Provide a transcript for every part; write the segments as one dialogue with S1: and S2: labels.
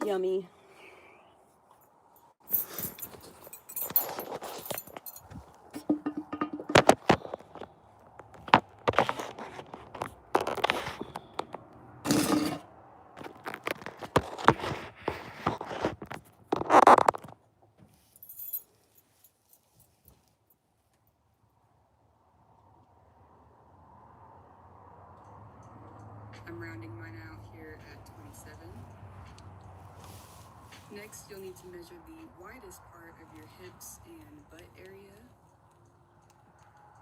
S1: Yummy.
S2: I'm rounding mine out here at 27. Next, you'll need to measure the widest part of your hips and butt area.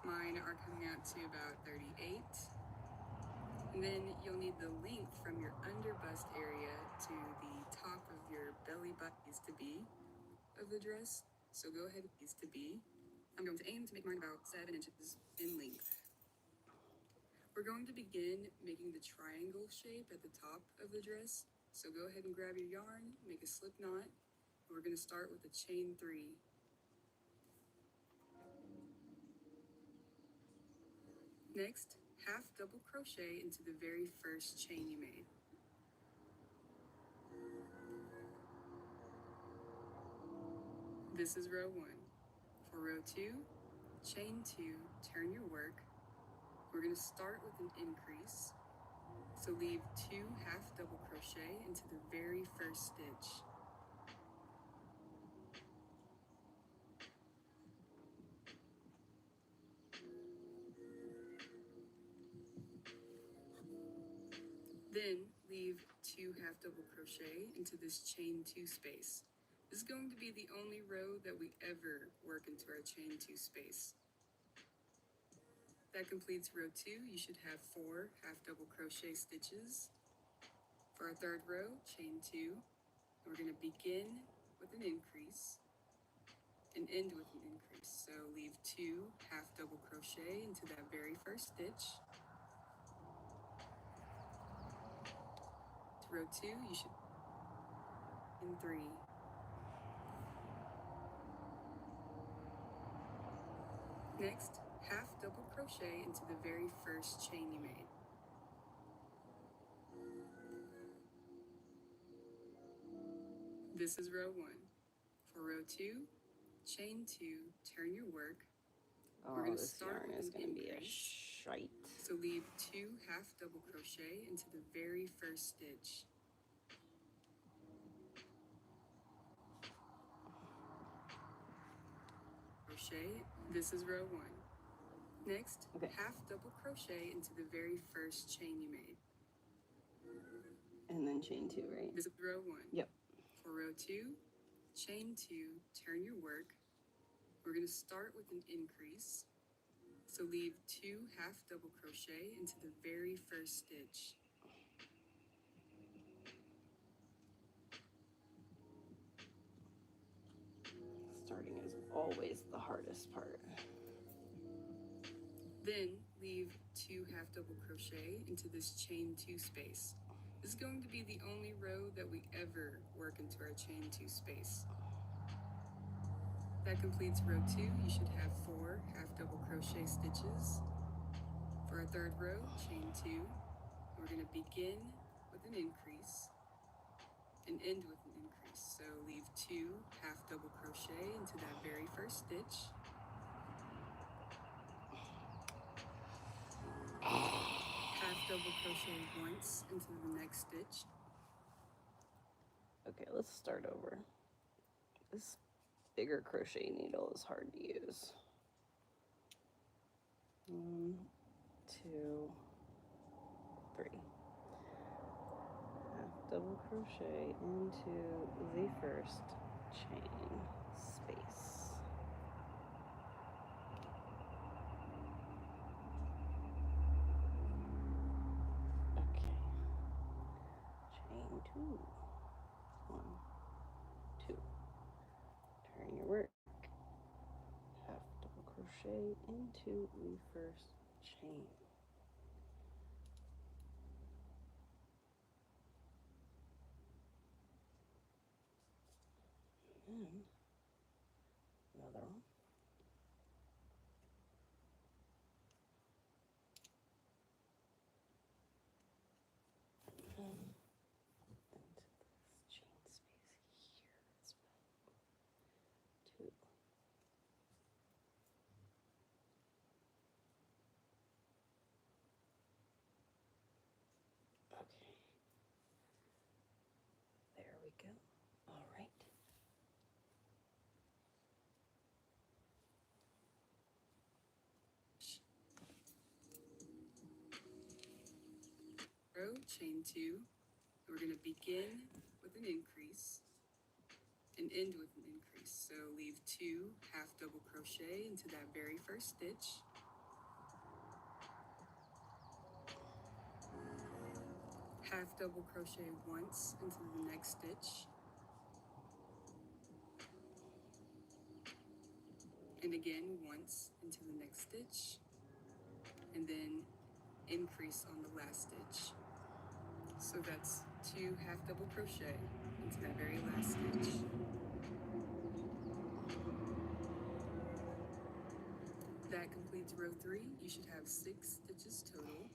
S2: Mine are coming out to about 38. And then you'll need the length from your under bust area to the top of your belly button needs to be of the dress. So go ahead and needs to be. I'm going to aim to make mine about 7 inches in length. We're going to begin making the triangle shape at the top of the dress. So go ahead and grab your yarn, make a slip knot, and we're going to start with a chain 3. Next, half double crochet into the very first chain you made. This is row 1. For row 2, chain 2, turn your work. We're going to start with an increase. So leave 2 half double crochet into the very first stitch. Then leave 2 half double crochet into this chain 2 space. This is going to be the only row that we ever work into our chain 2 space. That completes row 2. You should have 4 half double crochet stitches. For our third row, chain 2. We're going to begin with an increase and end with an increase. So leave 2 half double crochet into that very first stitch. To row 2, you should in 3. Next, half double crochet into the very first chain you made. This is row 1. For row 2, chain 2, turn your work. We're going to start with an increase.
S1: Shite.
S2: So leave 2 half double crochet into the very first stitch. Crochet. This is row 1. Next, half double crochet into the very first chain you made.
S1: And then chain 2, right?
S2: This is row 1.
S1: Yep.
S2: For row 2, chain 2, turn your work. We're going to start with an increase. So leave 2 half double crochet into the very first stitch.
S1: Starting is always the hardest part.
S2: Then leave 2 half double crochet into this chain 2 space. This is going to be the only row that we ever work into our chain 2 space. That completes row 2. You should have 4 half double crochet stitches. For our third row, chain 2. We're going to begin with an increase and end with an increase. So leave 2 half double crochet into that very first stitch. Half double crochet once into the next stitch.
S1: Okay, let's start over. This bigger crochet needle is hard to use. 1, 2, 3. Half double crochet into the first chain space. Okay. Chain 2. 1, 2. Turn your work. Half double crochet into the first chain. And another one. And go. All right.
S2: Row, chain 2. We're going to begin with an increase and end with an increase. So leave 2 half double crochet into that very first stitch. Half double crochet once into the next stitch. And again once into the next stitch. And then increase on the last stitch. So that's 2 half double crochet into that very last stitch. That completes row 3. You should have 6 stitches total.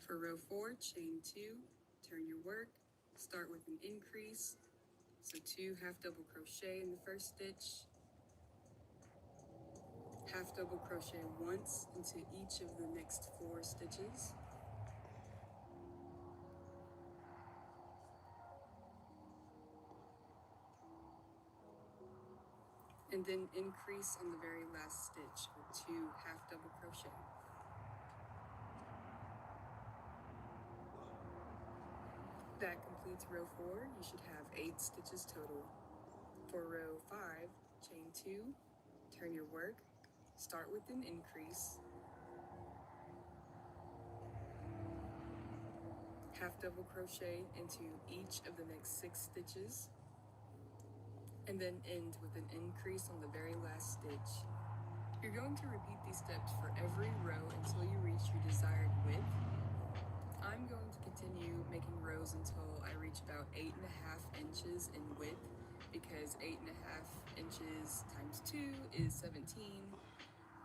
S2: For row 4, chain 2, turn your work, start with an increase. So 2 half double crochet in the first stitch. Half double crochet once into each of the next 4 stitches. And then increase on the very last stitch with 2 half double crochet. That completes row 4. You should have 8 stitches total. For row 5, chain 2, turn your work, start with an increase. Half double crochet into each of the next 6 stitches. And then end with an increase on the very last stitch. You're going to repeat these steps for every row until you reach your desired width. I'm going to continue making rows until I reach about 8.5 inches in width, because 8.5 inches times 2 is 17,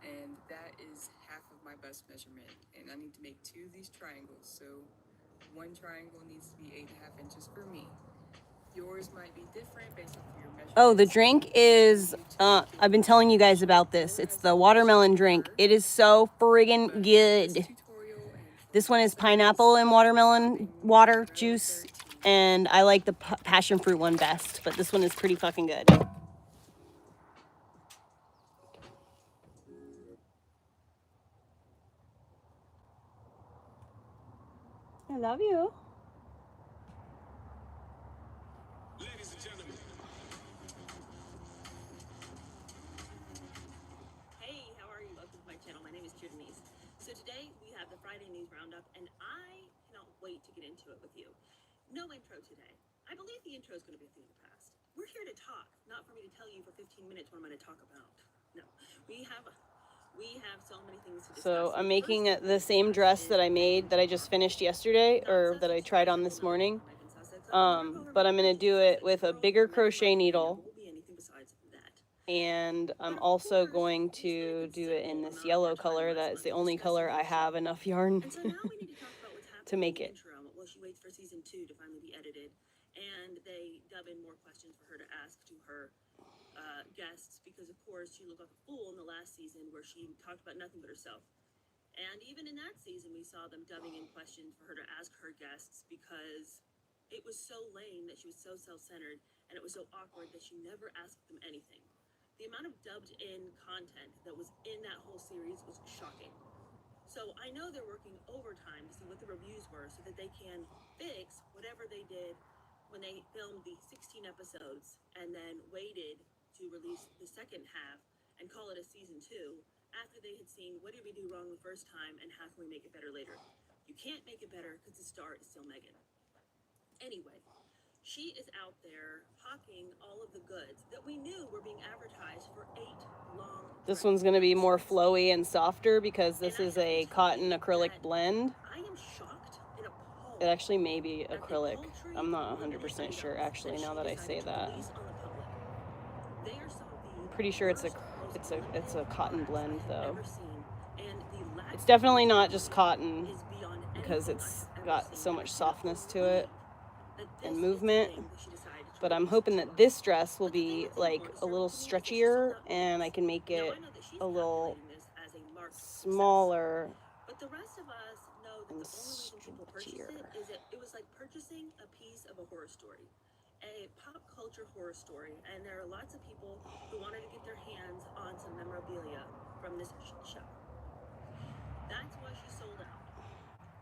S2: and that is half of my bust measurement, and I need to make 2 of these triangles, so one triangle needs to be 8.5 inches for me. Yours might be different based off of your measurements.
S1: Oh, the drink is, I've been telling you guys about this. It's the watermelon drink. It is so friggin' good. This one is pineapple and watermelon water juice, and I like the passion fruit one best, but this one is pretty fucking good. I love you.
S3: Ladies and gentlemen.
S4: Hey, how are you? Welcome to my channel. My name is Denise. So today we have the Friday News Roundup, and I cannot wait to get into it with you. No intro today. I believe the intro is going to be a thing of the past. We're here to talk, not for me to tell you for 15 minutes what I'm going to talk about. No, we have so many things to discuss.
S1: So I'm making the same dress that I made, that I just finished yesterday, or that I tried on this morning. But I'm going to do it with a bigger crochet needle. And I'm also going to do it in this yellow color. That is the only color I have enough yarn to make it.
S4: Well, she waits for season 2 to finally be edited, and they dub in more questions for her to ask to her guests, because of course she looked like a fool in the last season where she talked about nothing but herself. And even in that season, we saw them dubbing in questions for her to ask her guests, because it was so lame that she was so self-centered, and it was so awkward that she never asked them anything. The amount of dubbed in content that was in that whole series was shocking. So I know they're working overtime to see what the reviews were, so that they can fix whatever they did when they filmed the 16 episodes and then waited to release the second half and call it a season 2 after they had seen what did we do wrong the first time and how can we make it better later. You can't make it better because the star is still Megan. Anyway, she is out there hawking all of the goods that we knew were being advertised for 8 long.
S1: This one's going to be more flowy and softer because this is a cotton acrylic blend.
S4: I am shocked and appalled.
S1: It actually may be acrylic. I'm not 100% sure actually, now that I say that. Pretty sure it's a cotton blend though. It's definitely not just cotton, because it's got so much softness to it and movement. But I'm hoping that this dress will be like a little stretchier, and I can make it a little smaller.
S4: But the rest of us know
S1: and
S4: the only reason people purchase
S1: sturdier.
S4: it was like purchasing a piece of a horror story, a pop culture horror story, and there are lots of people who wanted to get their hands on some memorabilia from this show. That's why she sold out.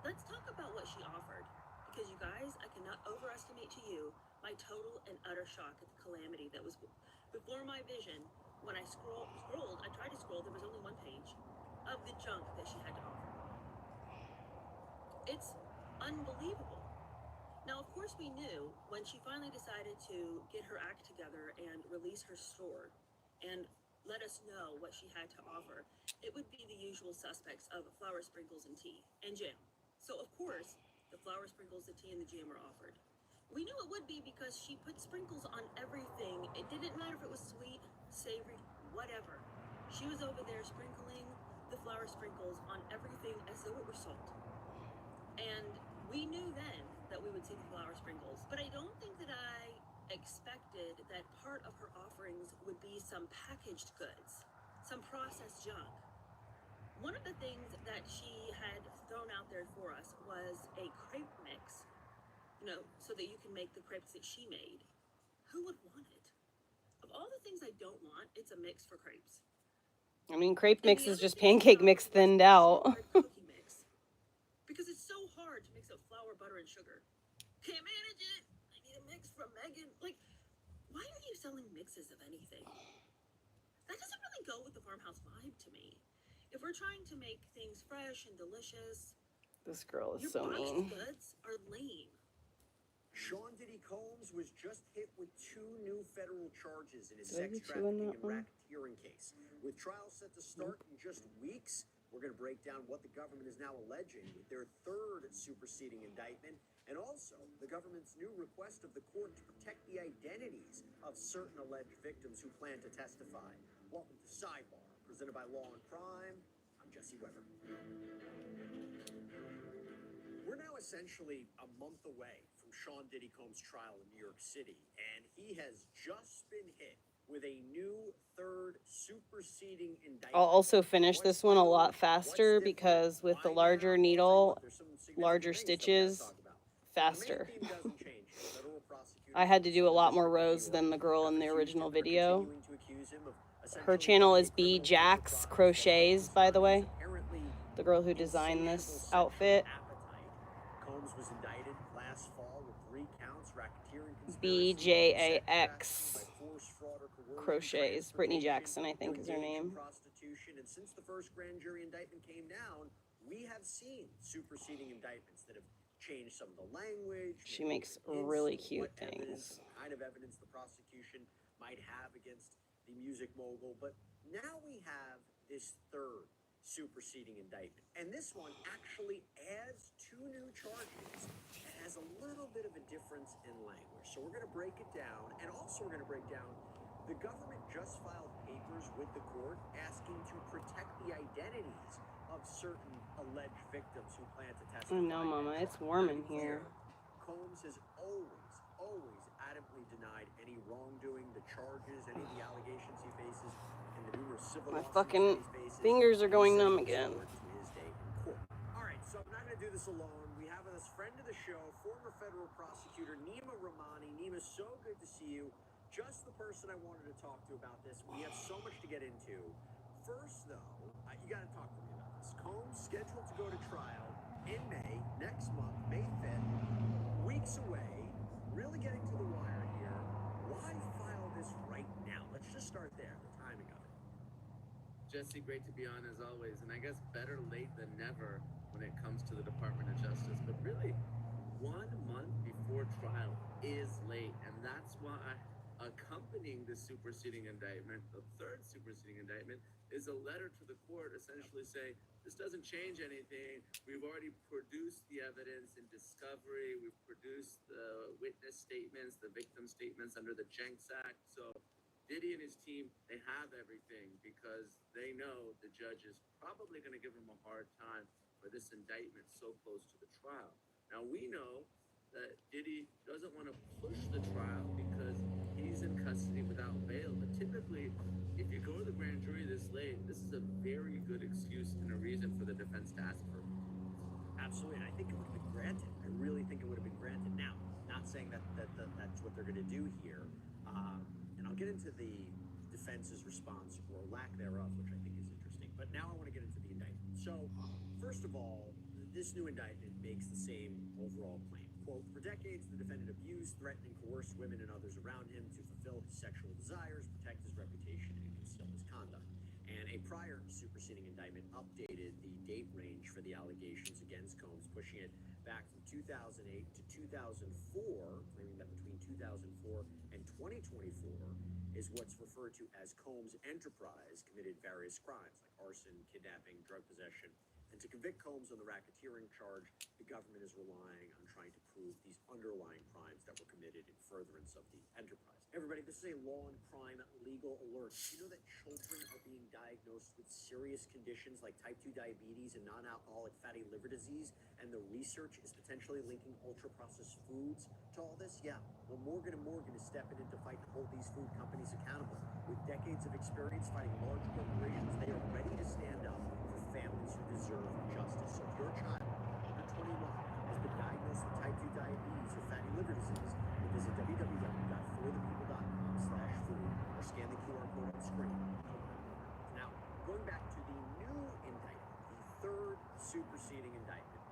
S4: Let's talk about what she offered, because you guys, I cannot overestimate to you my total and utter shock at the calamity that was before my vision. When I I tried to scroll, there was only one page of the junk that she had to offer. It's unbelievable. Now, of course, we knew when she finally decided to get her act together and release her store and let us know what she had to offer, it would be the usual suspects of flour, sprinkles, and tea, and jam. So, of course, the flour, sprinkles, the tea, and the jam were offered. We knew it would be because she put sprinkles on everything. It didn't matter if it was sweet, savory, whatever. She was over there sprinkling the flour sprinkles on everything as though it were salt. And we knew then that we would see the flour sprinkles, but I don't think that I expected that part of her offerings would be some packaged goods, some processed junk. One of the things that she had thrown out there for us was a crepe mix, so that you can make the crepes that she made. Who would want it? Of all the things I don't want, it's a mix for crepes.
S1: I mean, crepe
S4: And
S1: mix
S4: the
S1: is
S4: other
S1: just
S4: thing
S1: pancake
S4: she
S1: mix
S4: offered was
S1: thinned
S4: a
S1: out.
S4: shortbread cookie mix. Because it's so hard to mix up flour, butter, and sugar. Can't manage it. I need a mix from Megan. Like, why are you selling mixes of anything? That doesn't really go with the farmhouse vibe to me. If we're trying to make things fresh and delicious,
S1: This girl is
S4: your
S1: so
S4: boxed
S1: mean.
S4: goods are lame.
S5: Sean Diddy Combs was just hit with 2 new federal charges in his
S1: Did I
S5: sex
S1: get you in
S5: trafficking
S1: that
S5: and
S1: one?
S5: racketeering case. With trials set to start in just weeks, we're going to break down what the government is now alleging with their 3rd superseding indictment, and also the government's new request of the court to protect the identities of certain alleged victims who plan to testify. Welcome to Sidebar, presented by Law and Crime. I'm Jesse Weber. We're now essentially a month away from Sean Diddy Combs' trial in New York City, and he has just been hit with a new 3rd superseding indictment.
S1: I'll also finish this one a lot faster because with the larger needle, larger stitches, faster. I had to do a lot more rows than the girl in the original video. Her channel is B Jax Crochets, by the way. The girl who designed this outfit.
S5: Combs was indicted last fall with 3 counts: racketeering,
S1: BJAX Crochets. Brittany Jackson, I think, is her name.
S5: Prostitution. And since the first grand jury indictment came down, we have seen superseding indictments that have changed some of the language.
S1: She makes really cute things.
S5: Kind of evidence the prosecution might have against the music mogul. But now we have this 3rd superseding indictment, and this one actually adds 2 new charges. It has a little bit of a difference in language, so we're going to break it down, and also we're going to break down the government just filed papers with the court asking to protect the identities of certain alleged victims who plan to testify.
S1: I know, Mama, it's warm in here.
S5: Combs has always adamantly denied any wrongdoing, the charges, any of the allegations he faces, and the numerous civil
S1: My
S5: lawsuits
S1: fucking
S5: he faces.
S1: fingers are going numb again.
S5: To his day in court. All right, so I'm not going to do this alone. We have this friend of the show, former federal prosecutor Nima Rahmani. Nima, so good to see you. Just the person I wanted to talk to about this. We have so much to get into. First, though, you got to talk to me about this. Combs scheduled to go to trial in May, next month, May 5th. Weeks away. Really getting to the wire here. Why file this right now? Let's just start there, the timing of it.
S6: Jesse, great to be on as always, and I guess better late than never when it comes to the Department of Justice. But really, 1 month before trial is late, and that's why accompanying the superseding indictment, the 3rd superseding indictment, is a letter to the court essentially saying, this doesn't change anything. We've already produced the evidence in discovery. We've produced the witness statements, the victim statements under the Jenks Act. So Diddy and his team, they have everything because they know the judge is probably going to give them a hard time for this indictment so close to the trial. Now, we know that Diddy doesn't want to push the trial because he's in custody without bail. But typically, if you go to the grand jury this late, this is a very good excuse and a reason for the defense to ask for it.
S5: Absolutely, and I think it would have been granted. I really think it would have been granted. Now, not saying that's what they're going to do here, and I'll get into the defense's response or lack thereof, which I think is interesting. But now I want to get into the indictment. So, first of all, this new indictment makes the same overall claim. Quote, for decades, the defendant abused, threatened, and coerced women and others around him to fulfill his sexual desires, protect his reputation, and conceal his conduct. And a prior superseding indictment updated the date range for the allegations against Combs, pushing it back from 2008 to 2004, claiming that between 2004 and 2024 is what's referred to as Combs' enterprise committed various crimes like arson, kidnapping, drug possession. And to convict Combs on the racketeering charge, the government is relying on trying to prove these underlying crimes that were committed in furtherance of the enterprise. Everybody, this is a law and crime legal alert. You know that children are being diagnosed with serious conditions like type 2 diabetes and non-alcoholic fatty liver disease, and the research is potentially linking ultra-processed foods to all this? Yeah. Well, Morgan & Morgan is stepping in to fight to hold these food companies accountable. With decades of experience fighting large corporations, they are ready to stand up for families who deserve justice. So if your child under 21 has been diagnosed with type 2 diabetes or fatty liver disease, visit www.forthepeople.com/food or scan the QR code on the screen. Now, going back to the new indictment, the third superseding indictment,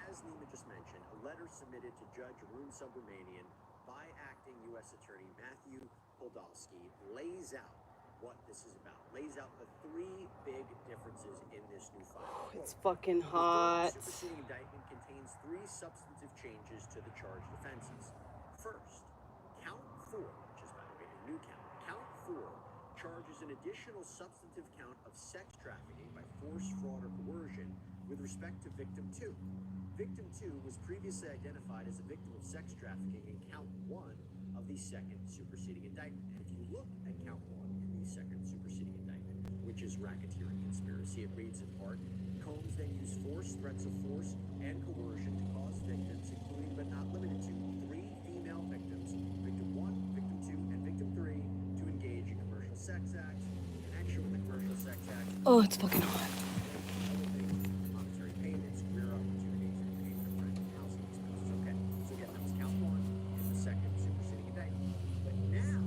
S5: as Nima just mentioned, a letter submitted to Judge Arun Subramanian by acting U.S. Attorney Matthew Podolsky lays out what this is about, lays out the three big differences in this new file.
S1: It's fucking
S5: The
S1: hot.
S5: third superseding indictment contains three substantive changes to the charged offenses. First, count 4, which is, by the way, a new count. Count 4 charges an additional substantive count of sex trafficking by force, fraud, or coercion with respect to victim 2. Victim 2 was previously identified as a victim of sex trafficking in count 1 of the second superseding indictment. And if you look at count 1 in the second superseding indictment, which is racketeering conspiracy, it reads in part, Combs then used force, threats of force, and coercion to cause victims, including but not limited to 3 female victims, victim 1, victim 2, and victim 3, to engage in commercial sex acts. In connection with the commercial sex acts,
S1: Oh, it's fucking hot.
S5: other things, monetary payments, career opportunities, and paying for rent and housing expenses. Okay, so again, that was count 1 in the second superseding indictment. But now,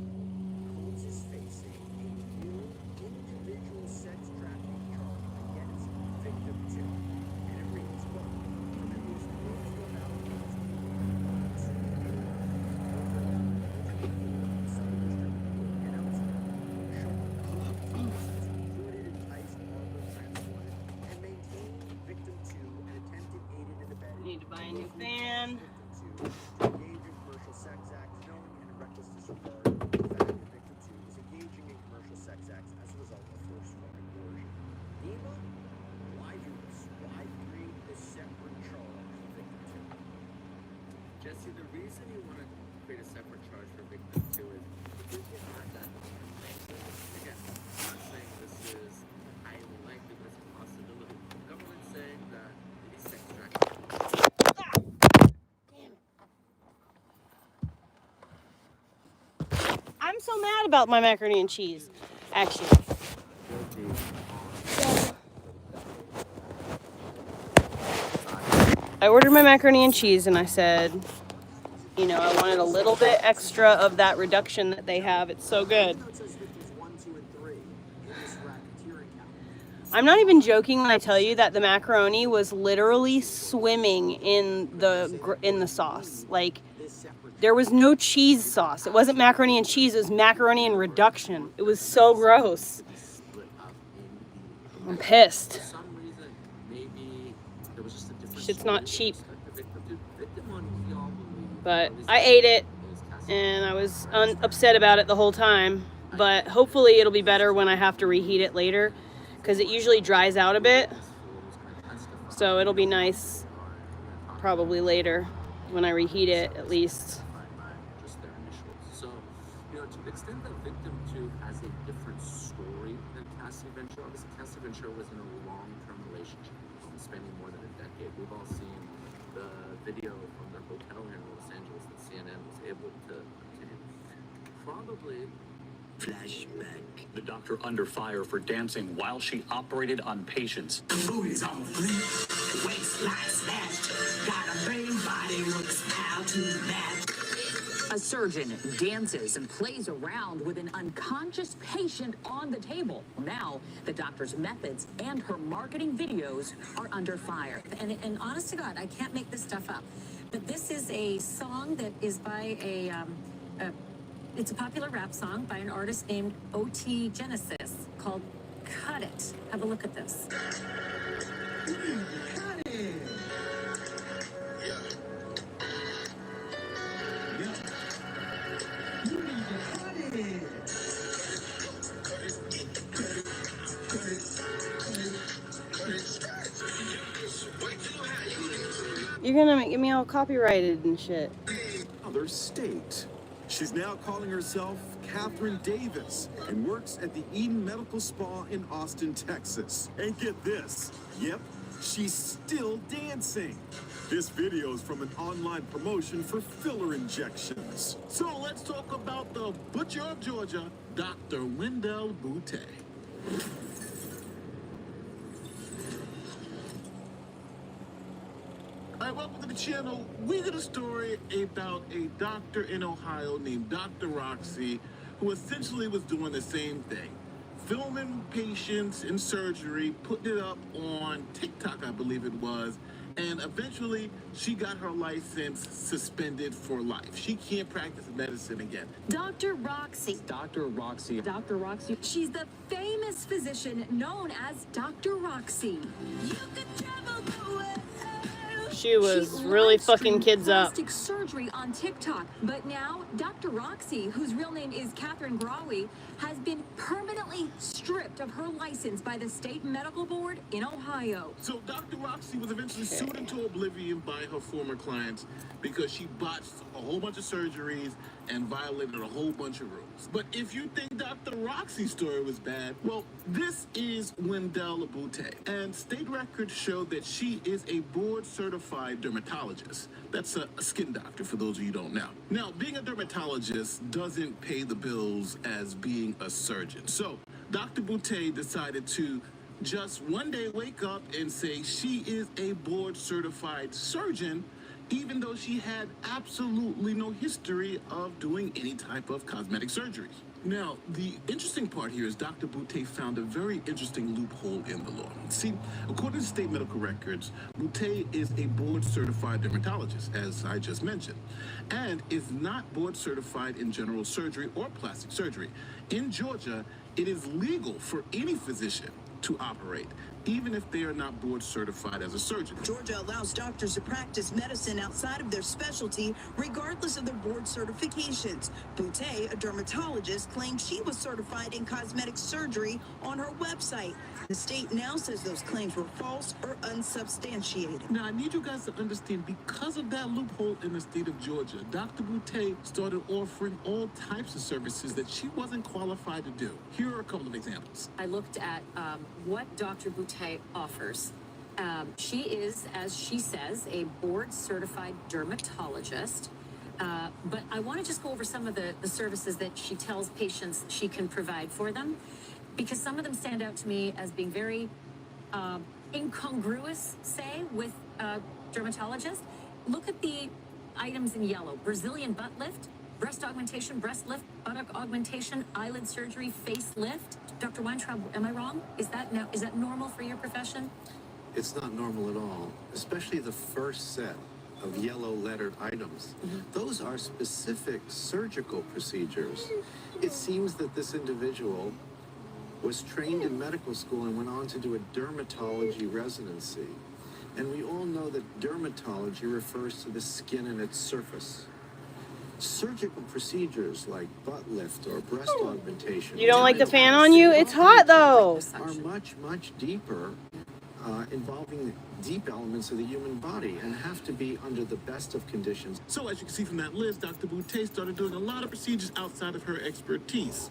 S5: Combs is facing a new individual sex trafficking charge against victim 2. And it reads, quote, from at least 4 allegations and maintained victim 2 and attempted aided and abetted.
S1: Need to buy a new fan.
S5: Victim 2 to engage in commercial sex acts, knowing and in reckless disregard of the fact that victim 2 is engaging in commercial sex acts as a result of force, fraud, and coercion. Nima, why do this? Why create this separate charge for victim 2?
S6: Jesse, the reason you want to create a separate charge for victim 2 is because you have that. Again, I'm not saying this is highly likely, but it's a possibility. The government's saying that it is sex trafficking.
S1: I'm so mad about my macaroni and cheese, actually. I ordered my macaroni and cheese and I said, you know, I wanted a little bit extra of that reduction that they have. It's so good.
S5: It says victims 1, 2, and 3 in this racketeering count.
S1: I'm not even joking when I tell you that the macaroni was literally swimming in the sauce. Like, there was no cheese sauce. It wasn't macaroni and cheese. It was macaroni and reduction. It was so gross. I'm pissed.
S6: For some reason, maybe there was just a different
S1: Shit's not
S6: story
S1: cheap.
S6: with respect to victim 1, we all believe,
S1: But
S6: at least
S1: I ate it,
S6: is Cassie.
S1: and I was upset about it the whole time. But hopefully it'll be better when I have to reheat it later, because it usually dries out a bit. So it'll be nice probably later when I reheat it, at least.
S6: Just their initials. So, you know, to the extent that victim 2 has a different story than Cassie Ventura, obviously Cassie Ventura was in a long-term relationship, spending more than a decade. We've all seen the video from their hotel here in Los Angeles that CNN was able to continue. Probably.
S7: Flashback. The doctor under fire for dancing while she operated on patients.
S3: The movies on fleek.
S7: Waistline snatched. Got a brain body, looks how to match.
S8: A surgeon dances and plays around with an unconscious patient on the table. Now, the doctor's methods and her marketing videos are under fire.
S9: And honest to God, I can't make this stuff up. But this is a song that is by it's a popular rap song by an artist named O.T. Genesis called Cut It. Have a look at this.
S7: Cut it.
S1: You're gonna get me all copyrighted and shit.
S10: Other state. She's now calling herself Catherine Davis and works at the Eden Medical Spa in Austin, Texas. And get this, yep, she's still dancing. This video is from an online promotion for filler injections.
S11: So let's talk about the butcher of Georgia, Dr. Wendell Boutte. All right, welcome to the channel. We did a story about a doctor in Ohio named Dr. Roxy, who essentially was doing the same thing. Filming patients in surgery, putting it up on TikTok, I believe it was, and eventually she got her license suspended for life. She can't practice medicine again.
S12: Dr. Roxy.
S11: Dr. Roxy.
S12: Dr. Roxy. She's the famous physician known as Dr. Roxy. You could travel the world.
S1: She was really fucking kids up.
S12: Plastic surgery on TikTok, but now Dr. Roxy, whose real name is Catherine Grawy, has been permanently stripped of her license by the state medical board in Ohio.
S11: So Dr. Roxy was eventually sued into oblivion by her former clients because she botched a whole bunch of surgeries and violated a whole bunch of rules. But if you think Dr. Roxy's story was bad, well, this is Wendell Boutte. And state records show that she is a board-certified dermatologist. That's a skin doctor, for those of you who don't know. Now, being a dermatologist doesn't pay the bills as being a surgeon. So Dr. Boutte decided to just one day wake up and say she is a board-certified surgeon, even though she had absolutely no history of doing any type of cosmetic surgery. Now, the interesting part here is Dr. Boutte found a very interesting loophole in the law. See, according to state medical records, Boutte is a board-certified dermatologist, as I just mentioned, and is not board-certified in general surgery or plastic surgery. In Georgia, it is legal for any physician to operate, even if they are not board certified as a surgeon.
S13: Georgia allows doctors to practice medicine outside of their specialty, regardless of their board certifications. Boutte, a dermatologist, claimed she was certified in cosmetic surgery on her website. The state now says those claims were false or unsubstantiated.
S11: Now, I need you guys to understand, because of that loophole in the state of Georgia, Dr. Boutte started offering all types of services that she wasn't qualified to do. Here are a couple of examples.
S9: I looked at what Dr. Boutte offers. She is, as she says, a board-certified dermatologist. But I want to just go over some of the services that she tells patients she can provide for them, because some of them stand out to me as being very incongruous, say, with dermatologists. Look at the items in yellow: Brazilian butt lift, breast augmentation, breast lift, buttock augmentation, eyelid surgery, face lift. Dr. Weintraub, am I wrong? Is that normal for your profession?
S14: It's not normal at all, especially the first set of yellow lettered items. Those are specific surgical procedures. It seems that this individual was trained in medical school and went on to do a dermatology residency. And we all know that dermatology refers to the skin and its surface. Surgical procedures like butt lift or breast augmentation.
S1: You don't like the fan on you? It's hot though.
S14: Are much, much deeper, involving deep elements of the human body, and have to be under the best of conditions.
S11: So as you can see from that list, Dr. Boutte started doing a lot of procedures outside of her expertise.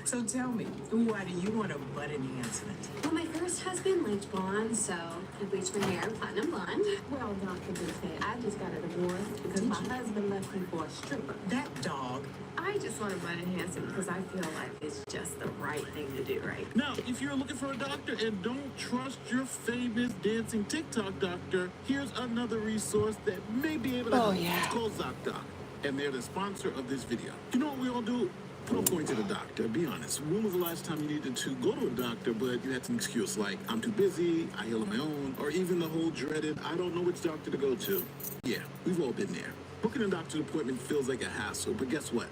S15: So tell me, why do you want a butt enhancement?
S16: Well, my first husband liked blonde, so I bleached my hair platinum blonde. Well, Dr. Boutte, I just got a divorce because my husband
S15: husband left you for a stripper. That dog.
S16: I just want to butt enhancement because I feel like it's just the right thing to do, right?
S11: Now, if you're looking for a doctor and don't trust your famous dancing TikTok doctor, here's another resource that may be able to help. It's called ZocDoc, and they're the sponsor of this video. You know what we all do? Put off going to the doctor. Be honest. When was the last time you needed to go to a doctor, but you had some excuse like, I'm too busy, I heal on my own, or even the whole dreaded, I don't know which doctor to go to? Yeah, we've all been there. Booking a doctor's appointment feels like a hassle, but guess what?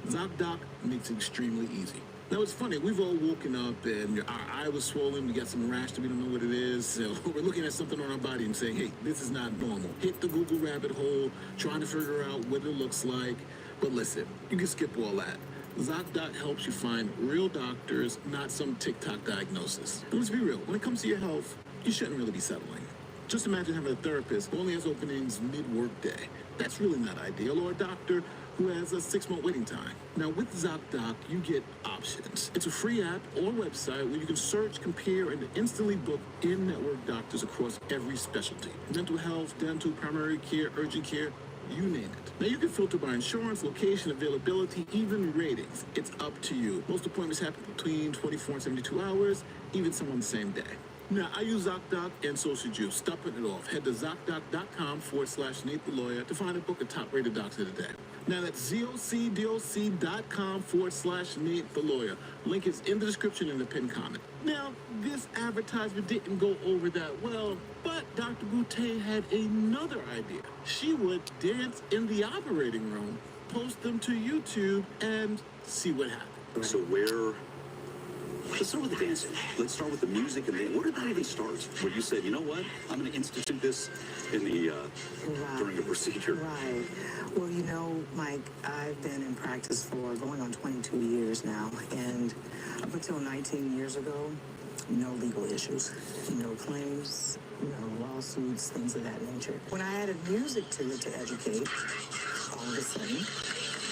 S11: ZocDoc makes it extremely easy. Now, it's funny, we've all woken up and our eye was swollen, we got some rash that we don't know what it is, so we're looking at something on our body and saying, hey, this is not normal. Hit the Google rabbit hole, trying to figure out what it looks like. But listen, you can skip all that. ZocDoc helps you find real doctors, not some TikTok diagnosis. And let's be real, when it comes to your health, you shouldn't really be settling. Just imagine having a therapist who only has openings mid-work day. That's really not ideal. Or a doctor who has a 6-month waiting time. Now, with ZocDoc, you get options. It's a free app or website where you can search, compare, and instantly book in-network doctors across every specialty. Mental health, dental, primary care, urgent care, you name it. Now, you can filter by insurance, location, availability, even ratings. It's up to you. Most appointments happen between 24 and 72 hours, even some on the same day. Now, I use ZocDoc, and so should you. Stop putting it off. Head to ZocDoc.com/Nate the Lawyer to find a book of top-rated docs of the day. Now, that's ZocDoc.com/Nate the Lawyer. Link is in the description in the pinned comment. Now, this advertisement didn't go over that well, but Dr. Boutte had another idea. She would dance in the operating room, post them to YouTube, and see what happened.
S17: So let's start with the dancing. Let's start with the music and where did that even start? Where you said, you know what, I'm going to institute this in the during a procedure.
S15: Right. Well, you know, Mike, I've been in practice for going on 22 years now, and up until 19 years ago, no legal issues, no claims, no lawsuits, things of that nature. When I added music to it to educate, all of a sudden,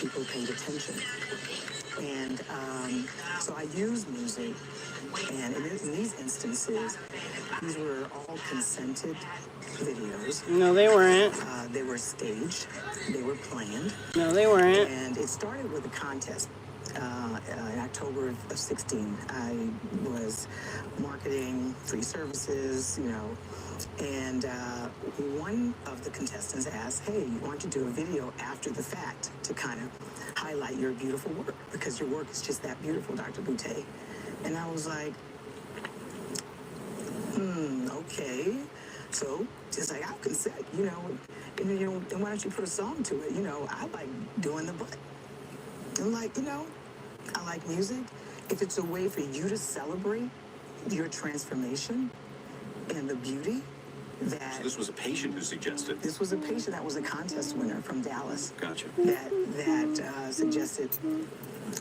S15: people paid attention. And so I use music, and in these instances, these were all consented videos.
S1: No, they weren't.
S15: They were staged. They were planned.
S1: No, they weren't.
S15: And it started with a contest. In October of 16, I was marketing free services, you know, and one of the contestants asked, hey, why don't you do a video after the fact to kind of highlight your beautiful work, because your work is just that beautiful, Dr. Boutte. And I was like, okay. So just like, I'll consent, you know, and why don't you put a song to it? You know, I like doing the butt. And like, you know, I like music. If it's a way for you to celebrate your transformation and the beauty that...
S17: So this was a patient who suggested?
S15: This was a patient that was a contest winner from Dallas.
S17: Gotcha.
S15: That suggested.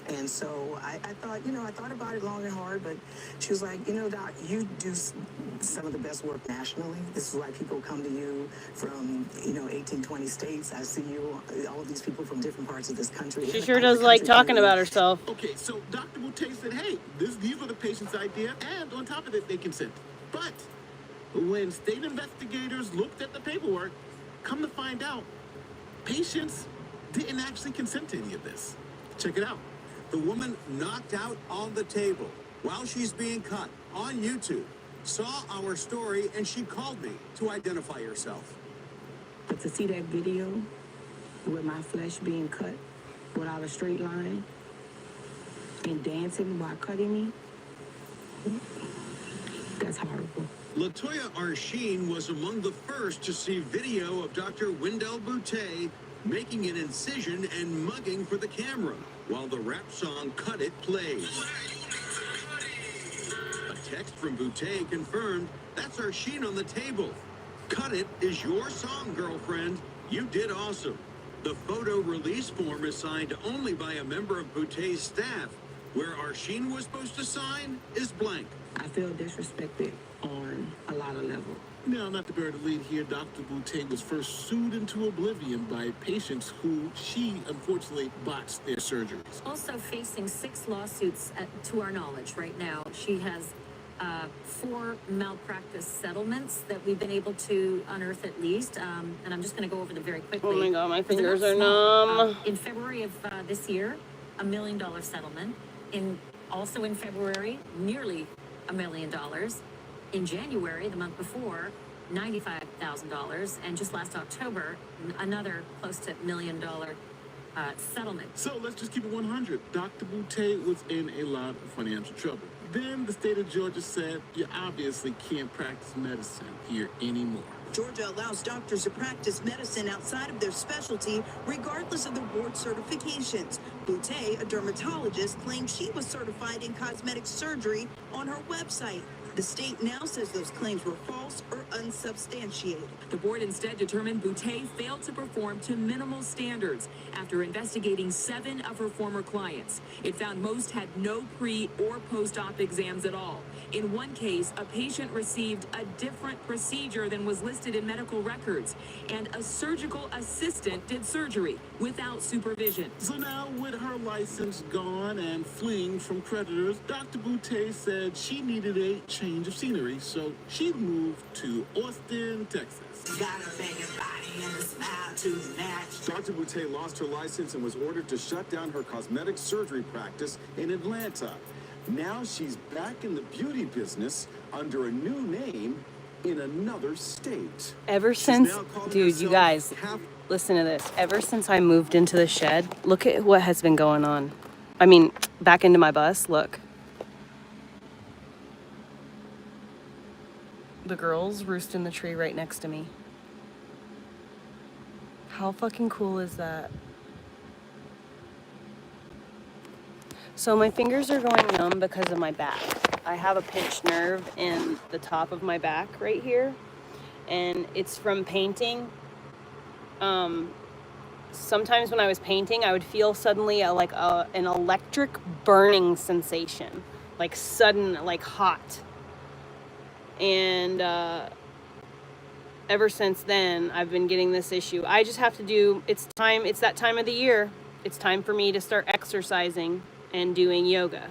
S15: And so I thought, you know, I thought about it long and hard, but she was like, you know, Doc, you do some of the best work nationally. This is why people come to you from, you know, 18, 20 states. I see you, all of these people from different parts of this country.
S1: She sure does like talking about herself.
S11: Okay, so Dr. Boutte said, hey, these were the patient's idea, and on top of it, they consented. But when state investigators looked at the paperwork, come to find out, patients didn't actually consent to any of this. Check it out.
S5: The woman knocked out on the table while she's being cut on YouTube, saw our story, and she called me to identify herself.
S15: But to see that video with my flesh being cut without a straight line and dancing while cutting me, that's horrible.
S5: Latoya Arsheen was among the first to see video of Dr. Wendell Boutte making an incision and mugging for the camera while the rap song Cut It plays. A text from Boutte confirmed that's Arsheen on the table. Cut It is your song, girlfriend. You did awesome. The photo release form is signed only by a member of Boutte's staff. Where Arsheen was supposed to sign is blank.
S15: I feel disrespected on a lot of levels.
S11: Now, not to bury the lead here, Dr. Boutte was first sued into oblivion by patients who she unfortunately botched their surgeries.
S9: Also facing 6 lawsuits to our knowledge right now. She has 4 malpractice settlements that we've been able to unearth at least, and I'm just going to go over them very quickly.
S1: Oh my god, my
S9: 'cause they're
S1: fingers
S9: not
S1: are
S9: small.
S1: numb.
S9: In February of this year, $1 million settlement. Also in February, nearly $1 million. In January, the month before, $95,000, and just last October, another close to $1 million settlement.
S11: So let's just keep it 100. Dr. Boutte was in a lot of financial trouble. Then the state of Georgia said, you obviously can't practice medicine here anymore.
S13: Georgia allows doctors to practice medicine outside of their specialty, regardless of their board certifications. Boutte, a dermatologist, claimed she was certified in cosmetic surgery on her website. The state now says those claims were false or unsubstantiated.
S18: The board instead determined Boutte failed to perform to minimal standards after investigating 7 of her former clients. It found most had no pre- or post-op exams at all. In one case, a patient received a different procedure than was listed in medical records, and a surgical assistant did surgery without supervision.
S11: So now, with her license gone and fleeing from creditors, Dr. Boutte said she needed a change of scenery, so she moved to Austin, Texas.
S7: Got a banging body and a smile to match.
S10: Dr. Boutte lost her license and was ordered to shut down her cosmetic surgery practice in Atlanta. Now she's back in the beauty business under a new name in another state.
S1: Ever since, dude, you guys, listen to this. Ever since I moved into the shed, look at what has been going on. I mean, back into my bus, look. The girls roost in the tree right next to me. How fucking cool is that? So my fingers are going numb because of my back. I have a pinched nerve in the top of my back right here, and it's from painting. Sometimes when I was painting, I would feel suddenly an electric burning sensation, like sudden, like hot. And ever since then, I've been getting this issue. I just have to do, it's that time of the year. It's time for me to start exercising and doing yoga.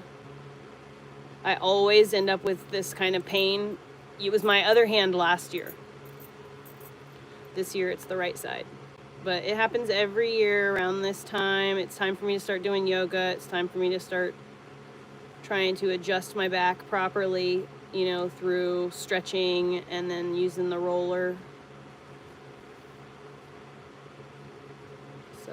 S1: I always end up with this kind of pain. It was my other hand last year. This year it's the right side. But it happens every year around this time. It's time for me to start doing yoga. It's time for me to start trying to adjust my back properly, you know, through stretching and then using the roller. So.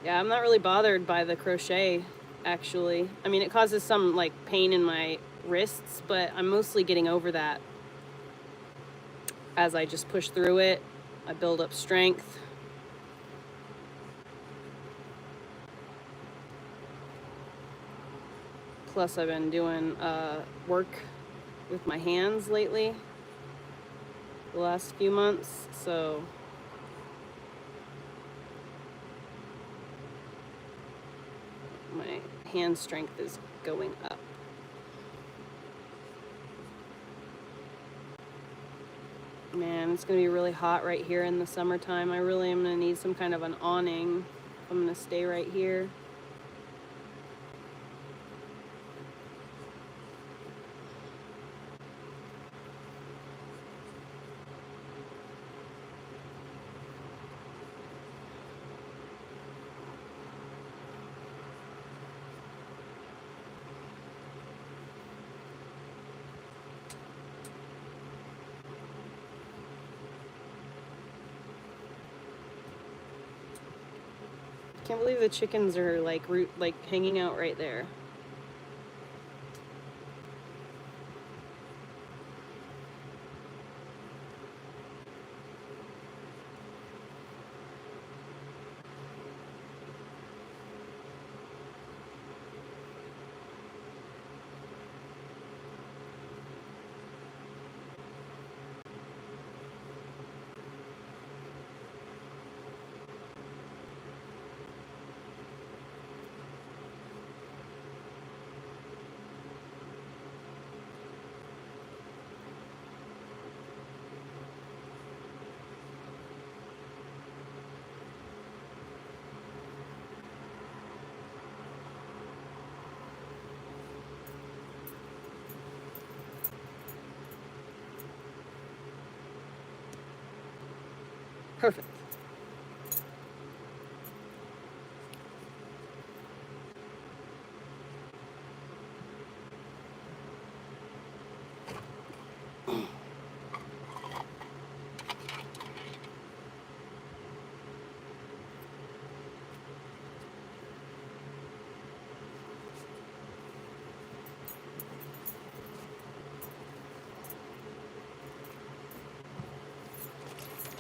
S1: Yeah, I'm not really bothered by the crochet, actually. I mean, it causes some, like, pain in my wrists, but I'm mostly getting over that. As I just push through it, I build up strength. Plus, I've been doing work with my hands lately, the last few months, so... my hand strength is going up. Man, it's gonna be really hot right here in the summertime. I really am gonna need some kind of an awning. I'm gonna stay right here. Can't believe the chickens are like hanging out right there. Perfect.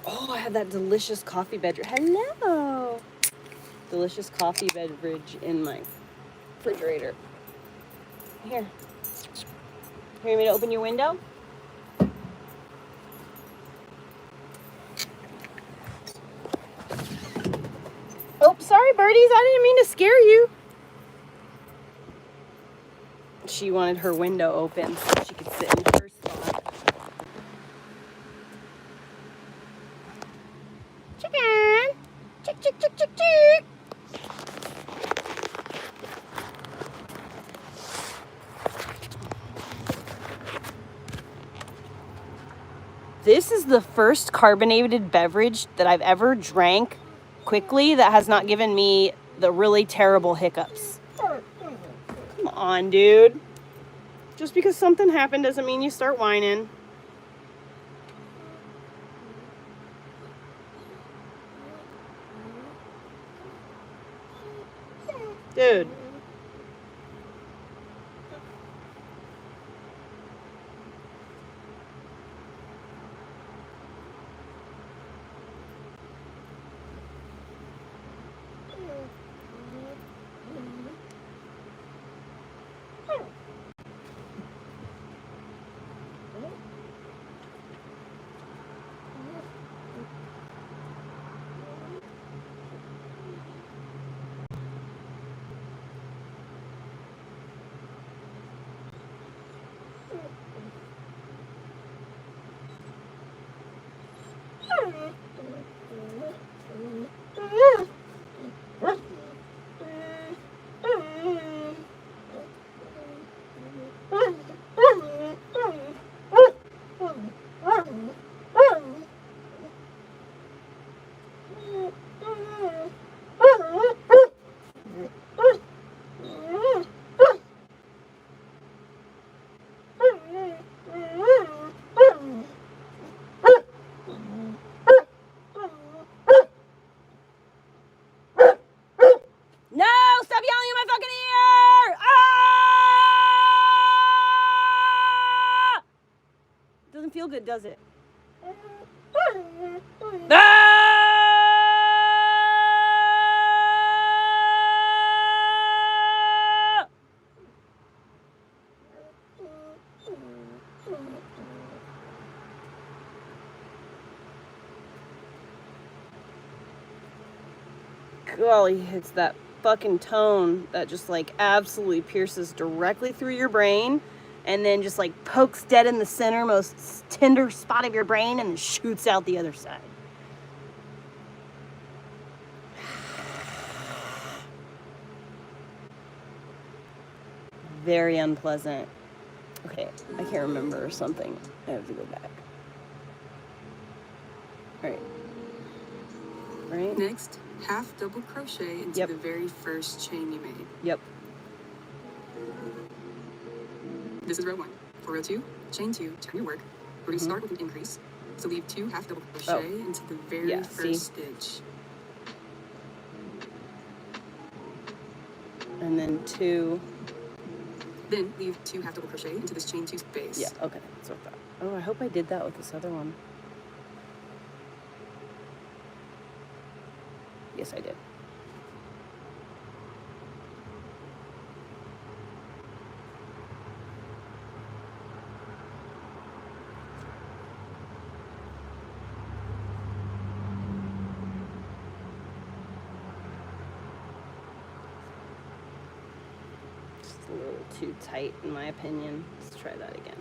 S1: Oh, I have that delicious coffee beverage. Hello. Delicious coffee beverage in my refrigerator. Here. You want me to open your window? Oh, sorry, birdies. I didn't mean to scare you. She wanted her window open so she could sit in her spot. Chicken! Chick, chick, chick, chick, chick! This is the first carbonated beverage that I've ever drank quickly that has not given me the really terrible hiccups. Come on, dude. Just because something happened doesn't mean you start whining. Dude. No! Stop yelling in my fucking ear! Ah! Doesn't feel good, does it? Ah! Golly, it's that fucking tone that just like absolutely pierces directly through your brain and then just like pokes dead in the center, most tender spot of your brain and shoots out the other side. Very unpleasant. Okay, I can't remember something. I have to go back. Right.
S2: Next, half double crochet into the very first chain you made.
S1: Yep.
S2: This is row 1. For row 2, chain 2, turn your work. We're going to start with an increase. So leave 2 half double crochet into the very first stitch.
S1: And then 2.
S2: Then leave 2 half double crochet into this chain 2 space.
S1: Yeah, okay. That's what I thought. Oh, I hope I did that with this other one. Yes, I did. Just a little too tight, in my opinion. Let's try that again.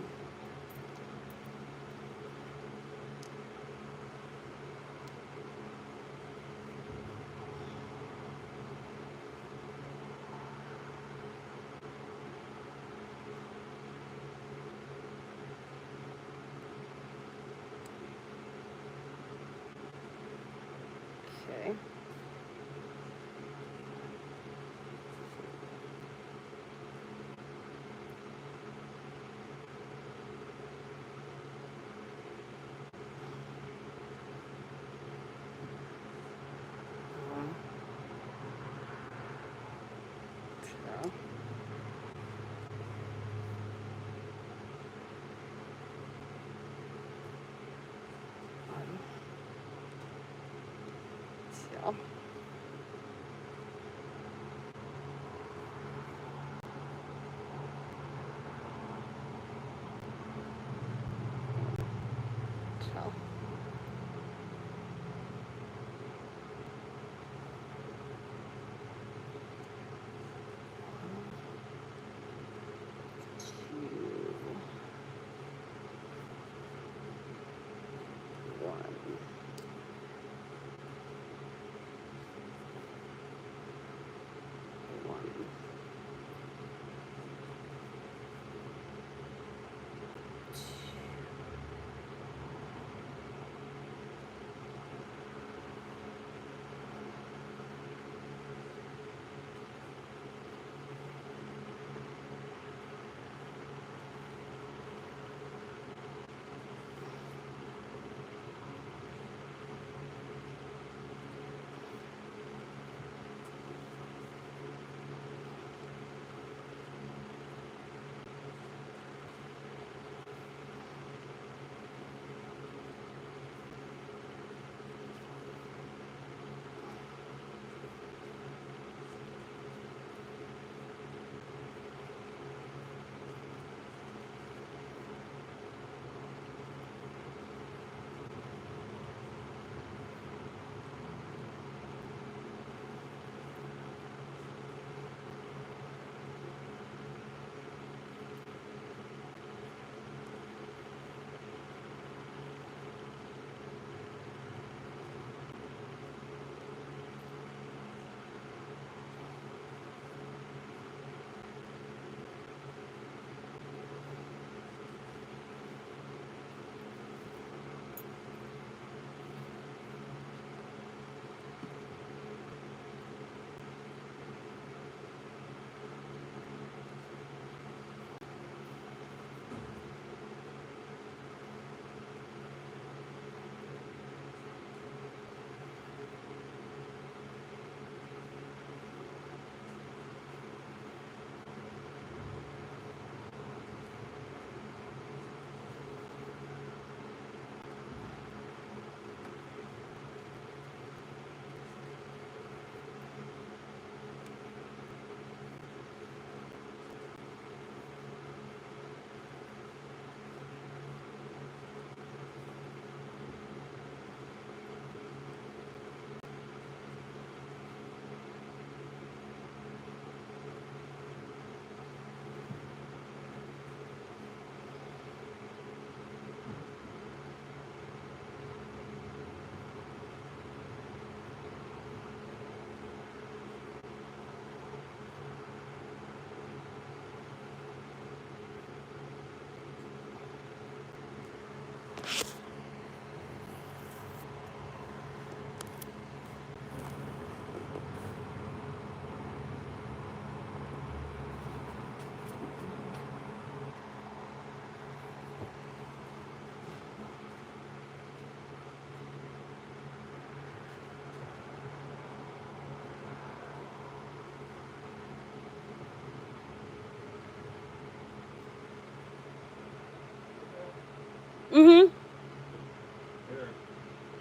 S1: Mm-hmm.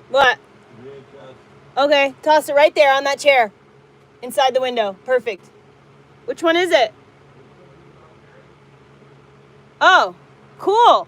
S1: What? Okay, toss it right there on that chair. Inside the window. Perfect. Which one is it? Oh, cool.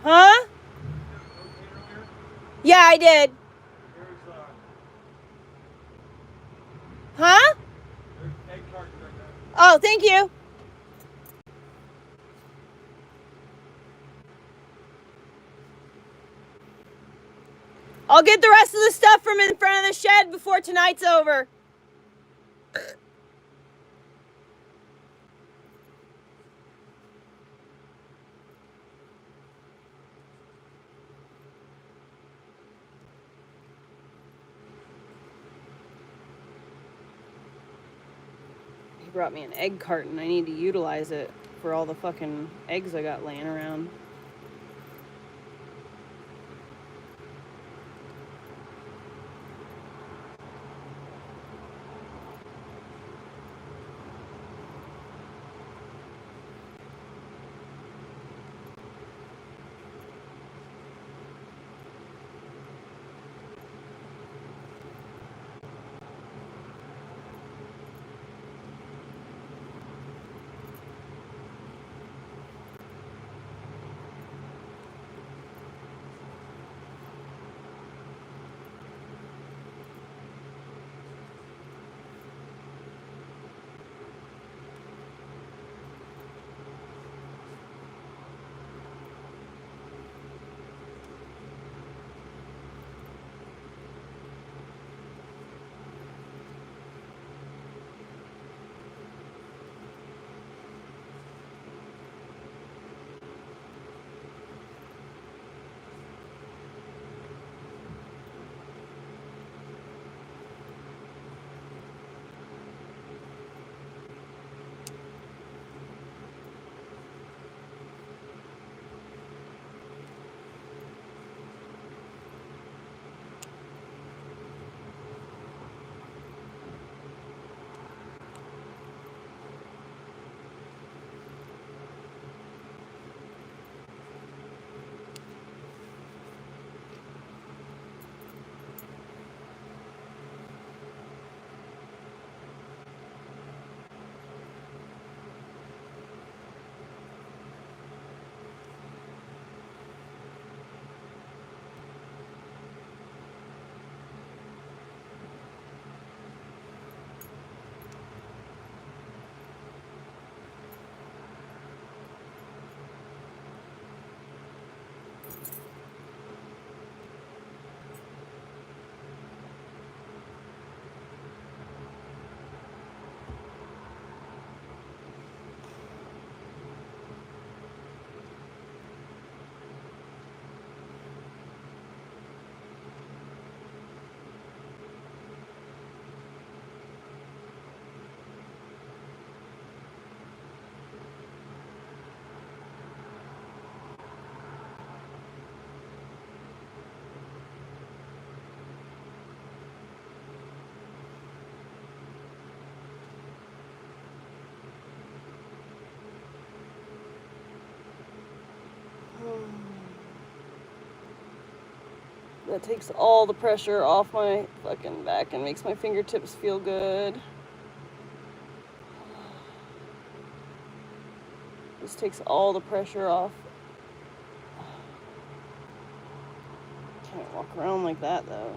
S1: Huh? Yeah, I did. Huh? Oh, thank you. I'll get the rest of the stuff from in front of the shed before tonight's over. He brought me an egg carton. I need to utilize it for all the fucking eggs I got laying around. That takes all the pressure off my fucking back and makes my fingertips feel good. This takes all the pressure off. Can't walk around like that though.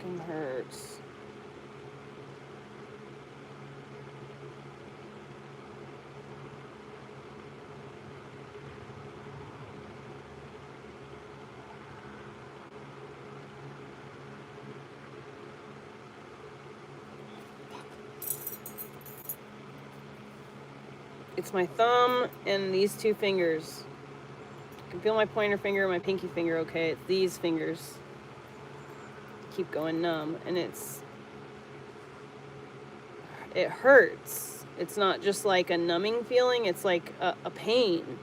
S1: fucking hurts. It's my thumb and these two fingers. I can feel my pointer finger and my pinky finger okay. It's these fingers. Keep going numb, and it hurts. It's not just like a numbing feeling, it's like a pain.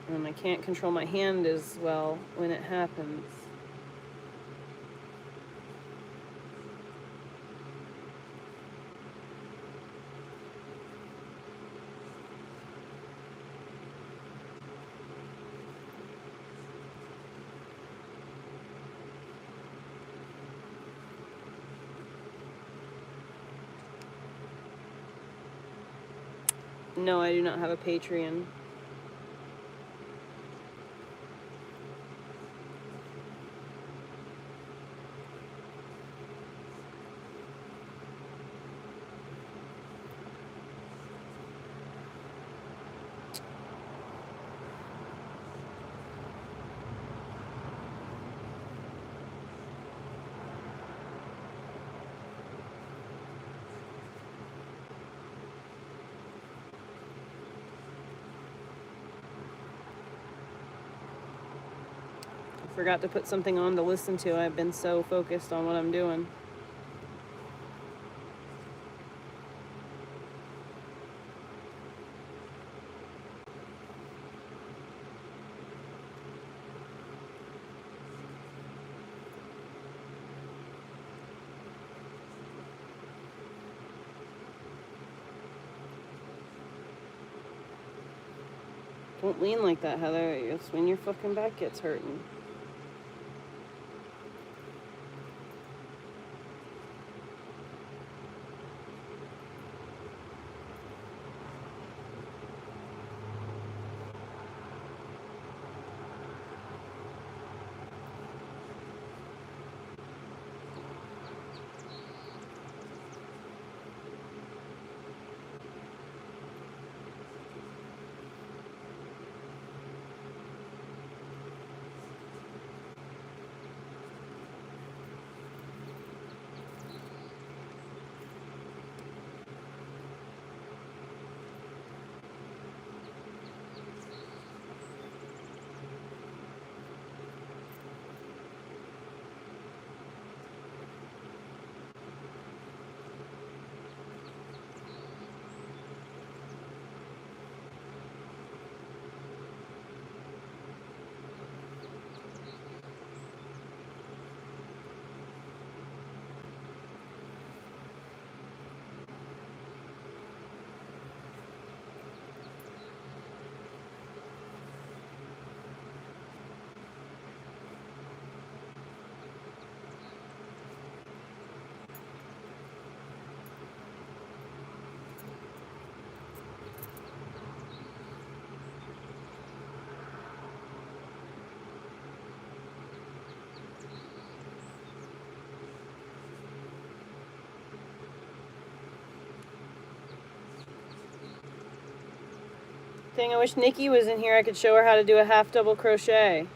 S1: And I can't control my hand as well when it happens. No, I do not have a Patreon. Forgot to put something on to listen to. I've been so focused on what I'm doing. Don't lean like that, Heather. It's when your fucking back gets hurting. Dang, I wish Nikki was in here. I could show her how to do a half double crochet.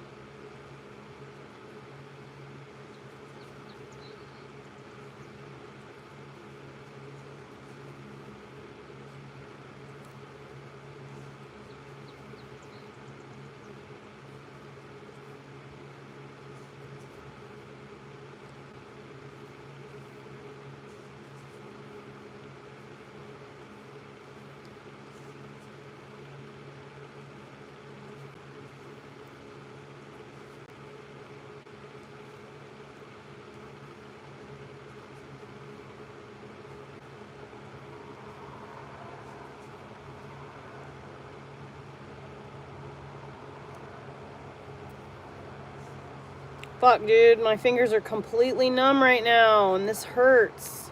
S1: Fuck, dude, my fingers are completely numb right now, and this hurts.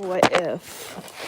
S1: What if?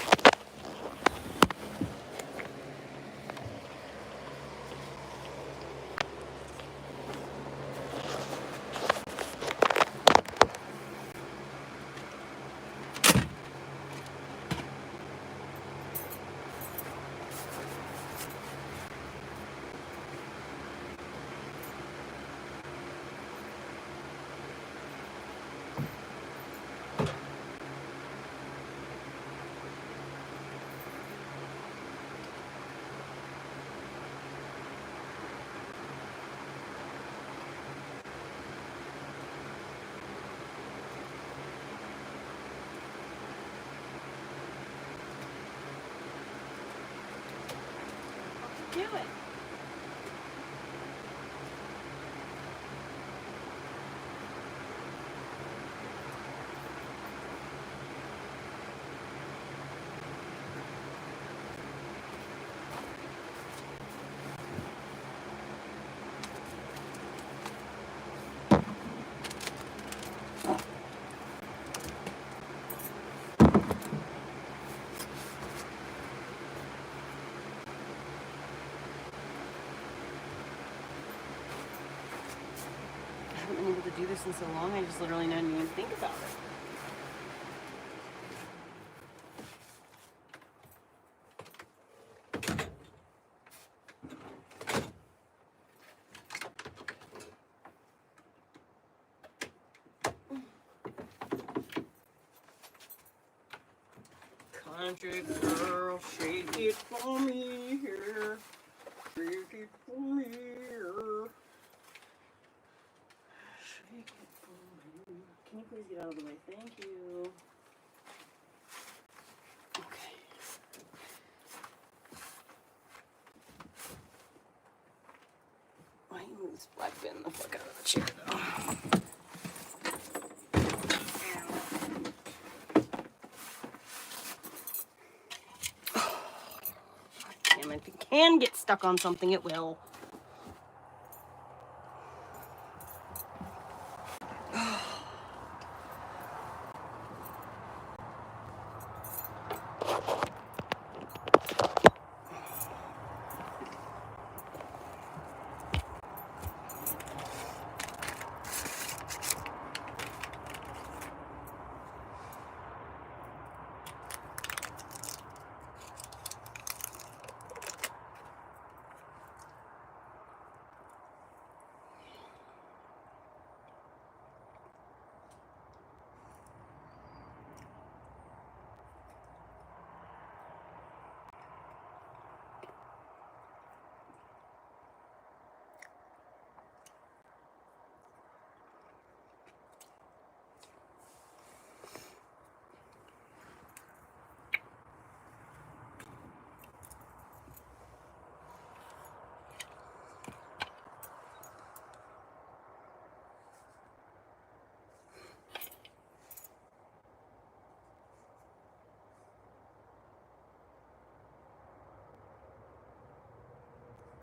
S1: Do it. I haven't been able to do this in so long, I just literally didn't even think about it. Country girl, shake it for me here. Shake it for me here. Shake it for me. Can you please get out of the way? Thank you. Okay. Why don't you move this black bin the fuck out of the chair though? Damn it, if it can get stuck on something, it will.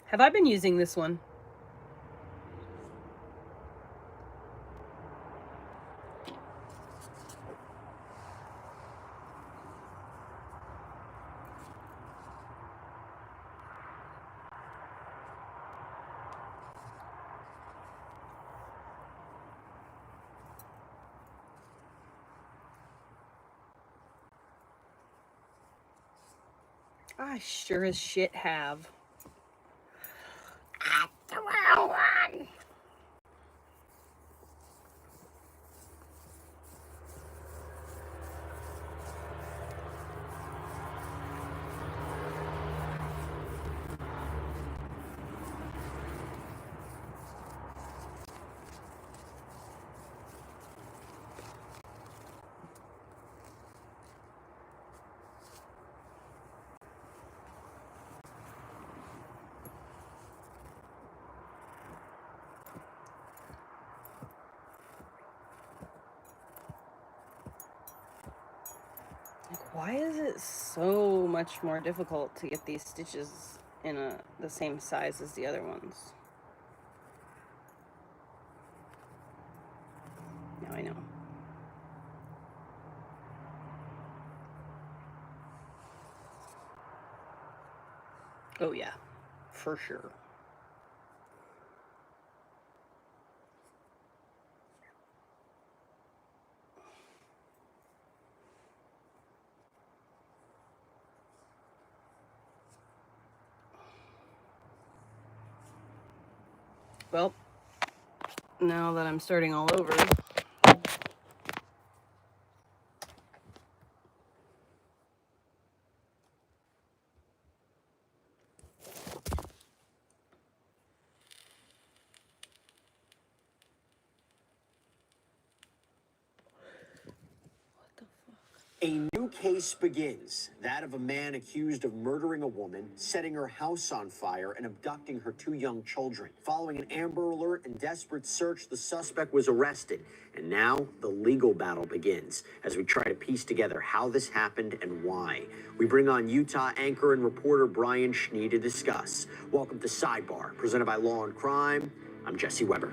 S1: Have I been using this one? I sure as shit have. The wrong one. Why is it so much more difficult to get these stitches in the same size as the other ones? Now I know. Oh yeah, for sure. Well, now that I'm starting all over,
S5: A new case begins, that of a man accused of murdering a woman, setting her house on fire, and abducting her 2 young children. Following an Amber Alert and desperate search, the suspect was arrested. And now the legal battle begins as we try to piece together how this happened and why. We bring on Utah anchor and reporter Brian Schnee to discuss. Welcome to Sidebar, presented by Law and Crime. I'm Jesse Weber.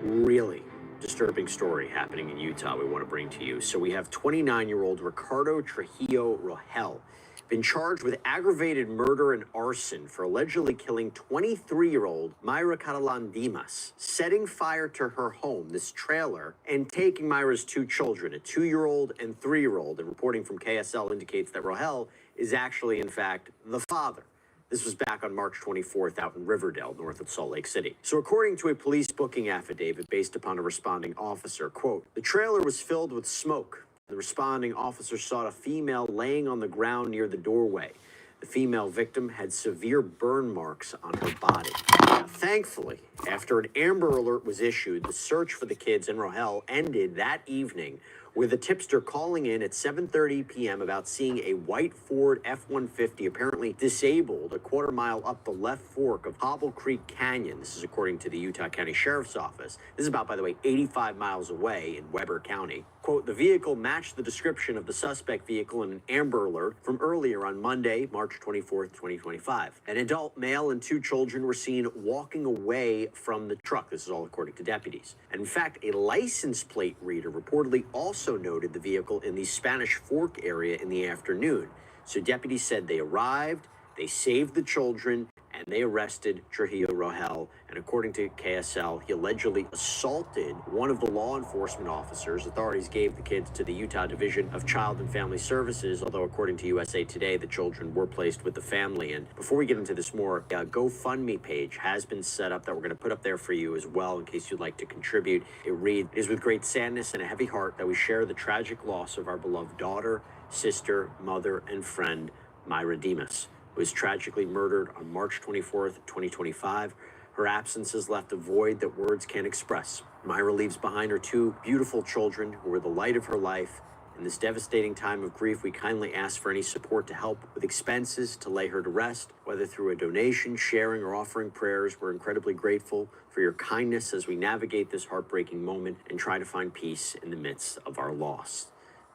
S5: Really disturbing story happening in Utah we want to bring to you. So we have 29-year-old Ricardo Trujillo Rogel been charged with aggravated murder and arson for allegedly killing 23-year-old Mayra Catalan Dimas, setting fire to her home, this trailer, and taking Mayra's 2 children, a 2-year-old and 3-year-old. And reporting from KSL indicates that Rogel is actually, in fact, the father. This was back on March 24th out in Riverdale, north of Salt Lake City. So according to a police booking affidavit based upon a responding officer, quote, the trailer was filled with smoke. The responding officer saw a female laying on the ground near the doorway. The female victim had severe burn marks on her body. Now, thankfully, after an Amber Alert was issued, the search for the kids and Rogel ended that evening with a tipster calling in at 7:30 p.m. about seeing a white Ford F-150 apparently disabled a quarter-mile up the left fork of Hobble Creek Canyon. This is according to the Utah County Sheriff's Office. This is about, by the way, 85 miles away in Weber County. Quote, the vehicle matched the description of the suspect vehicle in an Amber Alert from earlier on Monday, March 24th, 2025. An adult male and 2 children were seen walking away from the truck. This is all according to deputies. And in fact, a license plate reader reportedly also noted the vehicle in the Spanish Fork area in the afternoon. So deputies said they arrived, they saved the children, and they arrested Trujillo Rogel. And according to KSL, he allegedly assaulted one of the law enforcement officers. Authorities gave the kids to the Utah Division of Child and Family Services, although according to USA Today, the children were placed with the family. And before we get into this more, a GoFundMe page has been set up that we're going to put up there for you as well in case you'd like to contribute. It reads, it is with great sadness and a heavy heart that we share the tragic loss of our beloved daughter, sister, mother, and friend, Mayra Dimas, who was tragically murdered on March 24th, 2025. Her absence has left a void that words can't express. Mayra leaves behind her 2 beautiful children who were the light of her life. In this devastating time of grief, we kindly ask for any support to help with expenses to lay her to rest, whether through a donation, sharing, or offering prayers. We're incredibly grateful for your kindness as we navigate this heartbreaking moment and try to find peace in the midst of our loss.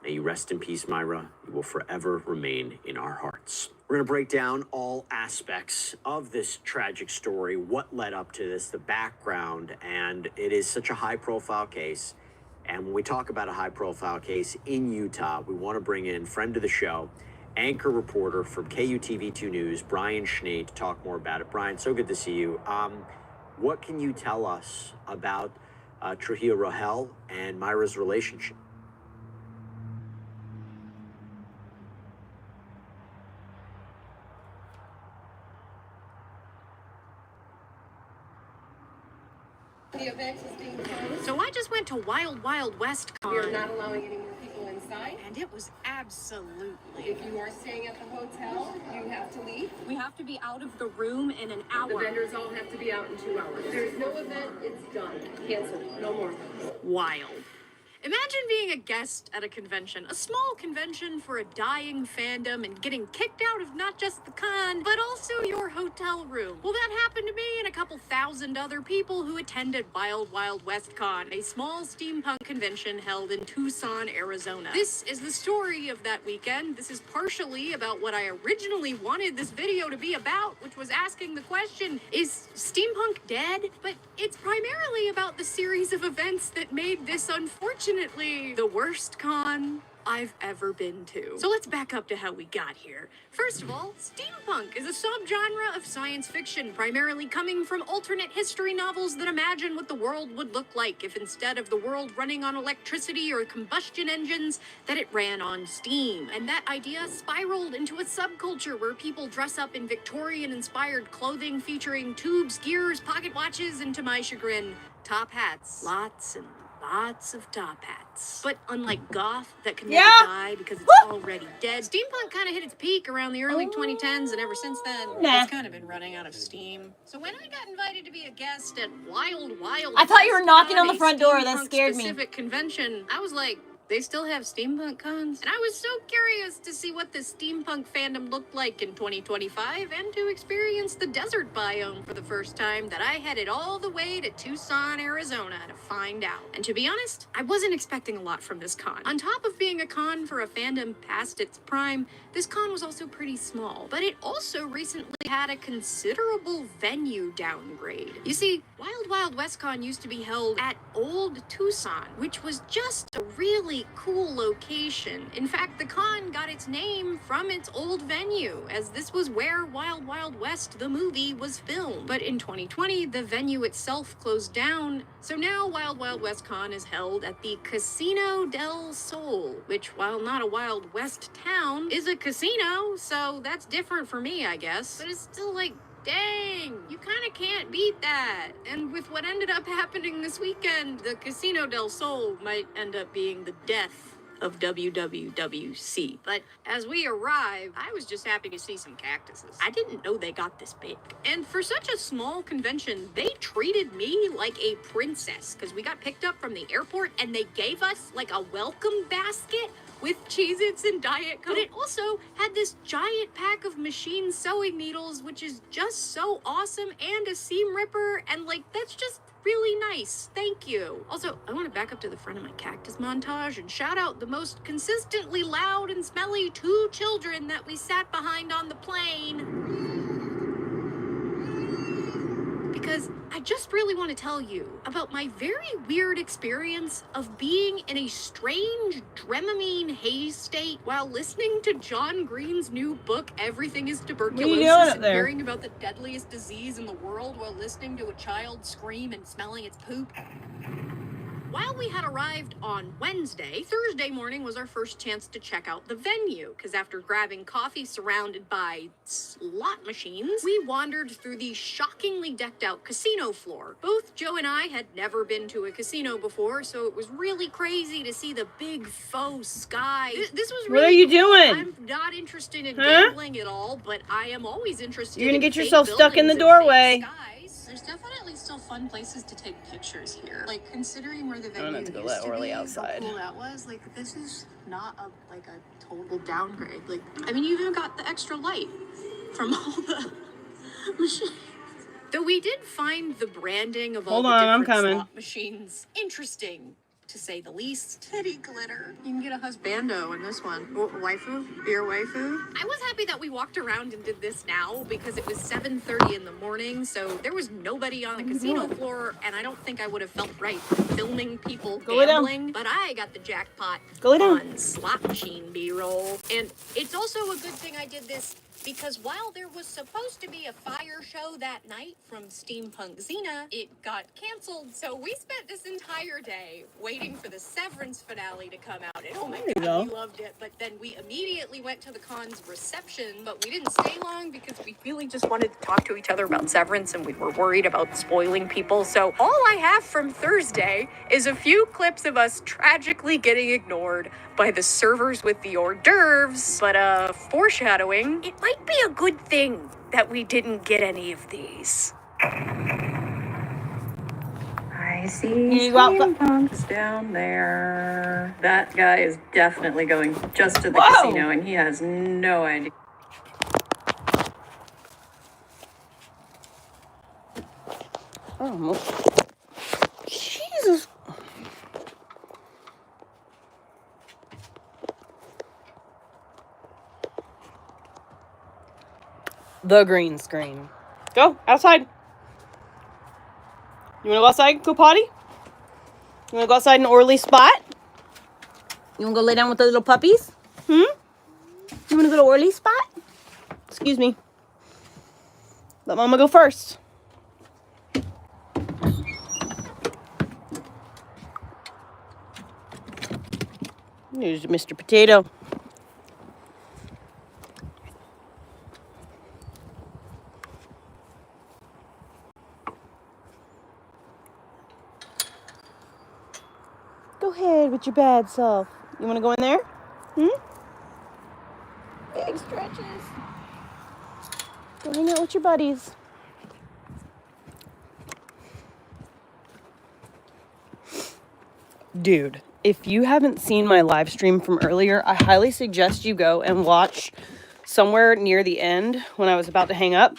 S5: May you rest in peace, Mayra. You will forever remain in our hearts. We're going to break down all aspects of this tragic story, what led up to this, the background, and it is such a high-profile case. And when we talk about a high-profile case in Utah, we want to bring in friend of the show, anchor reporter from KUTV2 News, Brian Schnee, to talk more about it. Brian, so good to see you. What can you tell us about Trujillo Rogel and Mayra's relationship?
S19: The event is being closed.
S20: So I just went to Wild Wild West Con.
S19: We're not allowing any more people inside.
S20: And it was absolutely.
S19: If you are staying at the hotel, you have to leave.
S20: We have to be out of the room in an hour.
S19: The vendors all have to be out in 2 hours. There's no event, it's done. Canceled. No more.
S20: Wild. Imagine being a guest at a convention, a small convention for a dying fandom, and getting kicked out of not just the con, but also your hotel room. Well, that happened to me and a couple thousand other people who attended Wild Wild West Con, a small steampunk convention held in Tucson, Arizona. This is the story of that weekend. This is partially about what I originally wanted this video to be about, which was asking the question, is steampunk dead? But it's primarily about the series of events that made this unfortunately the worst con I've ever been to. So let's back up to how we got here. First of all, steampunk is a subgenre of science fiction, primarily coming from alternate history novels that imagine what the world would look like if instead of the world running on electricity or combustion engines, that it ran on steam. And that idea spiraled into a subculture where people dress up in Victorian-inspired clothing featuring tubes, gears, pocket watches, and to my chagrin, top hats. Lots and lots of top hats. But unlike goth, that can never die because it's already dead, steampunk kind of hit its peak around the early 2010s, and ever since then, it's kind of been running out of steam. So when I got invited to be a guest at Wild Wild
S1: I thought you were
S20: West
S1: knocking on
S20: Con,
S1: the front door. That
S20: steampunk
S1: scared me.
S20: specific convention, I was like, they still have steampunk cons? And I was so curious to see what the steampunk fandom looked like in 2025 and to experience the desert biome for the first time that I headed all the way to Tucson, Arizona to find out. And to be honest, I wasn't expecting a lot from this con. On top of being a con for a fandom past its prime, this con was also pretty small, but it also recently had a considerable venue downgrade. You see, Wild Wild West Con used to be held at Old Tucson, which was just a really cool location. In fact, the con got its name from its old venue, as this was where Wild Wild West, the movie, was filmed. But in 2020, the venue itself closed down, so now Wild Wild West Con is held at the Casino del Sol, which, while not a Wild West town, is a casino, so that's different for me, I guess. But it's still like, dang, you kind of can't beat that. And with what ended up happening this weekend, the Casino del Sol might end up being the death of WWWC. But as we arrived, I was just happy to see some cactuses. I didn't know they got this big. And for such a small convention, they treated me like a princess, because we got picked up from the airport and they gave us like a welcome basket with Cheez-Its and Diet Coke. But it also had this giant pack of machine sewing needles, which is just so awesome, and a seam ripper, and like, that's just really nice. Thank you. Also, I want to back up to the front of my cactus montage and shout out the most consistently loud and smelly 2 children that we sat behind on the plane. Because I just really want to tell you about my very weird experience of being in a strange Dramamine haze state while listening to John Green's new book, Everything is Tuberculosis, and hearing about the deadliest disease in the world while listening to a child scream and smelling its poop. While we had arrived on Wednesday, Thursday morning was our first chance to check out the venue, because after grabbing coffee surrounded by slot machines, we wandered through the shockingly decked out casino floor. Both Joe and I had never been to a casino before, so it was really crazy to see the big faux sky. This was really
S1: What are you doing?
S20: I'm not interested in gambling at all, but I am always interested
S1: You're gonna
S20: in
S1: get
S20: fake
S1: yourself stuck in the
S20: buildings and
S1: doorway.
S20: fake skies. There's definitely still fun places to take pictures here. Like, considering where the venue
S1: have to go
S20: used
S1: let
S20: to
S1: Orly
S20: be,
S1: outside.
S20: how cool that was. Like, this is not a total downgrade. Like, I mean, you even got the extra light from all the machines. Though we did find the branding of all the different slot machines interesting, to say the least. Teddy glitter. You can get a husbando in this one. Waifu? Beer waifu? I was happy that we walked around and did this now because it was 7:30 in the morning, so there was nobody on the casino floor, and I don't think I would have felt right filming people gambling. But I got the jackpot on slot machine B-roll. And it's also a good thing I did this, because while there was supposed to be a fire show that night from Steampunk Xena, it got canceled. So we spent this entire day waiting for the Severance finale to come out. And oh my god, we loved it. But then we immediately went to the con's reception, but we didn't stay long because we really just wanted to talk to each other about Severance, and we were worried about spoiling people. So all I have from Thursday is a few clips of us tragically getting ignored by the servers with the hors d'oeuvres, but foreshadowing, it might be a good thing that we didn't get any of these.
S21: I see Steampunks down there. That guy is definitely going just to the casino, and he has no idea.
S1: Oh, Jesus. The green screen. Go outside. You wanna go outside? Go potty? You wanna go outside in Orly's spot? You wanna go lay down with the little puppies? You wanna go to Orly's spot? Excuse me. Let Mama go first. Here's Mr. Potato. Go ahead with your bad self. You want to go in there? Big stretches. Go hang out with your buddies. Dude, if you haven't seen my live stream from earlier, I highly suggest you go and watch somewhere near the end when I was about to hang up.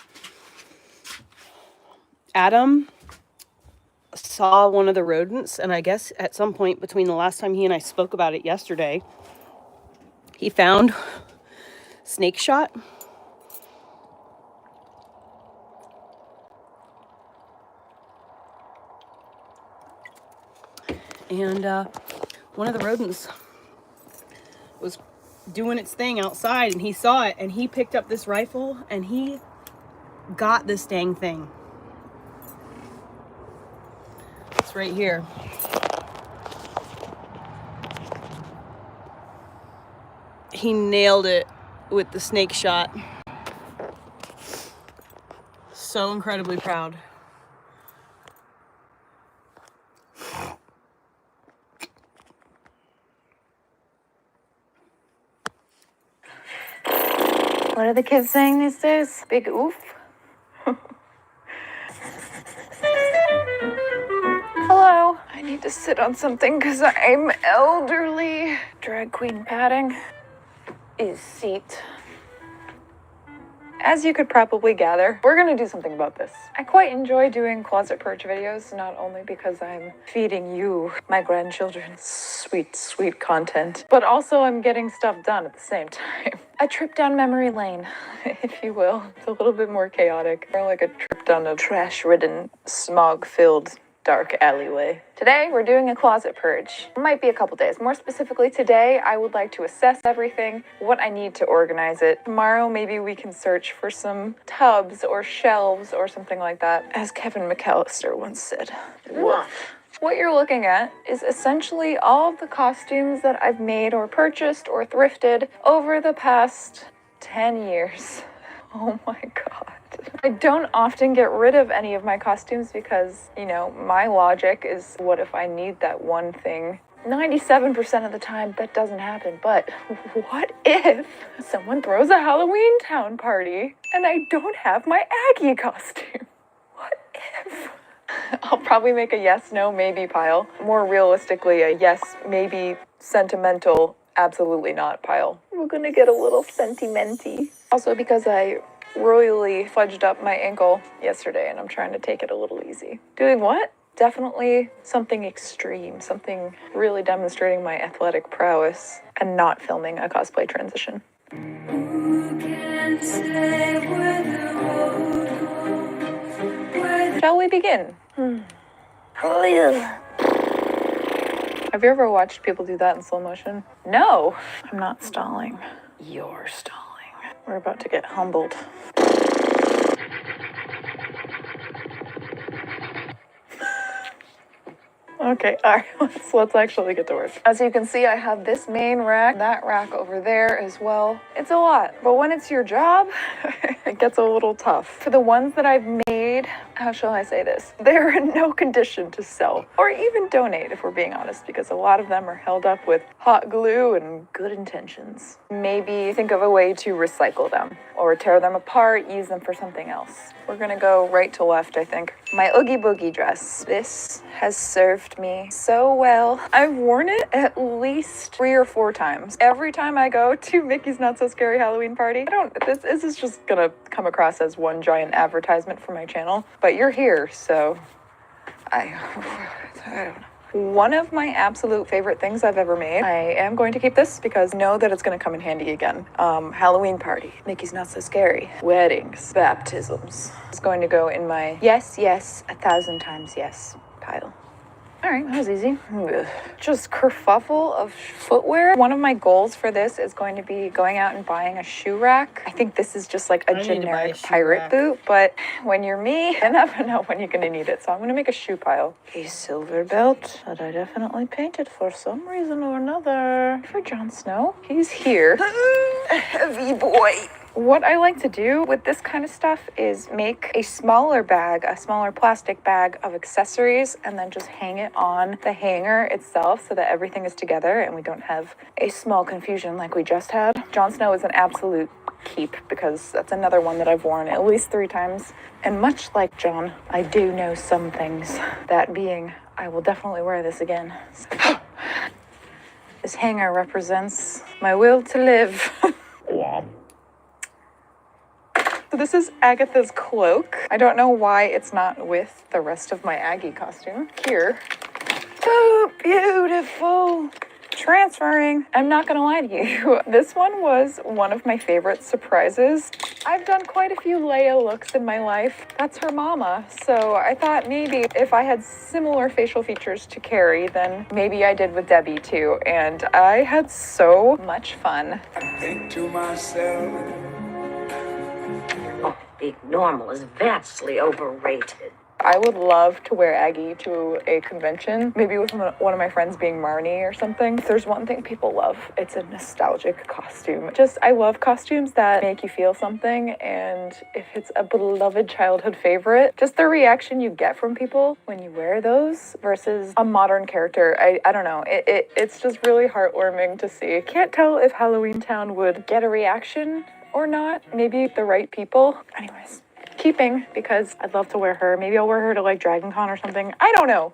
S1: Adam saw one of the rodents, and I guess at some point between the last time he and I spoke about it yesterday, he found snake shot. And one of the rodents was doing its thing outside, and he saw it, and he picked up this rifle, and he got this dang thing. It's right here. He nailed it with the snake shot. So incredibly proud.
S21: What are the kids saying these days? Big oof? Hello. I need to sit on something because I'm elderly. Drag queen padding is seat. As you could probably gather, we're gonna do something about this. I quite enjoy doing closet purge videos, not only because I'm feeding you, my grandchildren, sweet, sweet content, but also I'm getting stuff done at the same time. A trip down memory lane, if you will. It's a little bit more chaotic, more like a trip down a trash-ridden, smog-filled dark alleyway. Today, we're doing a closet purge. It might be a couple days. More specifically, today, I would like to assess everything, what I need to organize it. Tomorrow, maybe we can search for some tubs or shelves or something like that, as Kevin McAllister once said. Woof. What you're looking at is essentially all of the costumes that I've made or purchased or thrifted over the past 10 years. Oh my God. I don't often get rid of any of my costumes because, you know, my logic is, what if I need that one thing? 97% of the time that doesn't happen, but what if someone throws a Halloween town party and I don't have my Aggie costume? What if? I'll probably make a yes, no, maybe pile. More realistically, a yes, maybe, sentimental, absolutely not pile. We're gonna get a little sentimenty. Also because I royally fudged up my ankle yesterday and I'm trying to take it a little easy. Doing what? Definitely something extreme, something really demonstrating my athletic prowess and not filming a cosplay transition. Shall we begin? Have you ever watched people do that in slow motion? No, I'm not stalling. You're stalling. We're about to get humbled. Okay, all right, let's actually get to work. As you can see, I have this main rack, that rack over there as well. It's a lot, but when it's your job, it gets a little tough. For the ones that I've made, how shall I say this? They're in no condition to sell or even donate, if we're being honest, because a lot of them are held up with hot glue and good intentions. Maybe think of a way to recycle them or tear them apart, use them for something else. We're gonna go right to left, I think. My Oogie Boogie dress. This has served me so well. I've worn it at least 3 or 4 times. Every time I go to Mickey's Not So Scary Halloween Party, this is just gonna come across as one giant advertisement for my channel, but you're here, so I don't know. One of my absolute favorite things I've ever made. I am going to keep this because I know that it's going to come in handy again. Halloween party, Mickey's Not So Scary, weddings, baptisms. It's going to go in my yes, yes, 1,000 times yes pile. All right, that was easy. Ugh. Just kerfuffle of footwear. One of my goals for this is going to be going out and buying a shoe rack. I think this is just like a generic pirate boot, but when you're me, you never know when you're gonna need it. So I'm gonna make a shoe pile. A silver belt that I definitely painted for some reason or another. For Jon Snow, he's here. Heavy boy. What I like to do with this kind of stuff is make a smaller bag, a smaller plastic bag of accessories, and then just hang it on the hanger itself so that everything is together and we don't have a small confusion like we just had. Jon Snow is an absolute keep because that's another one that I've worn at least 3 times. And much like Jon, I do know some things. That being, I will definitely wear this again. This hanger represents my will to live. So this is Agatha's cloak. I don't know why it's not with the rest of my Aggie costume. Here. Oh, beautiful. Transferring. I'm not gonna lie to you. This one was one of my favorite surprises. I've done quite a few Leia looks in my life. That's her mama. So I thought maybe if I had similar facial features to Carrie, then maybe I did with Debbie too. And I had so much fun.
S7: I think to myself, oh, being normal is vastly overrated.
S21: I would love to wear Aggie to a convention, maybe with one of my friends being Marnie or something. If there's one thing people love, it's a nostalgic costume. I love costumes that make you feel something, and if it's a beloved childhood favorite, just the reaction you get from people when you wear those versus a modern character, I don't know. It's just really heartwarming to see. Can't tell if Halloween Town would get a reaction or not. Maybe the right people. Anyways. Keeping because I'd love to wear her. Maybe I'll wear her to like Dragon Con or something. I don't know.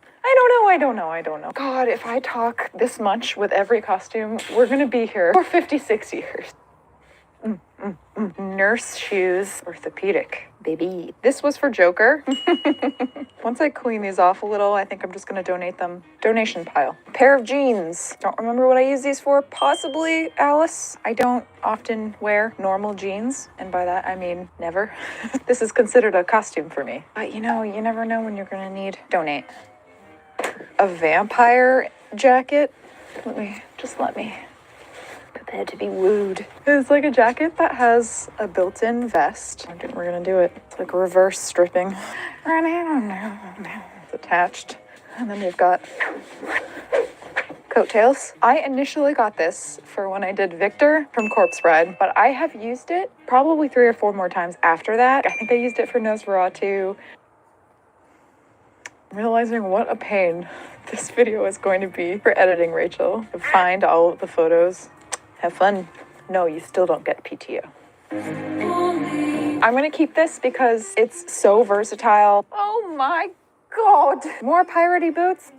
S21: God, if I talk this much with every costume, we're gonna be here for 56 years. Nurse shoes, orthopedic, baby. This was for Joker. Once I clean these off a little, I think I'm just gonna donate them. Donation pile. Pair of jeans. Don't remember what I use these for. Possibly Alice. I don't often wear normal jeans, and by that I mean never. This is considered a costume for me. But you know, you never know when you're gonna need. Donate. A vampire jacket. Let me prepare to be wooed. It's like a jacket that has a built-in vest. We're gonna do it. It's like reverse stripping. It's attached. And then you've got coattails. I initially got this for when I did Victor from Corpse Bride, but I have used it probably 3 or 4 more times after that. I think I used it for Nosferatu. I'm realizing what a pain this video is going to be for editing, Rachel. Find all of the photos. Have fun. No, you still don't get PTO. I'm gonna keep this because it's so versatile. Oh my God. More piratey boots.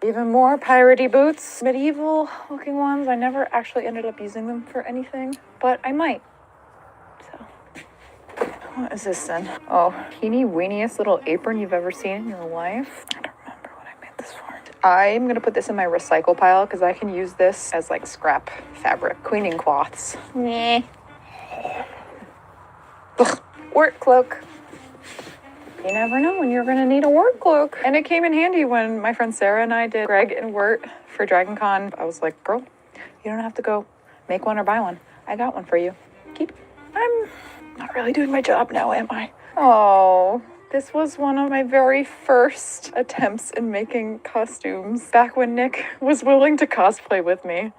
S21: Even more piratey boots. Medieval looking ones. I never actually ended up using them for anything, but I might. So, what is this then? Oh, teeny weeniest little apron you've ever seen in your life. I don't remember what I made this for. I'm gonna put this in my recycle pile because I can use this as like scrap fabric. Cleaning cloths. Meh. Ugh. Work cloak. You never know when you're gonna need a work cloak. And it came in handy when my friend Sarah and I did Greg and Wirt for Dragon Con. I was like, girl, you don't have to go make one or buy one. I got one for you. Keep. I'm not really doing my job now, am I? Oh. This was one of my very first attempts in making costumes, back when Nick was willing to cosplay with me.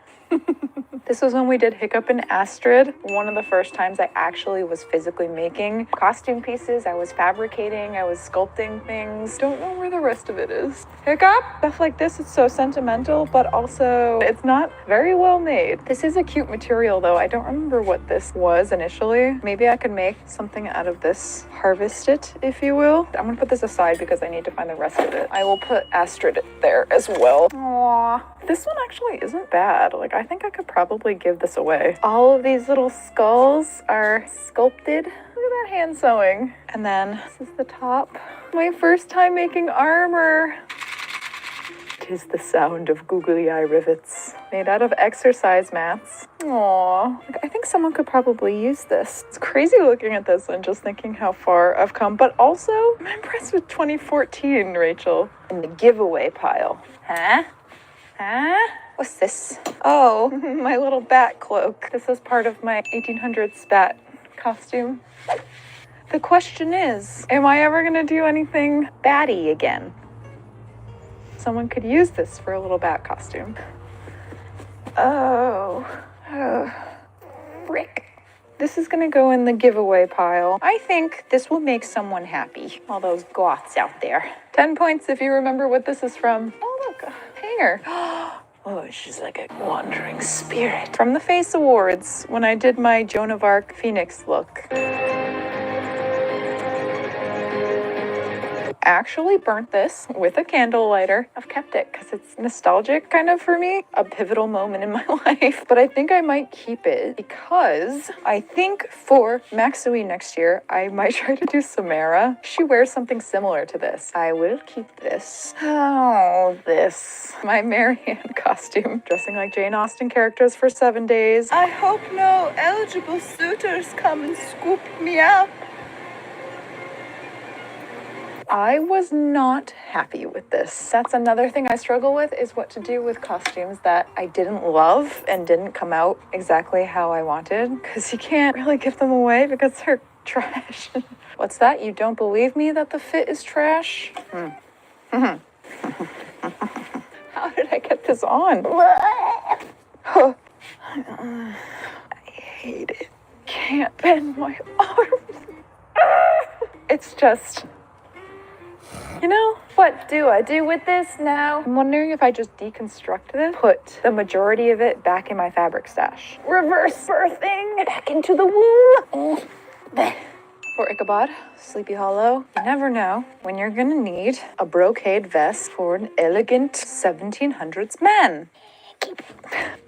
S21: This was when we did Hiccup and Astrid. One of the first times I actually was physically making costume pieces. I was fabricating, I was sculpting things. Don't know where the rest of it is. Hiccup! Stuff like this, it's so sentimental, but also it's not very well made. This is a cute material though. I don't remember what this was initially. Maybe I could make something out of this. Harvest it, if you will. I'm gonna put this aside because I need to find the rest of it. I will put Astrid there as well. Aww. This one actually isn't bad. Like, I think I could probably give this away. All of these little skulls are sculpted. Look at that hand sewing. And then this is the top. My first time making armor. 'Tis the sound of googly eye rivets. Made out of exercise mats. Aw, I think someone could probably use this. It's crazy looking at this and just thinking how far I've come, but also I'm impressed with 2014, Rachel. In the giveaway pile. Huh? Huh? What's this? Oh, my little bat cloak. This is part of my 1800s bat costume. The question is, am I ever gonna do anything batty again? Someone could use this for a little bat costume. Oh, frick. This is gonna go in the giveaway pile. I think this will make someone happy. All those goths out there. 10 points if you remember what this is from. Oh, look, a hanger. Oh, she's like a wandering spirit. From the Face Awards, when I did my Joan of Arc Phoenix look. Actually burnt this with a candle lighter. I've kept it because it's nostalgic kind of for me. A pivotal moment in my life. But I think I might keep it because I think for Maxui next year, I might try to do Samara. She wears something similar to this. I will keep this. Oh, this. My Marianne costume. Dressing like Jane Austen characters for 7 days. I hope no eligible suitors come and scoop me up. I was not happy with this. That's another thing I struggle with, is what to do with costumes that I didn't love and didn't come out exactly how I wanted, because you can't really give them away because they're trash. What's that? You don't believe me that the fit is trash? How did I get this on? I hate it. Can't bend my arms. It's just... You know, what do I do with this now? I'm wondering if I just deconstruct this, put the majority of it back in my fabric stash. Reverse birthing back into the womb. For Ichabod, Sleepy Hollow, you never know when you're gonna need a brocade vest for an elegant 1700s man.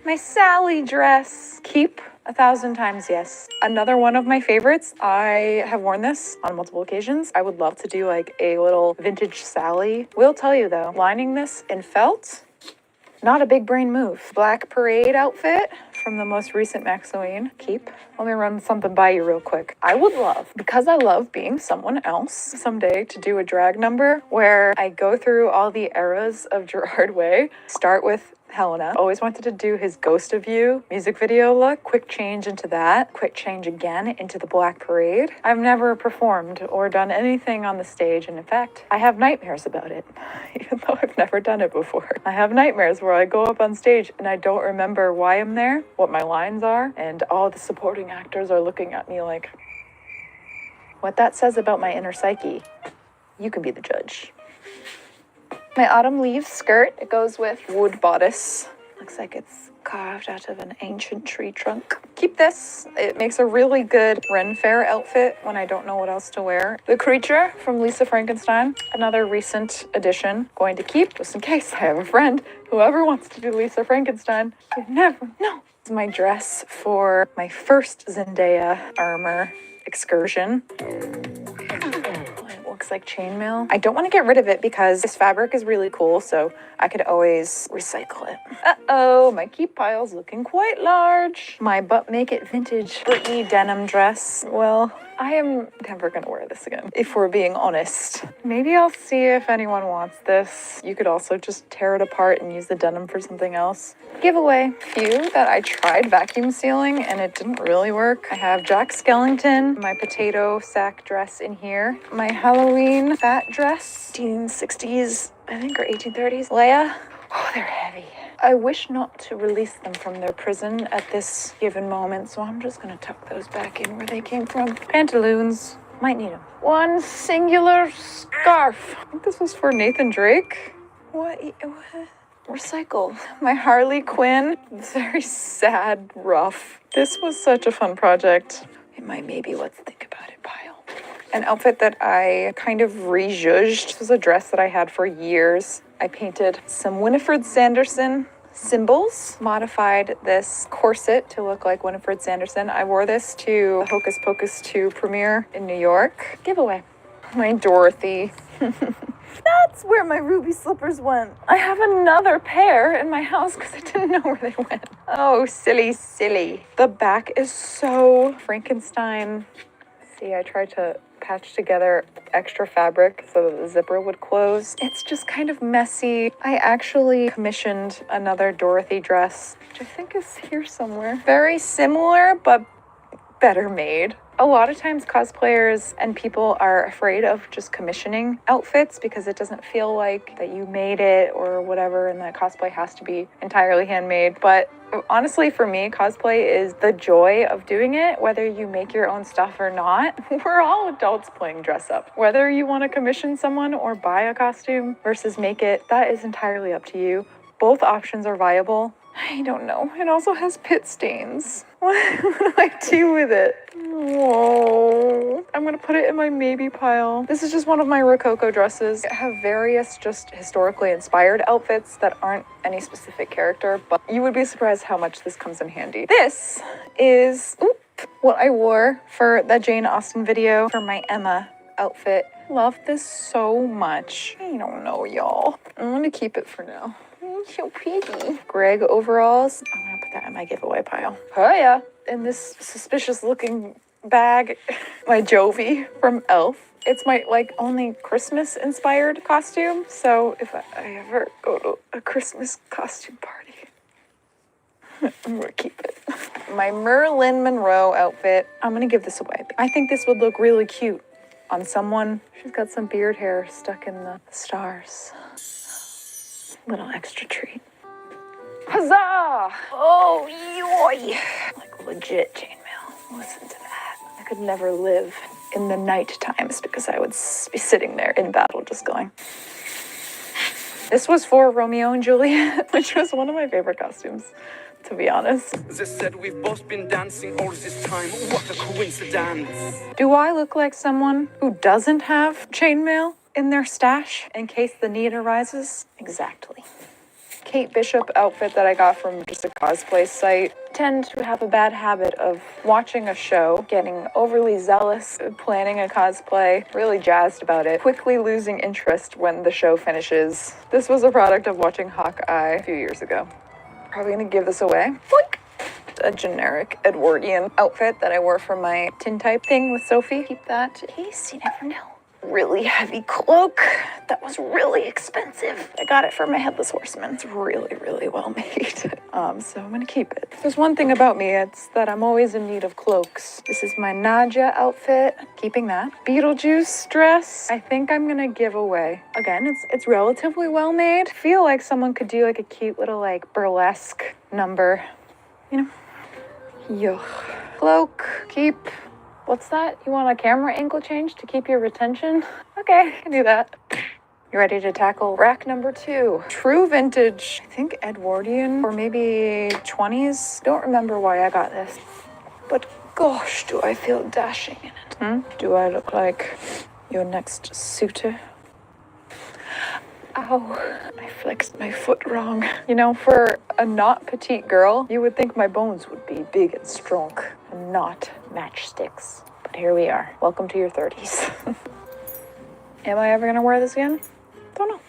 S21: My Sally dress. Keep 1,000 times yes. Another one of my favorites. I have worn this on multiple occasions. I would love to do like a little vintage Sally. Will tell you though, lining this in felt, not a big brain move. Black parade outfit from the most recent Maxine. Keep. Let me run something by you real quick. I would love, because I love being someone else someday, to do a drag number where I go through all the eras of Gerard Way. Start with Helena. Always wanted to do his Ghost of You music video look. Quick change into that. Quick change again into the Black Parade. I've never performed or done anything on the stage, and in fact, I have nightmares about it, even though I've never done it before. I have nightmares where I go up on stage and I don't remember why I'm there, what my lines are, and all the supporting actors are looking at me like, what that says about my inner psyche, you can be the judge. My autumn leaves skirt, it goes with wood bodice. Looks like it's carved out of an ancient tree trunk. Keep this. It makes a really good Ren Fair outfit when I don't know what else to wear. The Creature from Lisa Frankenstein, another recent addition. Going to keep, just in case I have a friend who ever wants to do Lisa Frankenstein. You never know. This is my dress for my first Zendaya armor excursion. Looks like chainmail. I don't want to get rid of it because this fabric is really cool, so I could always recycle it. Uh-oh, my keep pile's looking quite large. My But Make It Vintage Britney denim dress. Well, I am never gonna wear this again, if we're being honest. Maybe I'll see if anyone wants this. You could also just tear it apart and use the denim for something else. Giveaway. Few that I tried vacuum sealing and it didn't really work. I have Jack Skellington, my potato sack dress in here, my Halloween fat dress, 1860s, I think, or 1830s. Leia. Oh, they're heavy. I wish not to release them from their prison at this given moment, so I'm just gonna tuck those back in where they came from. Pantaloons. Might need them. One singular scarf. I think this was for Nathan Drake. What? Recycle. My Harley Quinn. Very sad, rough. This was such a fun project. In my maybe let's think about it pile. An outfit that I kind of rejudged. This was a dress that I had for years. I painted some Winifred Sanderson symbols, modified this corset to look like Winifred Sanderson. I wore this to the Hocus Pocus 2 premiere in New York. Giveaway. My Dorothy. That's where my ruby slippers went. I have another pair in my house because I didn't know where they went. Oh, silly, silly. The back is so Frankenstein. See, I tried to patch together extra fabric so that the zipper would close. It's just kind of messy. I actually commissioned another Dorothy dress, which I think is here somewhere. Very similar, but better made. A lot of times cosplayers and people are afraid of just commissioning outfits because it doesn't feel like that you made it or whatever, and that cosplay has to be entirely handmade. But honestly, for me, cosplay is the joy of doing it, whether you make your own stuff or not. We're all adults playing dress up. Whether you want to commission someone or buy a costume versus make it, that is entirely up to you. Both options are viable. I don't know. It also has pit stains. What do I do with it? Oh, I'm gonna put it in my maybe pile. This is just one of my Rococo dresses. I have various just historically inspired outfits that aren't any specific character, but you would be surprised how much this comes in handy. This is what I wore for that Jane Austen video for my Emma outfit. Love this so much. I don't know, y'all. I'm gonna keep it for now. It's so pretty. Greg overalls. I'm gonna put that in my giveaway pile. Oh yeah. In this suspicious looking bag, my Jovi from Elf. It's my only Christmas inspired costume. So if I ever go to a Christmas costume party, I'm gonna keep it. My Marilyn Monroe outfit. I'm gonna give this away. I think this would look really cute on someone. She's got some beard hair stuck in the stars. Little extra treat. Huzzah! Oh, yoy! Like legit chainmail. Listen to that. I could never live in the night times because I would be sitting there in battle just going. This was for Romeo and Juliet, which was one of my favorite costumes, to be honest.
S4: They said we've both been dancing all this time. What a coincidence.
S21: Do I look like someone who doesn't have chainmail in their stash in case the need arises? Exactly. Kate Bishop outfit that I got from just a cosplay site. Tend to have a bad habit of watching a show, getting overly zealous, planning a cosplay, really jazzed about it, quickly losing interest when the show finishes. This was a product of watching Hawkeye a few years ago. Probably gonna give this away. Boink! A generic Edwardian outfit that I wore for my tintype thing with Sophie. Keep that in case you never know. Really heavy cloak that was really expensive. I got it for my Headless Horseman. It's really, really well made. So I'm gonna keep it. There's one thing about me, it's that I'm always in need of cloaks. This is my Nadia outfit. Keeping that. Beetlejuice dress. I think I'm gonna give away. Again, it's relatively well made. I feel like someone could do like a cute little burlesque number. You know? Yuck. Cloak. Keep. What's that? You want a camera angle change to keep your retention? Okay, I can do that. You ready to tackle rack number 2? True vintage, I think Edwardian, or maybe 20s. Don't remember why I got this. But gosh, do I feel dashing in it. Do I look like your next suitor? Ow, I flexed my foot wrong. You know, for a not petite girl, you would think my bones would be big and strong and not matchsticks. But here we are. Welcome to your 30s. Am I ever gonna wear this again? Don't know.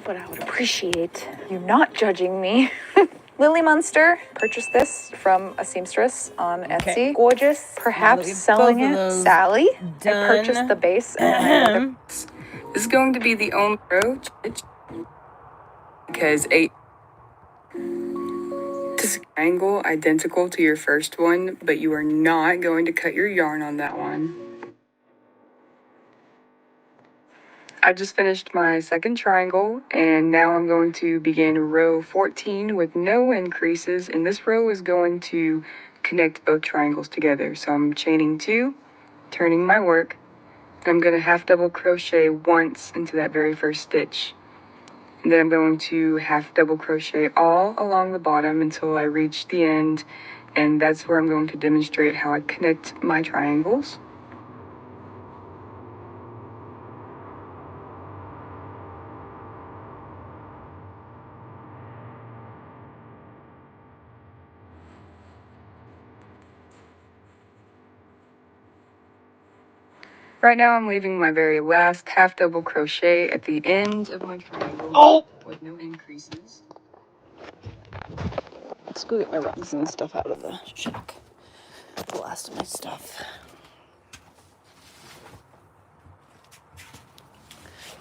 S21: But I would appreciate you not judging me. Lily Munster purchased this from a seamstress on Etsy. Gorgeous. Perhaps selling it. Sally.
S1: Done.
S21: I purchased the base and
S2: This is going to be the only row because this is angle identical to your first one, but you are not going to cut your yarn on that one. I just finished my second triangle, and now I'm going to begin row 14 with no increases, and this row is going to connect both triangles together. So I'm chaining 2, turning my work. I'm going to half double crochet once into that very first stitch. And then I'm going to half double crochet all along the bottom until I reach the end. And that's where I'm going to demonstrate how I connect my triangles.
S21: Right now I'm leaving my very last half double crochet at the end of my triangle with no increases. Let's go get my rugs and stuff out of the shack. The last of my stuff.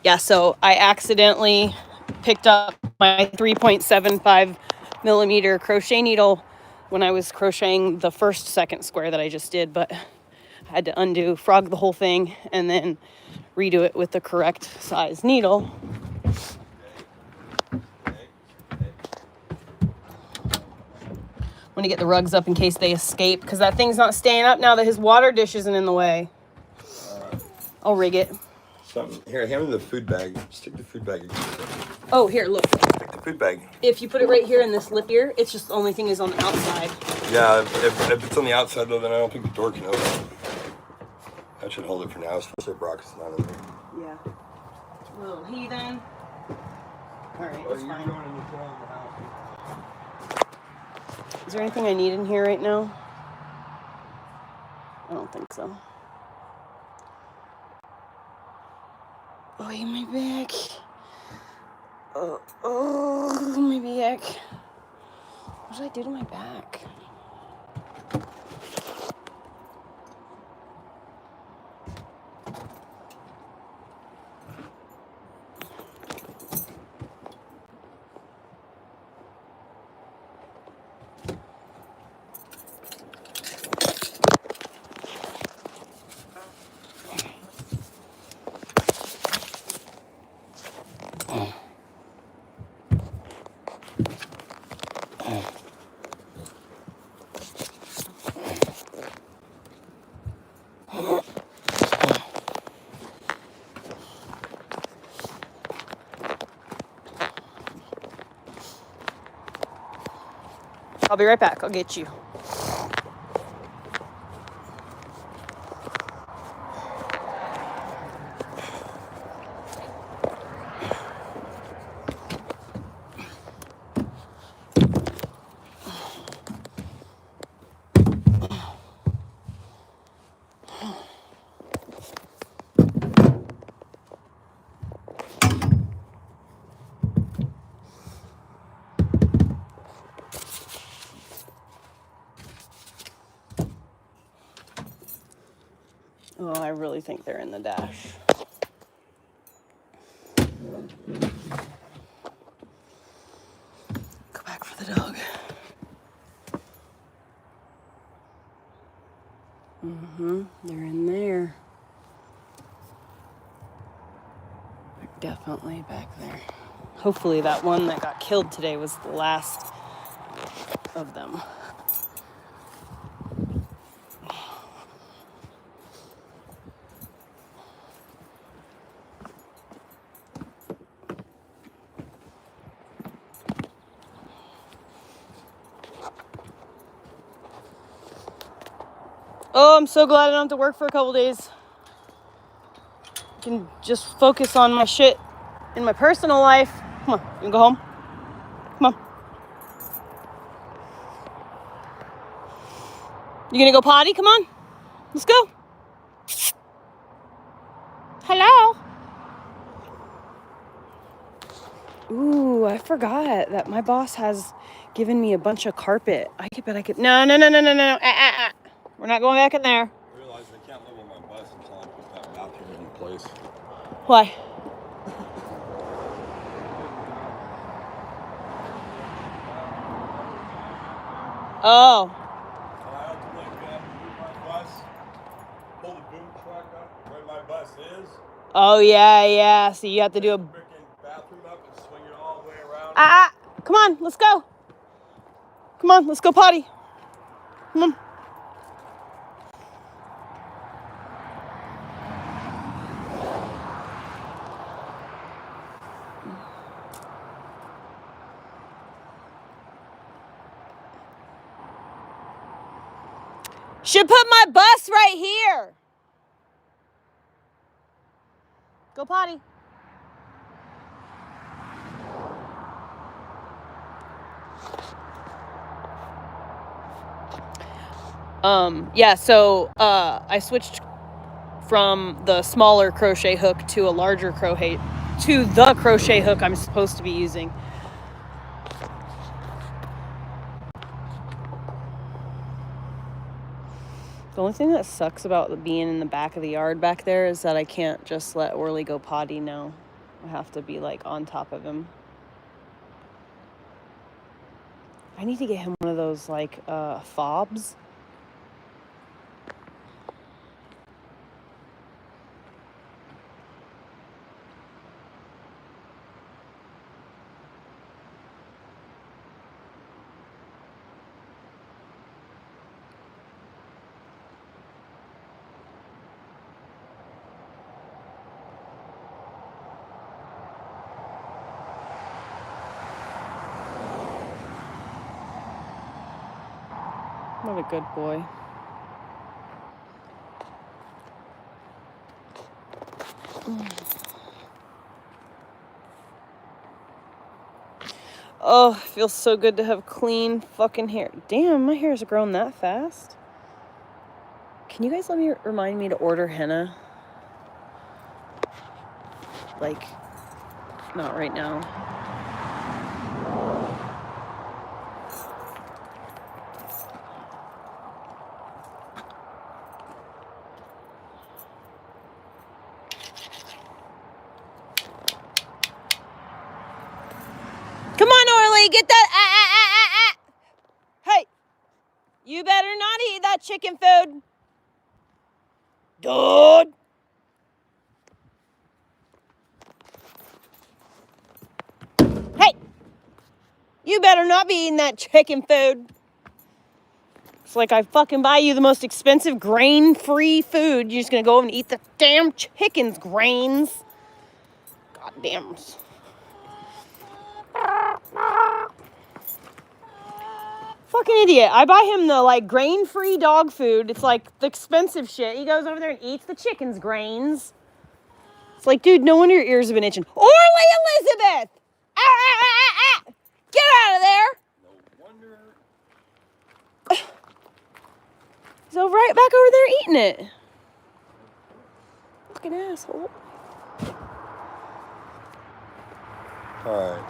S21: Yeah, so I accidentally picked up my 3.75 millimeter crochet needle when I was crocheting the second square that I just did, but I had to frog the whole thing and then redo it with the correct size needle. I'm gonna get the rugs up in case they escape, because that thing's not staying up now that his water dish isn't in the way. I'll rig it.
S6: Something. Here, hand me the food bag. Stick the food bag against it.
S1: Oh, here, look.
S6: Stick the food bag.
S1: If you put it right here in this lip here, it's just the only thing is on the outside.
S6: Yeah, if it's on the outside, though, then I don't think the door can open. That should hold it for now. Especially if Brock's not in there.
S1: Yeah. Little heathen. Alright, it's fine. Is there anything I need in here right now? I don't think so. Oh, my back. Oh, my back. What did I do to my back? I'll be right back. I'll get you. Oh, I really think they're in the dash. Go back for the dog. They're in there. They're definitely back there. Hopefully that one that got killed today was the last of them. Oh, I'm so glad I don't have to work for a couple days. I can just focus on my shit in my personal life. Come on, you can go home. Come on. You gonna go potty? Come on. Let's go. Hello. Ooh, I forgot that my boss has given me a bunch of carpet. I could. No. We're not going back in there.
S6: I realize I can't live on my bus until I put that bathroom in place.
S1: Why? Oh.
S6: I have to move my bus, pull the boom truck up where my bus is.
S1: Oh, yeah. So you have to do a
S6: Bathroom up and swing it all the way around.
S1: Come on, let's go. Come on, let's go potty. Come on. Should put my bus right here. Go potty. Yeah, so I switched from the smaller crochet hook to a larger crochet, to the crochet hook I'm supposed to be using. The only thing that sucks about being in the back of the yard back there is that I can't just let Orly go potty now. I have to be like on top of him. I need to get him one of those like fobs. What a good boy. Oh, it feels so good to have clean fucking hair. Damn, my hair's grown that fast. Can you guys remind me to order henna? Like, not right now. Come on, Orly, get that. Hey, you better not eat that chicken food. Dude. Hey, you better not be eating that chicken food. It's like I fucking buy you the most expensive grain-free food. You're just gonna go and eat the damn chicken's grains. God damn. Fucking idiot. I buy him the like grain-free dog food. It's like the expensive shit. He goes over there and eats the chicken's grains. It's like, dude, no wonder your ears have been itching. Orly Elizabeth! Get out of there! No wonder. He's over right back over there eating it. Fucking asshole.
S6: Alright.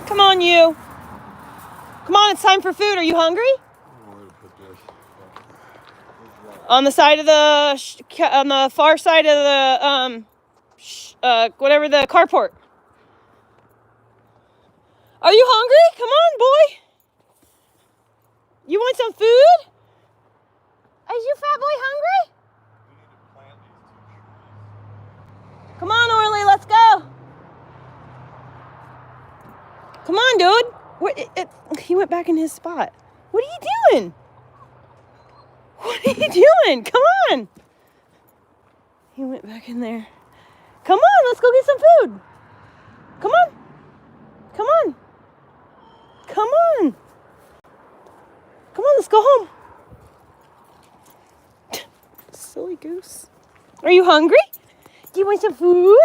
S1: Come on, you. Come on, it's time for food. Are you hungry? On the side of on the far side of the, whatever, the carport. Are you hungry? Come on, boy. You want some food? Is you fat boy hungry? Come on, Orly, let's go. Come on, dude. He went back in his spot. What are you doing? What are you doing? Come on. He went back in there. Come on, let's go get some food. Come on. Come on. Come on. Come on, let's go home. Silly goose. Are you hungry? Do you want some food?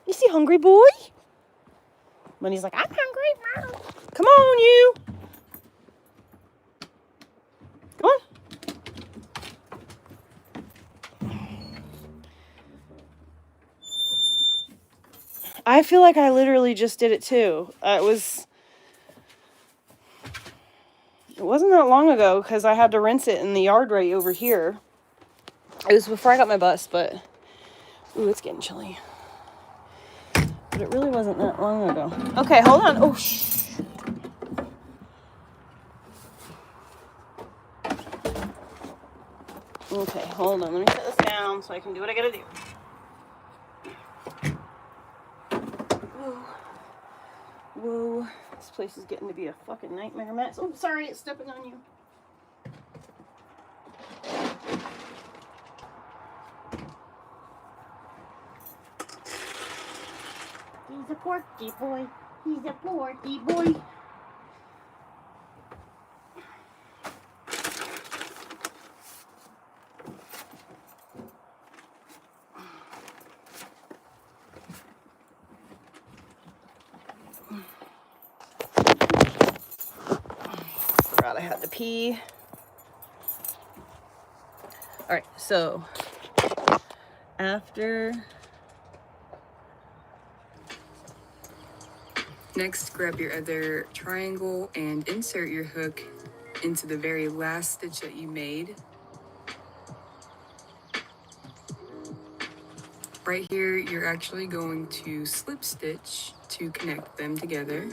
S1: You see hungry boy? When he's like, I'm hungry. Come on, you. Come on. I feel like I literally just did it too. It wasn't that long ago because I had to rinse it in the yard right over here. It was before I got my bus, but ooh, it's getting chilly. But it really wasn't that long ago. Okay, hold on. Oh, shh. Okay, hold on. Let me set this down so I can do what I gotta do. Whoa. Whoa. This place is getting to be a fucking nightmare mess. Oh, sorry, it's stepping on you. He's a porky boy. He's a porky boy. Forgot I had to pee. Alright, so after.
S2: Next, grab your other triangle and insert your hook into the very last stitch that you made. Right here, you're actually going to slip stitch to connect them together.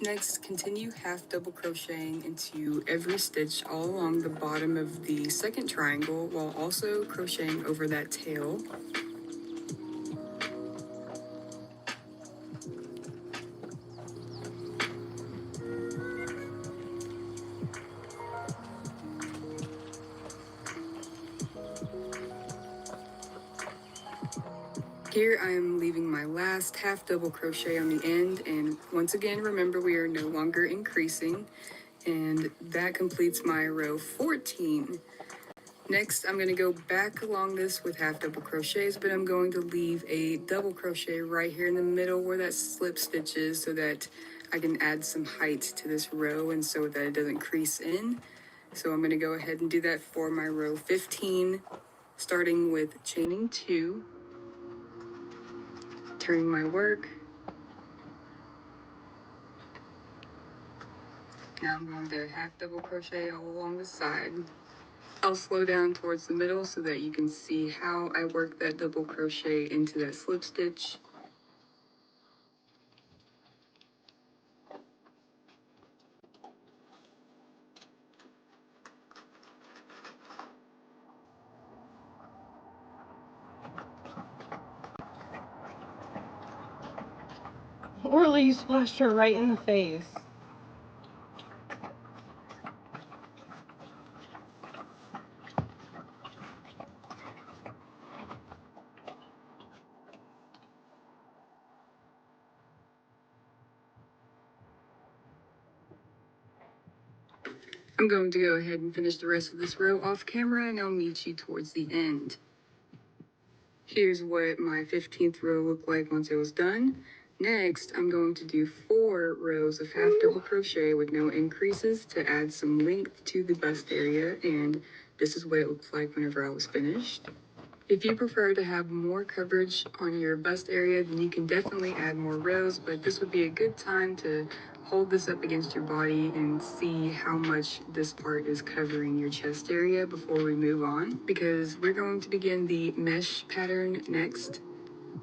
S2: Next, continue half double crocheting into every stitch all along the bottom of the second triangle while also crocheting over that tail. Here I am leaving my last half double crochet on the end, and once again remember we are no longer increasing, and that completes my row 14. Next I'm going to go back along this with half double crochets, but I'm going to leave a double crochet right here in the middle where that slip stitch is so that I can add some height to this row and so that it doesn't crease in. So I'm going to go ahead and do that for my row 15, starting with chaining 2. Turning my work. Now I'm going to half double crochet all along the side. I'll slow down towards the middle so that you can see how I work that double crochet into that slip stitch.
S1: Orly, you splashed her right in the face.
S2: I'm going to go ahead and finish the rest of this row off camera and I'll meet you towards the end. Here's what my 15th row looked like once it was done. Next, I'm going to do 4 rows of half double crochet with no increases to add some length to the bust area, and this is what it looks like whenever I was finished. If you prefer to have more coverage on your bust area, then you can definitely add more rows, but this would be a good time to hold this up against your body and see how much this part is covering your chest area before we move on, because we're going to begin the mesh pattern next.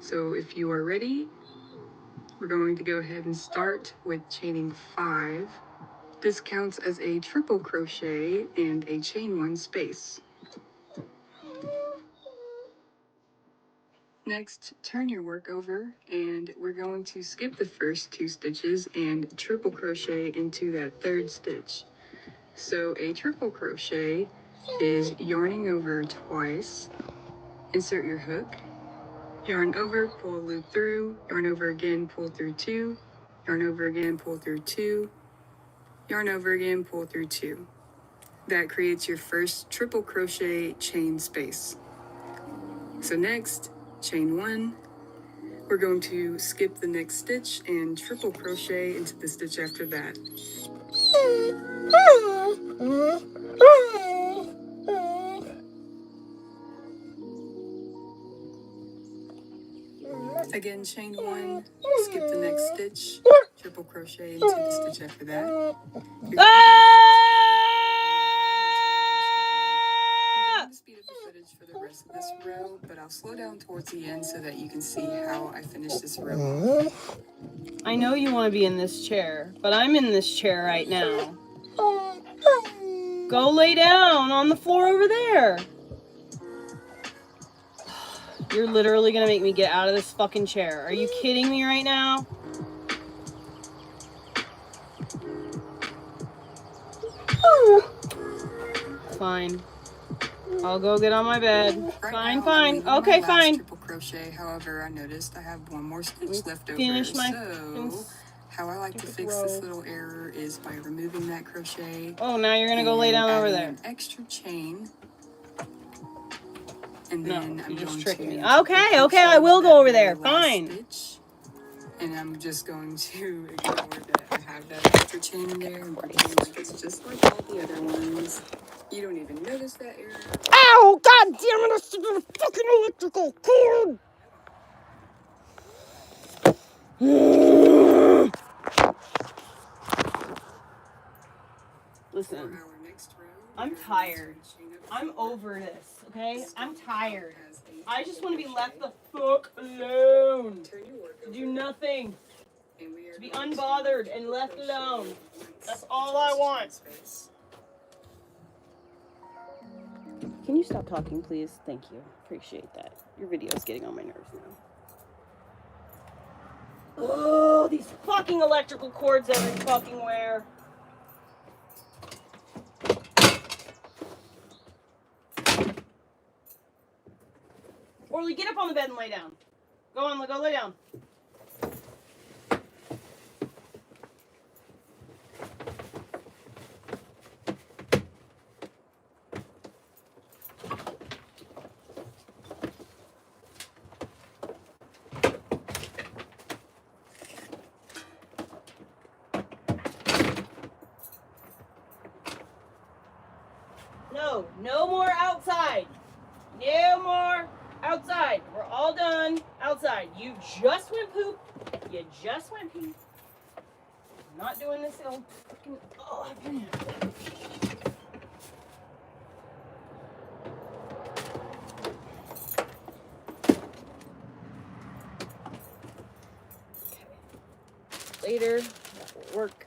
S2: So if you are ready, we're going to go ahead and start with chaining 5. This counts as a triple crochet and a chain 1 space. Next, turn your work over and we're going to skip the first 2 stitches and triple crochet into that 3rd stitch. So a triple crochet is yarning over twice, insert your hook, yarn over, pull a loop through, yarn over again, pull through 2, yarn over again, pull through 2, yarn over again, pull through 2. That creates your first triple crochet chain space. So next, chain 1. We're going to skip the next stitch and triple crochet into the stitch after that. Again, chain 1, skip the next stitch, triple crochet into the stitch after that. I'm going to speed up the footage for the rest of this row, but I'll slow down towards the end so that you can see how I finish this row off.
S1: I know you want to be in this chair, but I'm in this chair right now. Go lay down on the floor over there. You're literally gonna make me get out of this fucking chair. Are you kidding me right now? Fine. I'll go get on my bed.
S2: Right
S1: Fine.
S2: now,
S1: Okay,
S2: my last
S1: fine.
S2: Triple crochet. However, I noticed I have one more stitch left over.
S1: Finish my
S2: So, how I like to fix this little error is by removing that crochet.
S1: Oh, now you're gonna go lay down over there.
S2: An extra chain. And then I'm
S1: you just
S2: going
S1: tricked
S2: to
S1: me. Okay, I will go over there. Fine.
S2: Stitch, And I'm just going to ignore that I have that extra chain in there and pretend like it's just like all the other ones. You don't even notice that error.
S1: Ow! God damn it! I stuck in a fucking electrical cord! Listen, I'm tired. I'm over this, okay? I'm tired. I just want to be left the fuck alone. To do nothing. To be unbothered and left alone. That's all I want. Can you stop talking, please? Thank you. Appreciate that. Your video is getting on my nerves now. Oh, these fucking electrical cords every fucking where. Orly, get up on the bed and lay down. Go on, go lay down. No, no more outside. No more outside. We're all done outside. You just went poop. You just went pee. I'm not doing this little fucking. Oh, man. Okay. Later, that will work.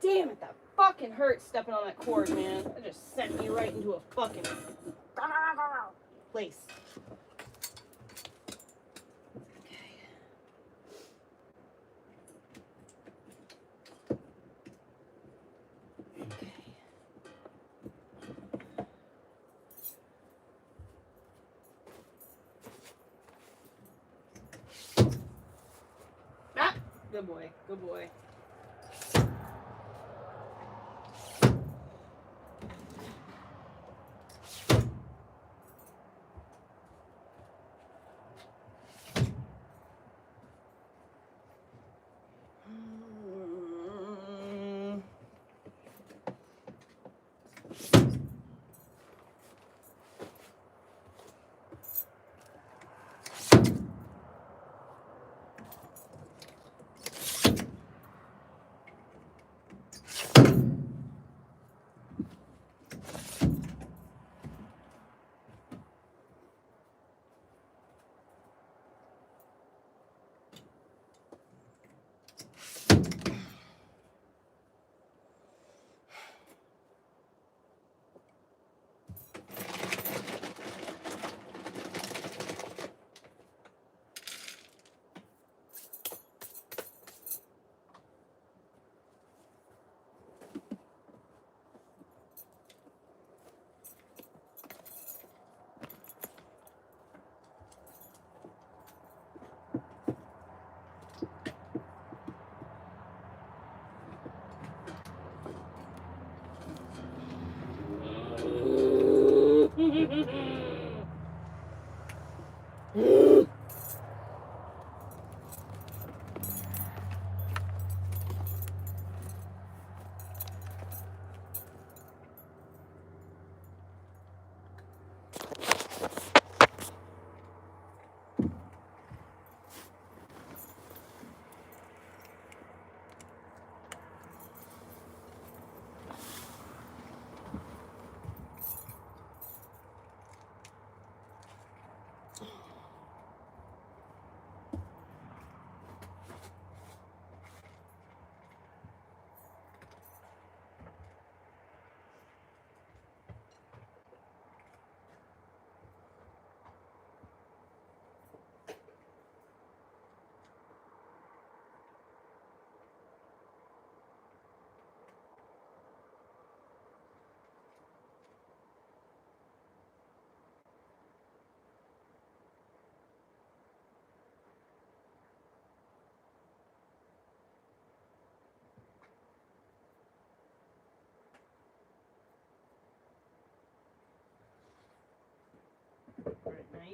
S1: Damn it, that fucking hurts stepping on that cord, man. That just sent me right into a fucking place. Okay. Ah! Good boy, good boy.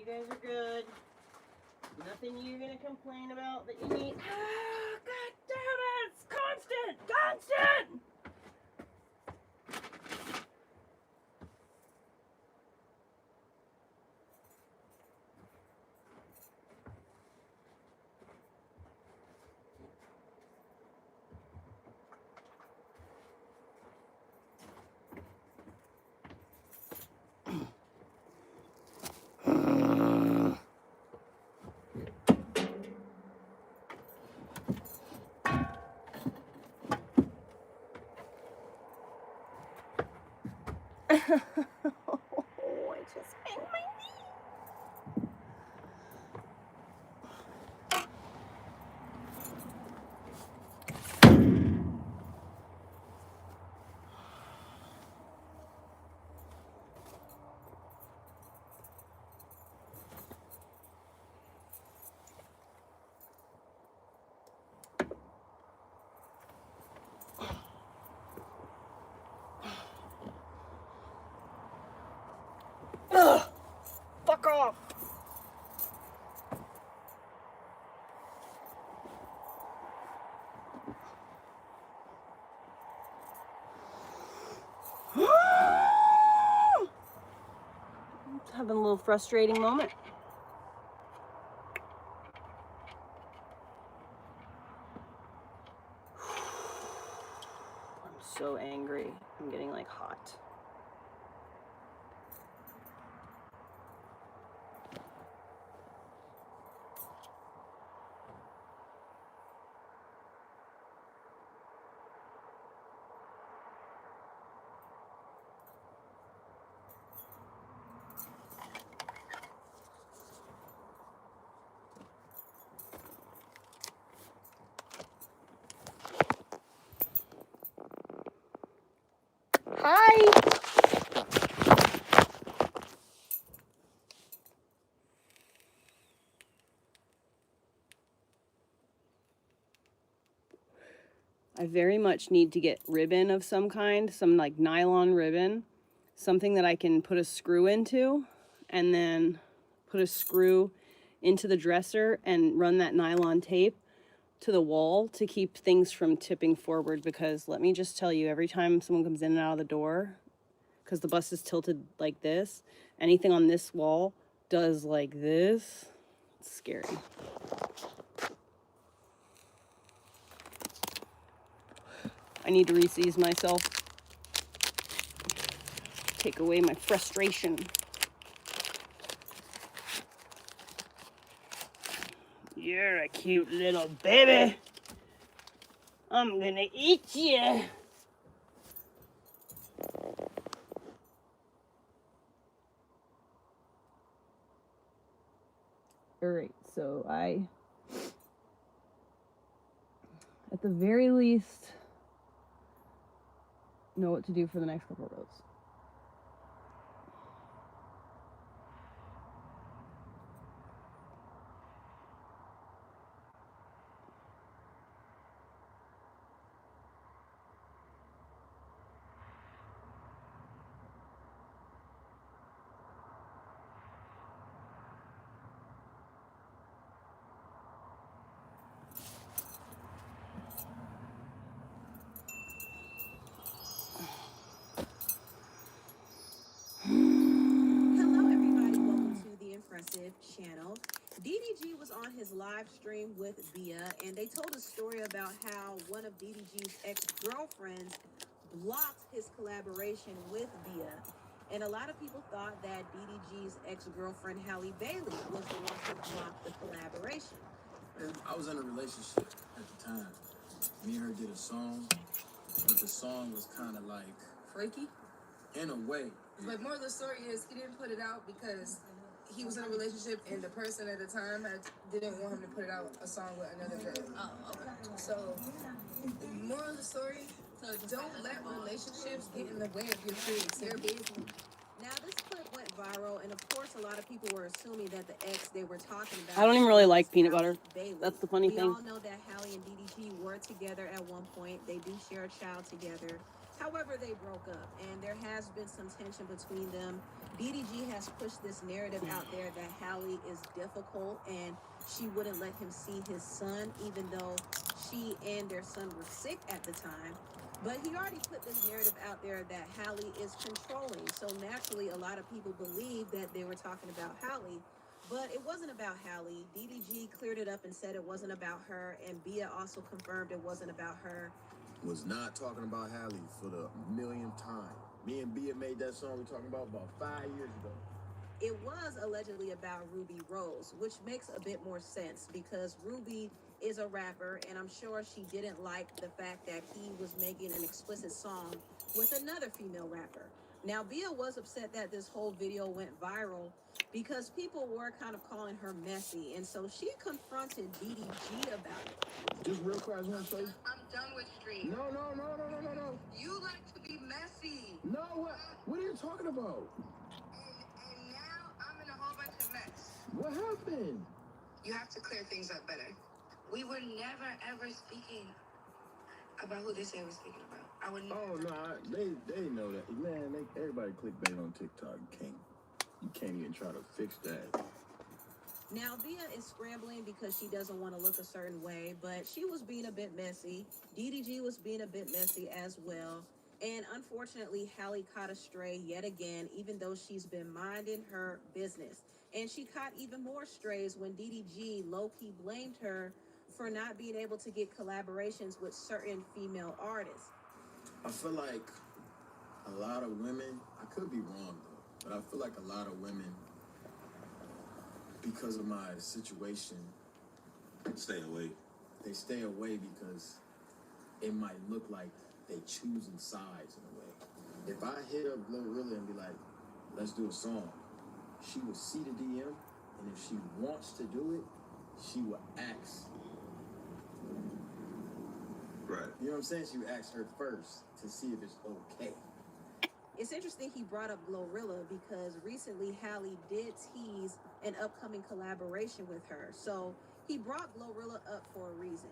S1: you guys are good. Nothing you're gonna complain about that you need. Ah, God damn it! It's constant! Constant! Oh, I just banged my knee. Ugh, fuck off. Having a little frustrating moment. I'm so angry. I'm getting like hot. Hi. I very much need to get ribbon of some kind, some like nylon ribbon, something that I can put a screw into, and then put a screw into the dresser and run that nylon tape to the wall to keep things from tipping forward, because let me just tell you, every time someone comes in and out of the door, because the bus is tilted like this, anything on this wall does like this. It's scary. I need to re-sease myself. Take away my frustration. You're a cute little baby. I'm gonna eat you. Alright, so I, at the very least, know what to do for the next couple of rows.
S3: Hello, everybody. Welcome to the Impressive channel. DDG was on his live stream with Bia, and they told a story about how one of DDG's ex-girlfriends blocked his collaboration with Bia. And a lot of people thought that DDG's ex-girlfriend, Halle Bailey, was the one who blocked the collaboration.
S22: I was in a relationship at the time. Me and her did a song, but the song was kind of like
S2: Freaky?
S22: in a way.
S2: But more of the story is he didn't put it out because he was in a relationship and the person at the time didn't want him to put it out a song with another girl. Oh, okay. So, more of the story, don't let relationships get in the way of your creativity.
S3: Now, this clip went viral, and of course, a lot of people were assuming that the ex they were talking about.
S1: I don't even really like peanut butter.
S3: Bailey.
S1: That's the funny
S3: we
S1: thing.
S3: all know that Halle and DDG were together at one point. They do share a child together. However, they broke up, and there has been some tension between them. DDG has pushed this narrative out there that Halle is difficult and she wouldn't let him see his son, even though she and their son were sick at the time. But he already put this narrative out there that Halle is controlling. So naturally, a lot of people believe that they were talking about Halle. But it wasn't about Halle. DDG cleared it up and said it wasn't about her. And Bia also confirmed it wasn't about her.
S22: Was not talking about Halle for the millionth time. Me and Bia made that song we're talking about 5 years ago.
S3: It was allegedly about Ruby Rose, which makes a bit more sense because Ruby is a rapper, and I'm sure she didn't like the fact that he was making an explicit song with another female rapper. Now, Bia was upset that this whole video went viral because people were kind of calling her messy, and so she confronted DDG about it.
S22: Just real quick, I just want to say.
S8: I'm done with stream.
S22: No.
S8: You like to be messy.
S22: No, what are you talking about?
S8: And now I'm in a whole bunch of mess.
S22: What happened?
S8: You have to clear things up better. We were never ever speaking about who they say we're speaking about. I would never.
S22: Oh no, they know that. Man, everybody clickbait on TikTok. You can't even try to fix that.
S3: Now, Bia is scrambling because she doesn't want to look a certain way, but she was being a bit messy. DDG was being a bit messy as well. And unfortunately, Halle caught a stray yet again, even though she's been minding her business. And she caught even more strays when DDG low-key blamed her for not being able to get collaborations with certain female artists.
S22: I feel like a lot of women, I could be wrong though, but I feel like a lot of women, because of my situation,
S17: Stay away.
S22: they stay away because it might look like they choosing sides in a way. If I hit up Glorilla and be like, let's do a song, she will see the DM, and if she wants to do it, she will ask.
S17: Right.
S22: You know what I'm saying? She would ask her first to see if it's okay.
S3: It's interesting he brought up Glorilla because recently Halle did tease an upcoming collaboration with her. So he brought Glorilla up for a reason.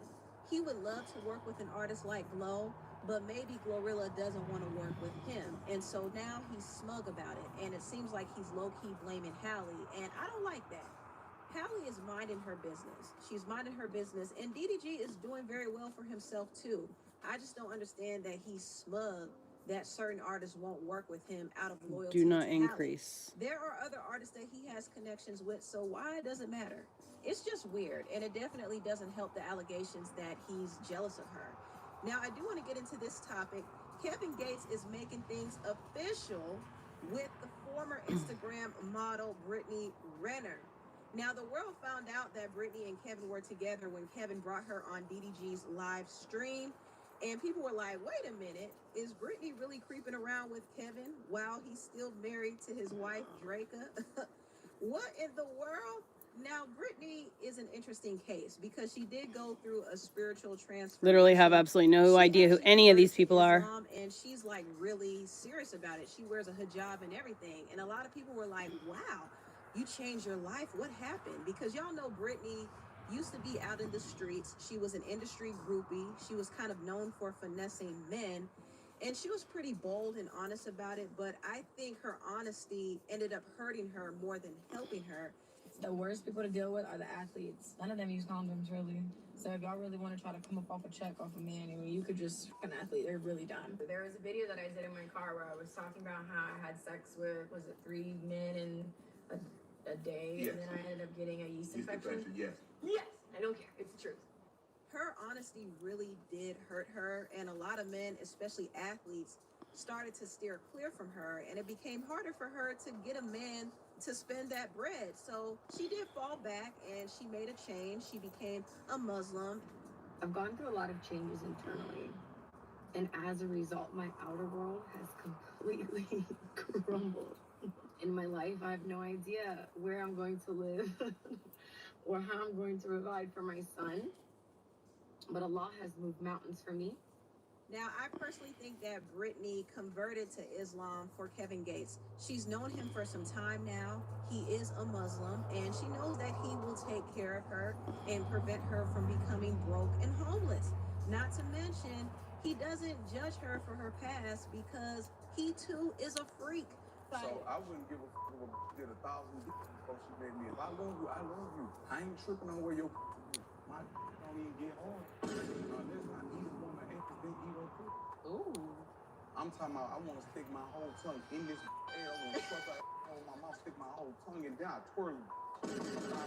S3: He would love to work with an artist like Glow, but maybe Glorilla doesn't want to work with him. And so now he's smug about it. And it seems like he's low-key blaming Halle. And I don't like that. Halle is minding her business. She's minding her business. And DDG is doing very well for himself too. I just don't understand that he's smug that certain artists won't work with him out of loyalty.
S1: Do not
S3: to
S1: increase.
S3: Halle. There are other artists that he has connections with, so why does it matter? It's just weird, and it definitely doesn't help the allegations that he's jealous of her. Now, I do want to get into this topic. Kevin Gates is making things official with the former Instagram model Brittany Renner. Now, the world found out that Brittany and Kevin were together when Kevin brought her on DDG's live stream. And people were like, wait a minute, is Brittany really creeping around with Kevin while he's still married to his wife, Draka? What in the world? Now, Brittany is an interesting case because she did go through a spiritual transformation.
S1: Literally have absolutely no idea who any of these people are.
S3: And she's like really serious about it. She wears a hijab and everything. And a lot of people were like, wow, you changed your life. What happened? Because y'all know Brittany used to be out in the streets. She was an industry groupie. She was kind of known for finessing men. And she was pretty bold and honest about it. But I think her honesty ended up hurting her more than helping her.
S12: The worst people to deal with are the athletes. None of them use condoms, really. So if y'all really want to try to come up off a check off a man, I mean, you could just an athlete. They're really dumb. There was a video that I did in my car where I was talking about how I had sex with, was it 3 men in a day?
S22: Yes.
S12: And then I ended up getting a yeast infection.
S22: Yes.
S12: Yes, I don't care. It's the truth.
S3: Her honesty really did hurt her, and a lot of men, especially athletes, started to steer clear from her, and it became harder for her to get a man to spend that bread. So she did fall back, and she made a change. She became a Muslim.
S12: I've gone through a lot of changes internally, and as a result, my outer world has completely crumbled. In my life, I have no idea where I'm going to live or how I'm going to provide for my son. But Allah has moved mountains for me.
S3: Now, I personally think that Brittany converted to Islam for Kevin Gates. She's known him for some time now. He is a Muslim, and she knows that he will take care of her and prevent her from becoming broke and homeless. Not to mention, He doesn't judge her for her past because he too is a freak.
S14: So I wouldn't give a fuck if a did 1,000 before she made me. If I love you, I love you. I ain't tripping on where your my don't even get hard. Unless I eat a woman ain't the big eat her food.
S3: Ooh.
S14: I'm talking about I want to stick my whole tongue in this air. I want to fuck out hold my mouth, stick my whole tongue in down, twirl. I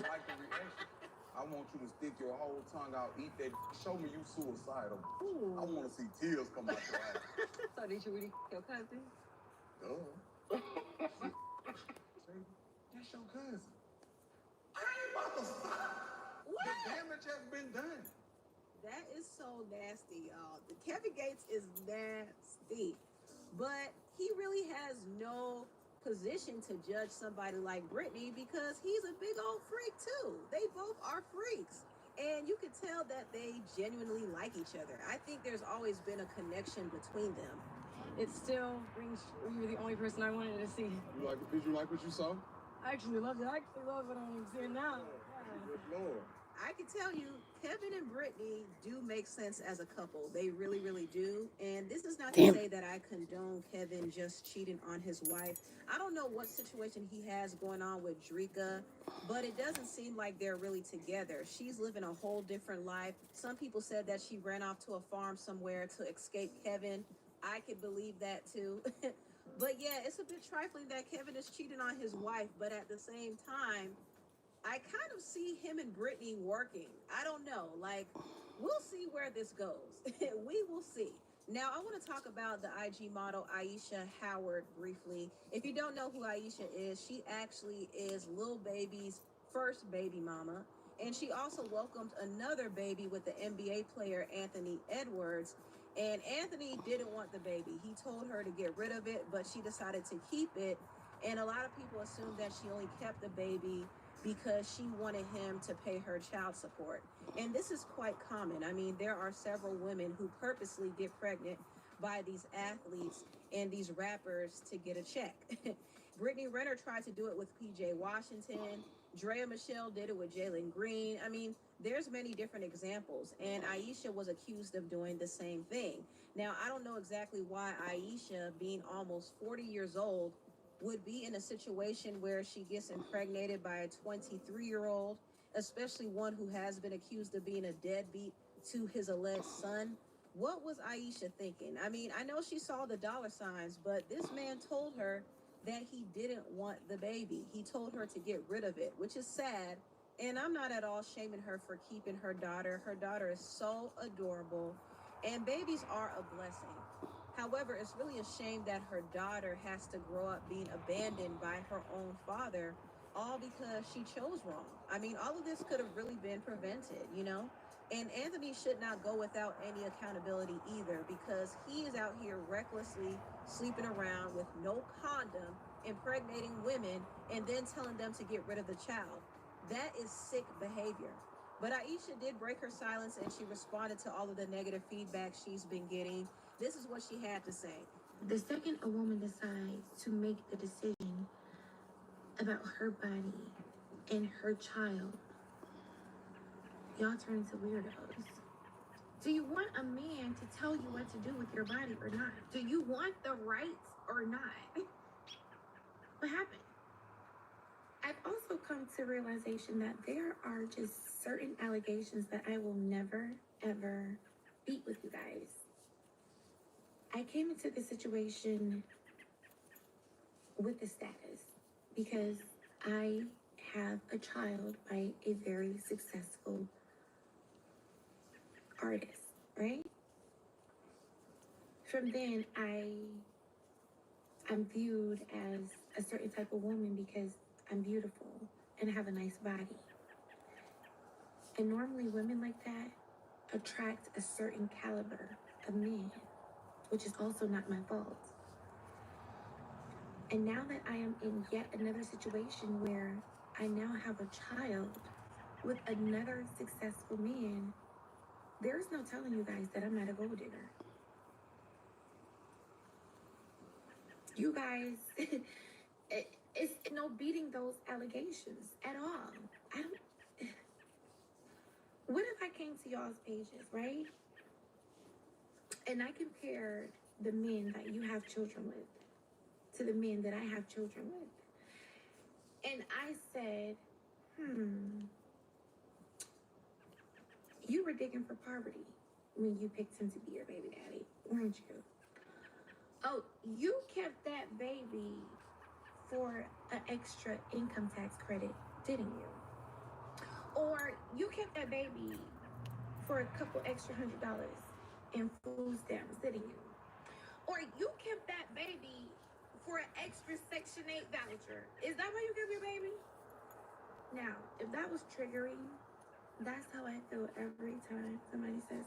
S14: like the reaction. I want you to stick your whole tongue out, eat that. Show me you suicidal.
S3: Ooh.
S14: I want to see tears come out your eyes.
S3: So did you really your cousin?
S14: Duh. That's your cousin. I ain't about to stop.
S3: What?
S14: The damage has been done.
S3: That is so nasty, y'all. The Kevin Gates is nasty. But he really has no position to judge somebody like Britney because he's a big old freak too. They both are freaks. And you can tell that they genuinely like each other. I think there's always been a connection between them.
S12: It still brings, you're the only person I wanted to see.
S14: Did you like what you saw?
S12: I actually loved it. I actually love what I'm seeing now.
S14: Good Lord.
S3: I can tell you, Kevin and Britney do make sense as a couple. They really, really do. And this is not to say that I condone Kevin just cheating on his wife. I don't know what situation he has going on with Drika, but it doesn't seem like they're really together. She's living a whole different life. Some people said that she ran off to a farm somewhere to escape Kevin. I could believe that too. But yeah, it's a bit trifling that Kevin is cheating on his wife, but at the same time, I kind of see him and Britney working. I don't know. Like, we'll see where this goes. We will see. Now, I want to talk about the IG model Aisha Howard briefly. If you don't know who Aisha is, she actually is Lil Baby's first baby mama. And she also welcomed another baby with the NBA player Anthony Edwards. And Anthony didn't want the baby. He told her to get rid of it, but she decided to keep it. And a lot of people assume that she only kept the baby because she wanted him to pay her child support. And this is quite common. I mean, there are several women who purposely get pregnant by these athletes and these rappers to get a check. Brittany Renner tried to do it with PJ Washington. Drea Michelle did it with Jalen Green. I mean, there's many different examples. And Aisha was accused of doing the same thing. Now, I don't know exactly why Aisha, being almost 40 years old, would be in a situation where she gets impregnated by a 23-year-old, especially one who has been accused of being a deadbeat to his alleged son. What was Aisha thinking? I mean, I know she saw the dollar signs, but this man told her that he didn't want the baby. He told her to get rid of it, which is sad. And I'm not at all shaming her for keeping her daughter. Her daughter is so adorable, and babies are a blessing. However, it's really a shame that her daughter has to grow up being abandoned by her own father, all because she chose wrong. I mean, all of this could have really been prevented, you know? And Anthony should not go without any accountability either, because he is out here recklessly sleeping around with no condom, impregnating women, and then telling them to get rid of the child. That is sick behavior. But Aisha did break her silence, and she responded to all of the negative feedback she's been getting. This is what she had to say.
S16: The second a woman decides to make the decision about her body and her child, y'all turn into weirdos. Do you want a man to tell you what to do with your body or not? Do you want the rights or not? What happened? I've also come to realization that there are just certain allegations that I will never, ever beat with you guys. I came into this situation with the status because I have a child by a very successful artist, right? From then, I'm viewed as a certain type of woman because I'm beautiful and have a nice body. And normally women like that attract a certain caliber of men, which is also not my fault. And now that I am in yet another situation where I now have a child with another successful man, there's no telling you guys that I'm not a gold digger. You guys, it's no beating those allegations at all. I don't. What if I came to y'all's pages, right? And I compared the men that you have children with to the men that I have children with. And I said, you were digging for poverty when you picked him to be your baby daddy, weren't you? Oh, you kept that baby for an extra income tax credit, didn't you? Or you kept that baby for a couple extra $100 in food stamps, didn't you? Or you kept that baby for an extra Section 8 voucher. Is that why you kept your baby? Now, if that was triggering, that's how I feel every time somebody says,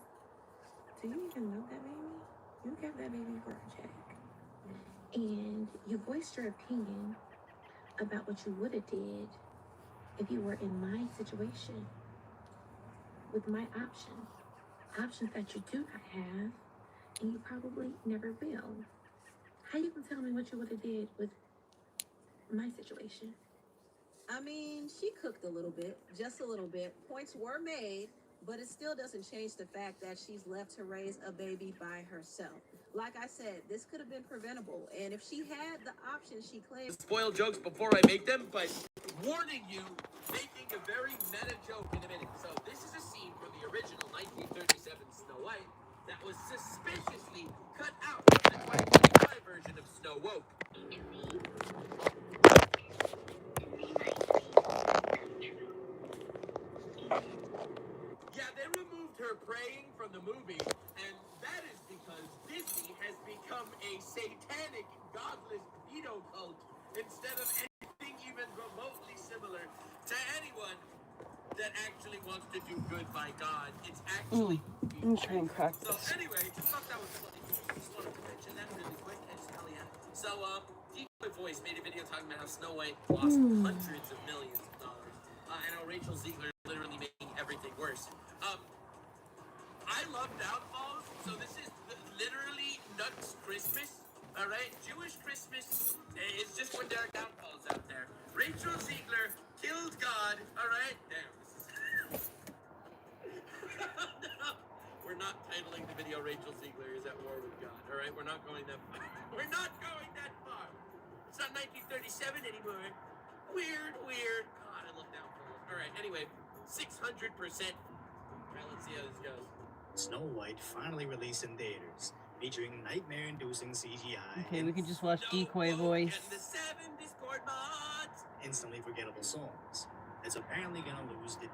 S16: do you even love that baby? You kept that baby for a check. And you voiced your opinion about what you would have did if you were in my situation with my options that you do not have, and you probably never will. How you can tell me what you would have did with my situation?
S3: I mean, she cooked a little bit, just a little bit. Points were made, but it still doesn't change the fact that she's left to raise a baby by herself. Like I said, this could have been preventable, and if she had the option she claimed...
S9: Spoil jokes before I make them, but warning you, making a very meta joke in a minute. So this is a scene from the original 1937 Snow White that was suspiciously cut out of the 2025 version of Snow Woke. Yeah, they removed her praying from the movie, and that is because Disney has become a satanic, godless pedo cult instead of anything even remotely similar to anyone that actually wants to do good by God. It's actually...
S1: I'm trying to crack
S9: So
S1: this.
S9: anyway, just thought that was funny. Just wanted to mention that really quick. Hell yeah. So, Decoy Voice made a video talking about how Snow White lost hundreds of millions of dollars. And how Rachel Ziegler literally making everything worse. I love downfalls, so this is literally nuts Christmas. Alright? Jewish Christmas is just when there are downfalls out there. Rachel Ziegler killed God. Alright? Damn, this is... No. We're not titling the video Rachel Ziegler is at war with God. Alright? We're not going that far. We're not going that far. It's not 1937 anymore. Weird. God, I love downfalls. Alright, anyway, 600%. Alright, let's see how this goes.
S15: Snow White finally released in theaters, featuring nightmare-inducing CGI.
S1: Okay, we can just watch Decoy Voice.
S15: Instantly forgettable songs. It's apparently gonna lose the...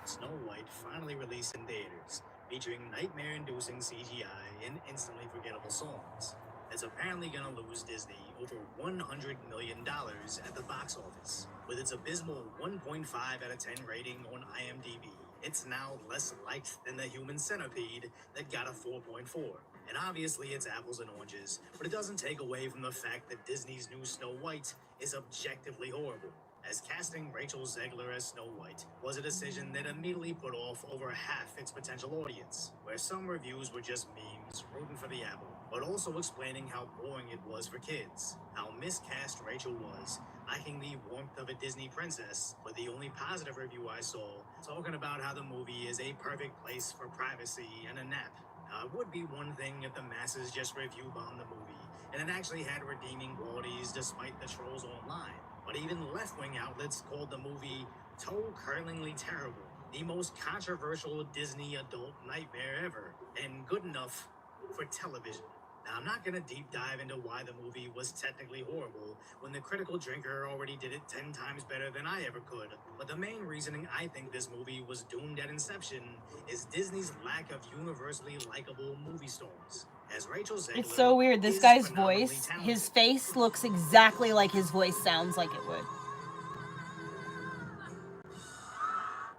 S15: Snow White finally released in theaters, featuring nightmare-inducing CGI and instantly forgettable songs. It's apparently gonna lose Disney over $100 million at the box office. With its abysmal 1.5 out of 10 rating on IMDb, it's now less liked than the Human Centipede that got a 4.4. And obviously it's apples and oranges, but it doesn't take away from the fact that Disney's new Snow White is objectively horrible, as casting Rachel Ziegler as Snow White was a decision that immediately put off over half its potential audience, where some reviews were just memes rooting for the apple, but also explaining how boring it was for kids, how miscast Rachel was, lacking the warmth of a Disney princess, but the only positive review I saw talking about how the movie is a perfect place for privacy and a nap. Now, it would be one thing if the masses just review bombed the movie, and it actually had redeeming qualities despite the trolls online. But even left-wing outlets called the movie toe-curlingly terrible, the most controversial Disney adult nightmare ever, and good enough for television. Now, I'm not gonna deep dive into why the movie was technically horrible when the critical drinker already did it 10 times better than I ever could, but the main reasoning I think this movie was doomed at inception is Disney's lack of universally likable movie stars. As Rachel Ziegler
S1: It's so weird. This guy's voice, his face looks exactly like his voice sounds like it would.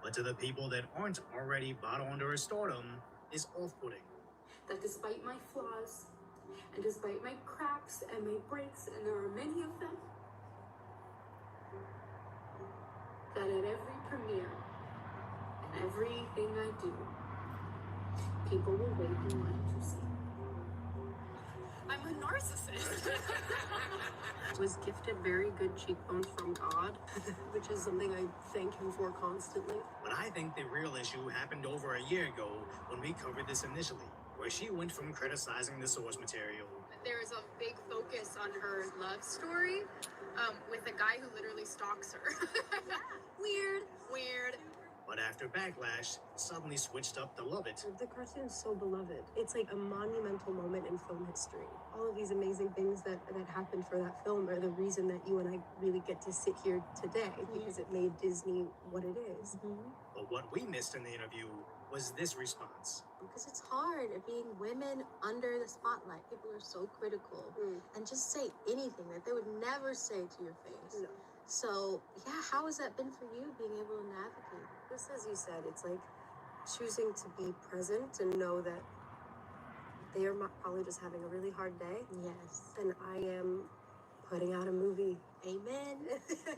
S15: But to the people that aren't already bought onto her stardom, is off-putting.
S23: That despite my flaws, and despite my cracks and my breaks, and there are many of them, that at every premiere and everything I do, people will wait in line to see.
S19: I'm a narcissist. Was gifted very good cheekbones from God, which is something I thank him for constantly.
S15: But I think the real issue happened over a year ago when we covered this initially, where she went from criticizing the source material.
S20: There's a big focus on her love story with a guy who literally stalks her. Weird.
S15: But after backlash, suddenly switched up to love it.
S19: The cartoon is so beloved. It's like a monumental moment in film history. All of these amazing things that happened for that film are the reason that you and I really get to sit here today, because it made Disney what it is.
S15: But what we missed in the interview was this response.
S11: Because it's hard being women under the spotlight. People are so critical and just say anything that they would never say to your face.
S19: No.
S11: So, yeah, how has that been for you, being able to navigate?
S19: Just as you said, it's like choosing to be present and know that they are probably just having a really hard day.
S11: Yes.
S19: And I am putting out a movie.
S11: Amen.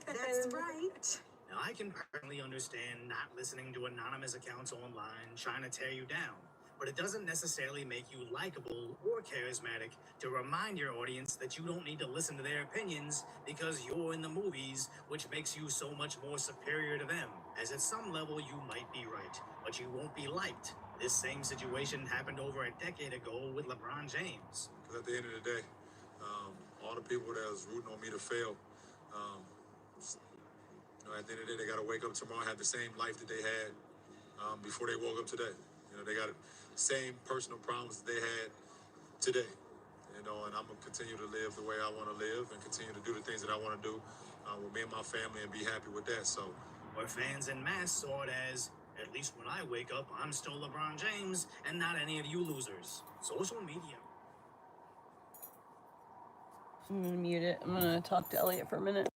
S11: That's right.
S15: Now, I can personally understand not listening to anonymous accounts online trying to tear you down, but it doesn't necessarily make you likable or charismatic to remind your audience that you don't need to listen to their opinions because you're in the movies, which makes you so much more superior to them. As at some level, you might be right, but you won't be liked. This same situation happened over a decade ago with LeBron James.
S13: Because at the end of the day, all the people that was rooting on me to fail, at the end of the day, they got to wake up tomorrow and have the same life that they had before they woke up today. They got the same personal problems that they had today. And I'm going to continue to live the way I want to live and continue to do the things that I want to do with me and my family and be happy with that. So,
S15: Where fans en masse saw it as, at least when I wake up, I'm still LeBron James and not any of you losers. Social media.
S1: I'm gonna mute it. I'm gonna talk to Elliot for a minute.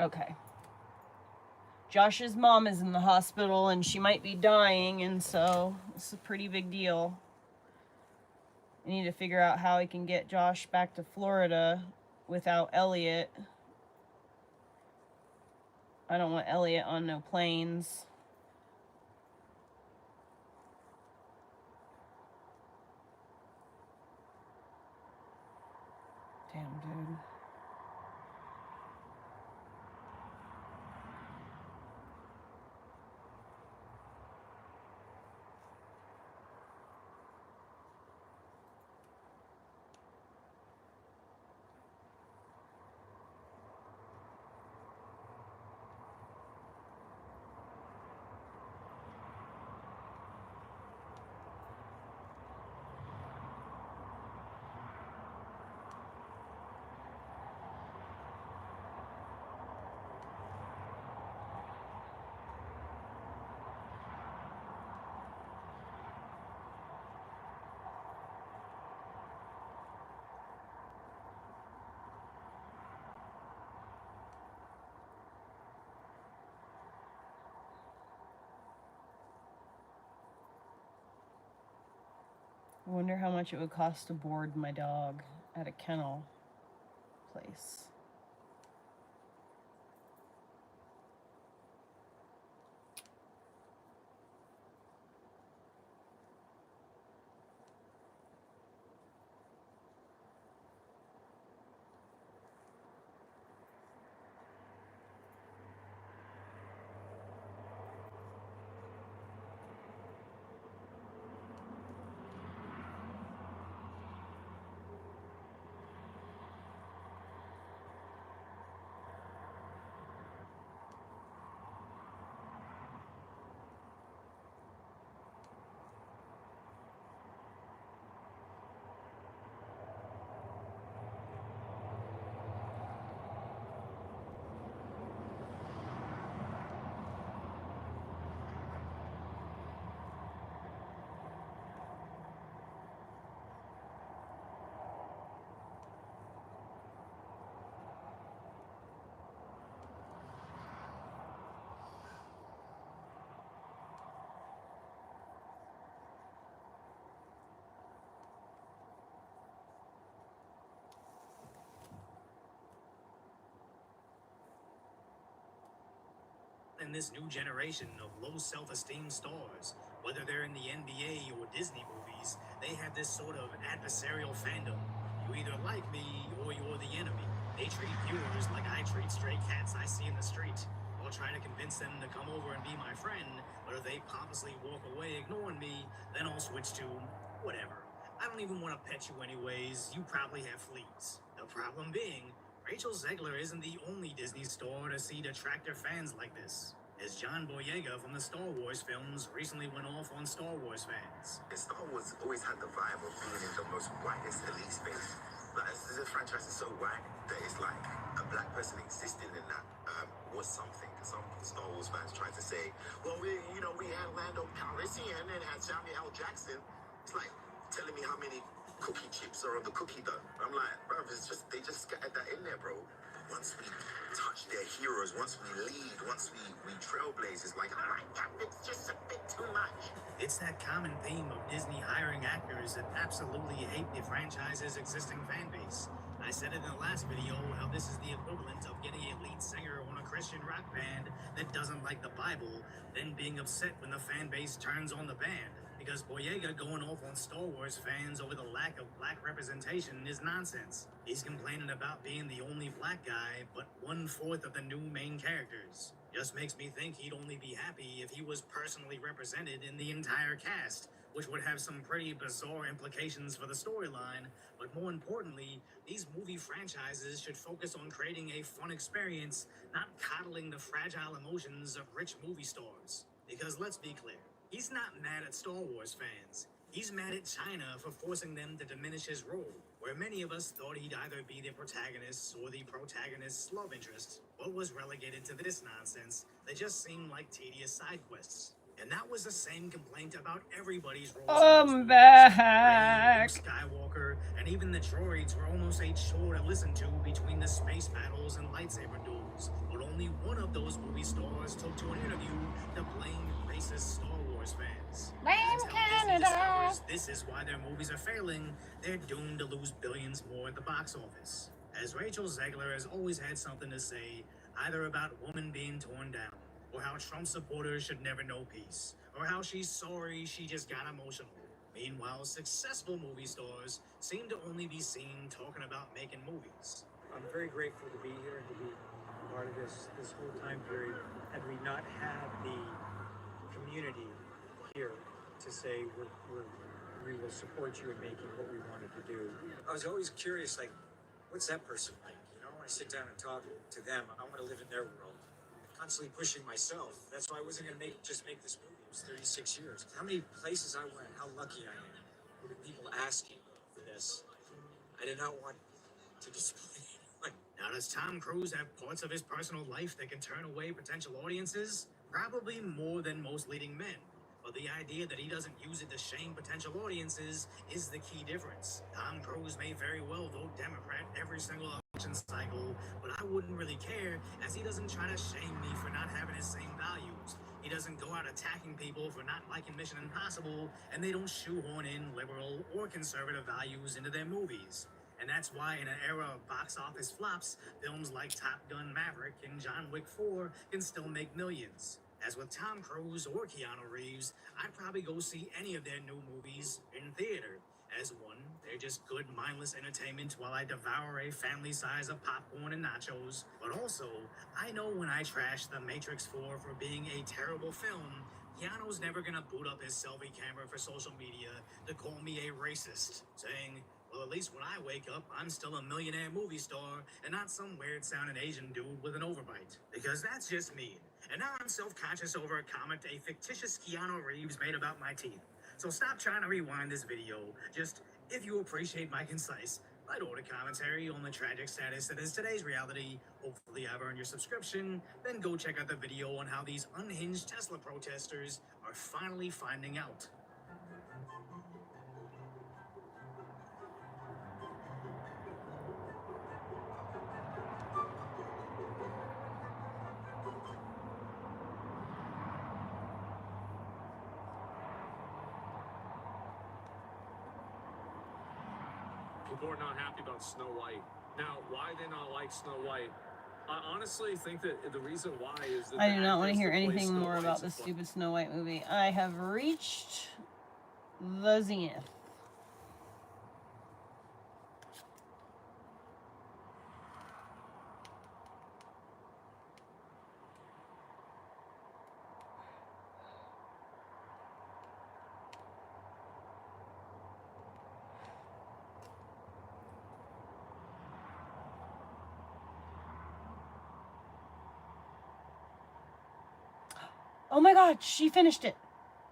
S1: Okay. Josh's mom is in the hospital and she might be dying, and so it's a pretty big deal. I need to figure out how I can get Josh back to Florida without Elliot. I don't want Elliot on no planes. Damn, dude. I wonder how much it would cost to board my dog at a kennel place.
S15: In this new generation of low self-esteem stars, whether they're in the NBA or Disney movies, they have this sort of adversarial fandom. You either like me or you're the enemy. They treat viewers like I treat stray cats I see in the street. I'll try to convince them to come over and be my friend, but if they pompously walk away ignoring me, then I'll switch to whatever. I don't even want to pet you anyways, you probably have fleas. The problem being, Rachel Zegler isn't the only Disney star to see detractor fans like this, as John Boyega from the Star Wars films recently went off on Star Wars fans.
S5: Star Wars always had the vibe of being in the most whitest elite space. Like, this franchise is so white that it's like a black person existing in that was something. Some Star Wars fans tried to say, well, we had Lando Calrissian and had Samuel L. Jackson. It's like telling me how many cookie chips are on the cookie dough. I'm like, bro, they just scattered that in there, bro. Once we touch their heroes, once we lead, once we trailblaze, it's like, oh my God, it's just a bit too much.
S15: It's that common theme of Disney hiring actors that absolutely hate the franchise's existing fan base. I said it in the last video how this is the equivalent of getting a lead singer on a Christian rock band that doesn't like the Bible, then being upset when the fan base turns on the band. Because Boyega going off on Star Wars fans over the lack of black representation is nonsense. He's complaining about being the only black guy, but 1/4 of the new main characters. Just makes me think he'd only be happy if he was personally represented in the entire cast, which would have some pretty bizarre implications for the storyline. But more importantly, these movie franchises should focus on creating a fun experience, not coddling the fragile emotions of rich movie stars. Because let's be clear, he's not mad at Star Wars fans. He's mad at China for forcing them to diminish his role, where many of us thought he'd either be the protagonist or the protagonist's love interest. What was relegated to this nonsense that just seemed like tedious side quests. And that was the same complaint about everybody's roles.
S1: I'm back.
S15: Luke Skywalker, and Even the droids were almost a chore to listen to between the space battles and lightsaber duels. But only one of those movie stars took to an interview to blame racist Star Wars fans.
S1: Blame
S15: Canada! Discovers this is why their movies are failing. They're doomed to lose billions more at the box office. As Rachel Zegler has always had something to say, either about women being torn down, or how Trump supporters should never know peace, or how she's sorry she just got emotional. Meanwhile, successful movie stars seem to only be seen talking about making movies.
S7: I'm very grateful to be here and to be part of this whole time period. Had we not had the community here to say we will support you in making what we wanted to do. I was always curious, like, what's that person like? You know, when I sit down and talk to them, I want to live in their world. Constantly pushing myself. That's why I wasn't going to just make this movie. It was 36 years. How many places I went, how lucky I am. People asking for this. I did not want to display anyone.
S15: Now, does Tom Cruise have parts of his personal life that can turn away potential audiences? Probably more than most leading men. But the idea that he doesn't use it to shame potential audiences is the key difference. Tom Cruise may very well vote Democrat every single election cycle, but I wouldn't really care, as he doesn't try to shame me for not having his same values. He doesn't go out attacking people for not liking Mission Impossible, and they don't shoehorn in liberal or conservative values into their movies. And that's why in an era of box office flops, films like Top Gun Maverick and John Wick 4 can still make millions. As with Tom Cruise or Keanu Reeves, I'd probably go see any of their new movies in theater. As one, they're just good, mindless entertainment while I devour a family size of popcorn and nachos. But also, I know when I trash The Matrix 4 for being a terrible film, Keanu's never gonna boot up his selfie camera for social media to call me a racist, saying, well, at least when I wake up, I'm still a millionaire movie star and not some weird-sounding Asian dude with an overbite. Because that's just me. And now I'm self-conscious over a comment a fictitious Keanu Reeves made about my teeth. So stop trying to rewind this video. Just, if you appreciate my concise, light-order commentary on the tragic status that is today's reality, hopefully I've earned your subscription, then go check out the video on how these unhinged Tesla protesters are finally finding out.
S10: People are not happy about Snow White. Now, why they not like Snow White? I honestly think that the reason why is that
S1: I do not want to hear anything more about this stupid Snow White movie. I have reached the zenith. Oh my god, she finished it.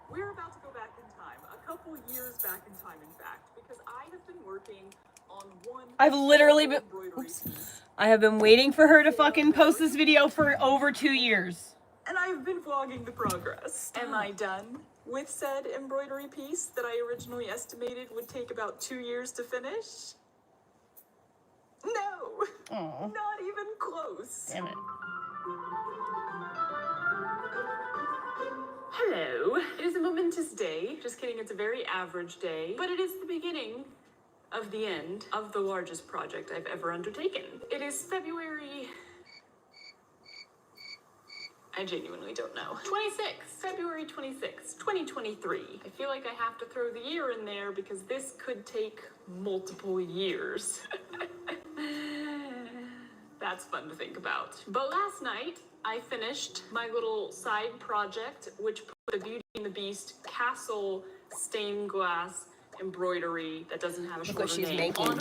S18: We're about to go back in time, a couple years back in time, in fact, because I have been working on one.
S1: I've literally been. Oops. I have been waiting for her to fucking post this video for over 2 years.
S18: And I've been vlogging the progress. Am I done with said embroidery piece that I originally estimated would take about 2 years to finish? No!
S1: Aww.
S18: Not even close.
S1: Damn it.
S18: Hello. It is a momentous day. Just kidding, it's a very average day. But it is the beginning of the end of the largest project I've ever undertaken. It is February... I genuinely don't know. February 26th, 2023. I feel like I have to throw the year in there because this could take multiple years. That's fun to think about. But last night, I finished my little side project, which put the Beauty and the Beast castle stained glass embroidery that doesn't have a
S1: Look what
S18: shorter
S1: she's
S18: name
S1: making.
S18: on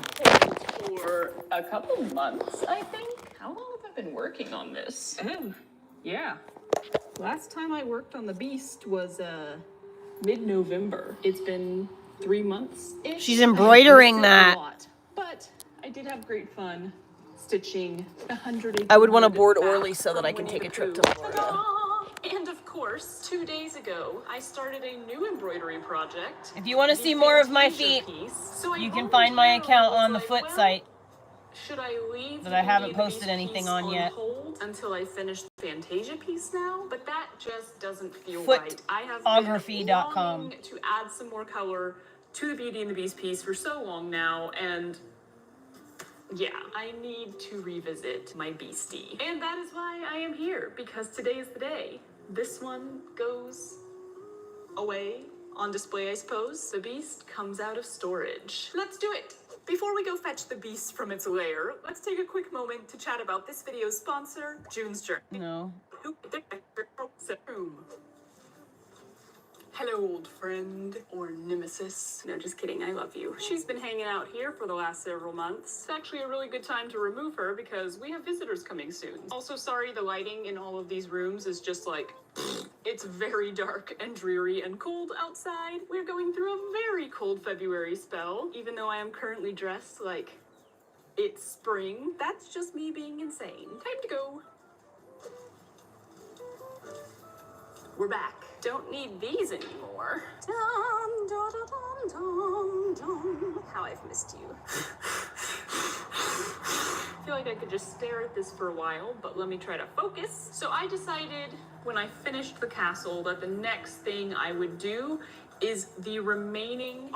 S18: hold for a couple months, I think. How long have I been working on this? Oh, yeah. Last time I worked on the Beast was mid-November. It's been 3 months-ish.
S1: She's embroidering that.
S18: But I did have great fun stitching 100.
S1: I would want to board Orly so that I can take a trip to Florida.
S18: And of course, 2 days ago, I started a new embroidery project.
S1: If you want to
S18: the
S1: see more of my
S18: Fantasia
S1: feet,
S18: piece. So
S1: you can find my account on the foot site
S18: should I leave
S1: that
S18: the
S1: I haven't
S18: Beauty and the
S1: posted
S18: Beast
S1: anything
S18: piece
S1: on yet.
S18: hold until I finish the Fantasia piece now? But that just doesn't feel right. I have been
S1: Footography.com.
S18: longing to add some more color to the Beauty and the Beast piece for so long now, and yeah, I need to revisit my beastie. And that is why I am here, because today is the day. This one goes away on display, I suppose. The beast comes out of storage. Let's do it! Before we go fetch the beast from its lair, let's take a quick moment to chat about this video's sponsor, June's Journey.
S1: No.
S18: Hello, old friend, or nemesis. No, just kidding, I love you. She's been hanging out here for the last several months. It's actually a really good time to remove her because we have visitors coming soon. Also, sorry, the lighting in all of these rooms is just like, it's very dark and dreary and cold outside. We're going through a very cold February spell, even though I am currently dressed like it's spring. That's just me being insane. Time to go. We're back. Don't need these anymore. Dum, dum, dum, dum, dum. How I've missed you. I feel like I could just stare at this for a while, but let me try to focus. So I decided when I finished the castle that the next thing I would do is the remaining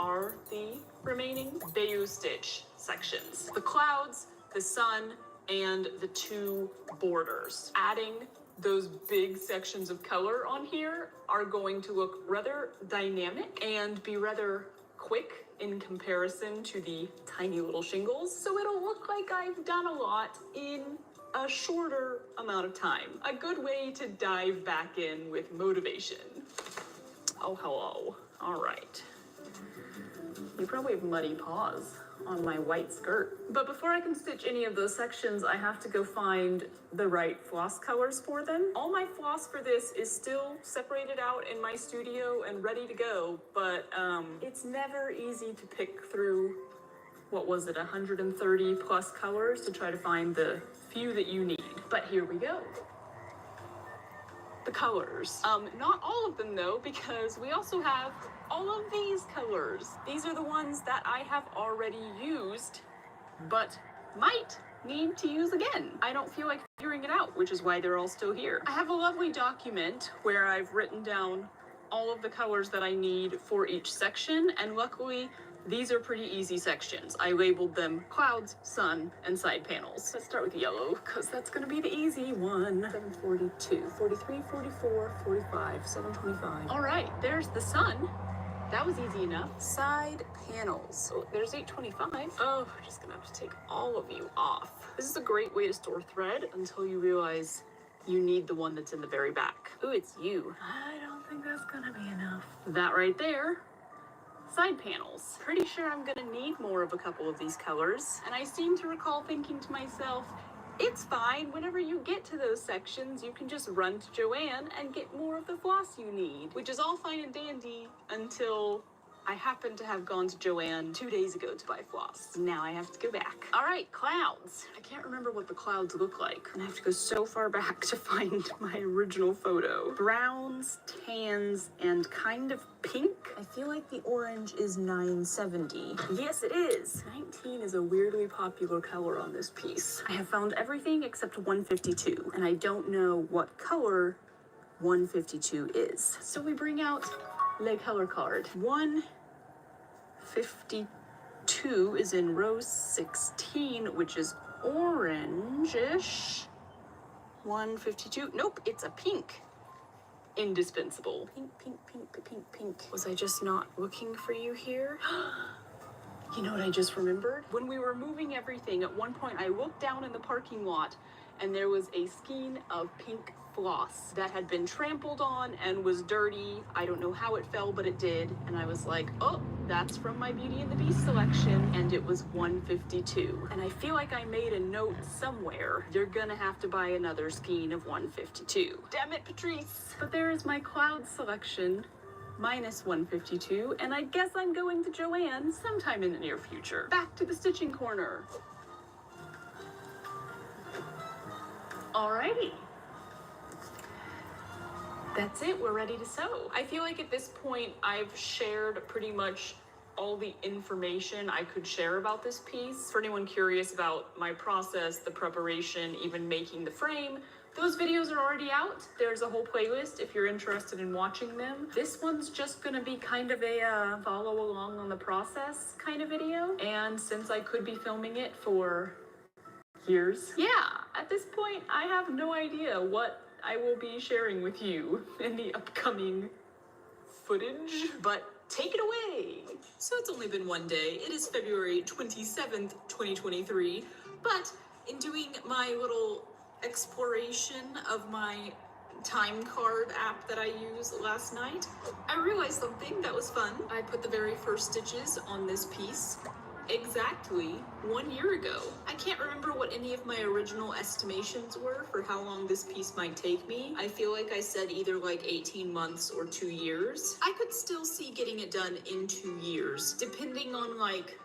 S18: Bayou Stitch sections. The clouds, the sun, and the two borders. Adding those big sections of color on here are going to look rather dynamic and be rather quick in comparison to the tiny little shingles. So it'll look like I've done a lot in a shorter amount of time. A good way to dive back in with motivation. Oh, hello. All right. You probably have muddy paws on my white skirt. But before I can stitch any of those sections, I have to go find the right floss colors for them. All my floss for this is still separated out in my studio and ready to go, but it's never easy to pick through, what was it, 130 plus colors to try to find the few that you need. But here we go. The colors. Not all of them though, because we also have all of these colors. These are the ones that I have already used, but might need to use again. I don't feel like figuring it out, which is why they're all still here. I have a lovely document where I've written down all of the colors that I need for each section, and luckily these are pretty easy sections. I labeled them clouds, sun, and side panels. Let's start with yellow, because that's gonna be the easy one. 742, 43, 44, 45, 725. All right, there's the sun. That was easy enough. Side panels. Oh, there's 825. Oh, we're just gonna have to take all of you off. This is a great way to store thread until you realize you need the one that's in the very back. Ooh, it's you. I don't think that's gonna be enough. That right there. Side panels. Pretty sure I'm gonna need more of a couple of these colors. And I seem to recall thinking to myself, it's fine, whenever you get to those sections, you can just run to Joanne and get more of the floss you need, which is all fine and dandy until I happen to have gone to Joanne 2 days ago to buy floss. Now I have to go back. All right, clouds. I can't remember what the clouds look like, and I have to go so far back to find my original photo. Browns, tans, and kind of pink. I feel like the orange is 970. Yes, it is. 19 is a weirdly popular color on this piece. I have found everything except 152, and I don't know what color 152 is. So we bring out the color card. 152 is in row 16, which is orangish. 152, nope, it's a pink. Indispensable. Pink, pink, pink, pink, pink. Was I just not looking for you here? You know what I just remembered? When we were moving everything, at one point I looked down in the parking lot and there was a skein of pink floss that had been trampled on and was dirty. I don't know how it fell, but it did. And I was like, oh, that's from my Beauty and the Beast selection. And it was 152. And I feel like I made a note somewhere. You're gonna have to buy another skein of 152. Damn it, Patrice. But there is my cloud selection. Minus 152, and I guess I'm going to Joanne sometime in the near future. Back to the stitching corner. Alrighty. That's it, we're ready to sew. I feel like at this point I've shared pretty much all the information I could share about this piece. For anyone curious about my process, the preparation, even making the frame, those videos are already out. There's a whole playlist if you're interested in watching them. This one's just gonna be kind of a follow along on the process kind of video. And since I could be filming it for years, yeah, at this point I have no idea what I will be sharing with you in the upcoming footage, but take it away. So it's only been one day. It is February 27th, 2023, but in doing my little exploration of my time card app that I used last night, I realized something that was fun. I put the very first stitches on this piece exactly 1 year ago. I can't remember what any of my original estimations were for how long this piece might take me. I feel like I said either like 18 months or 2 years. I could still see getting it done in 2 years, depending on like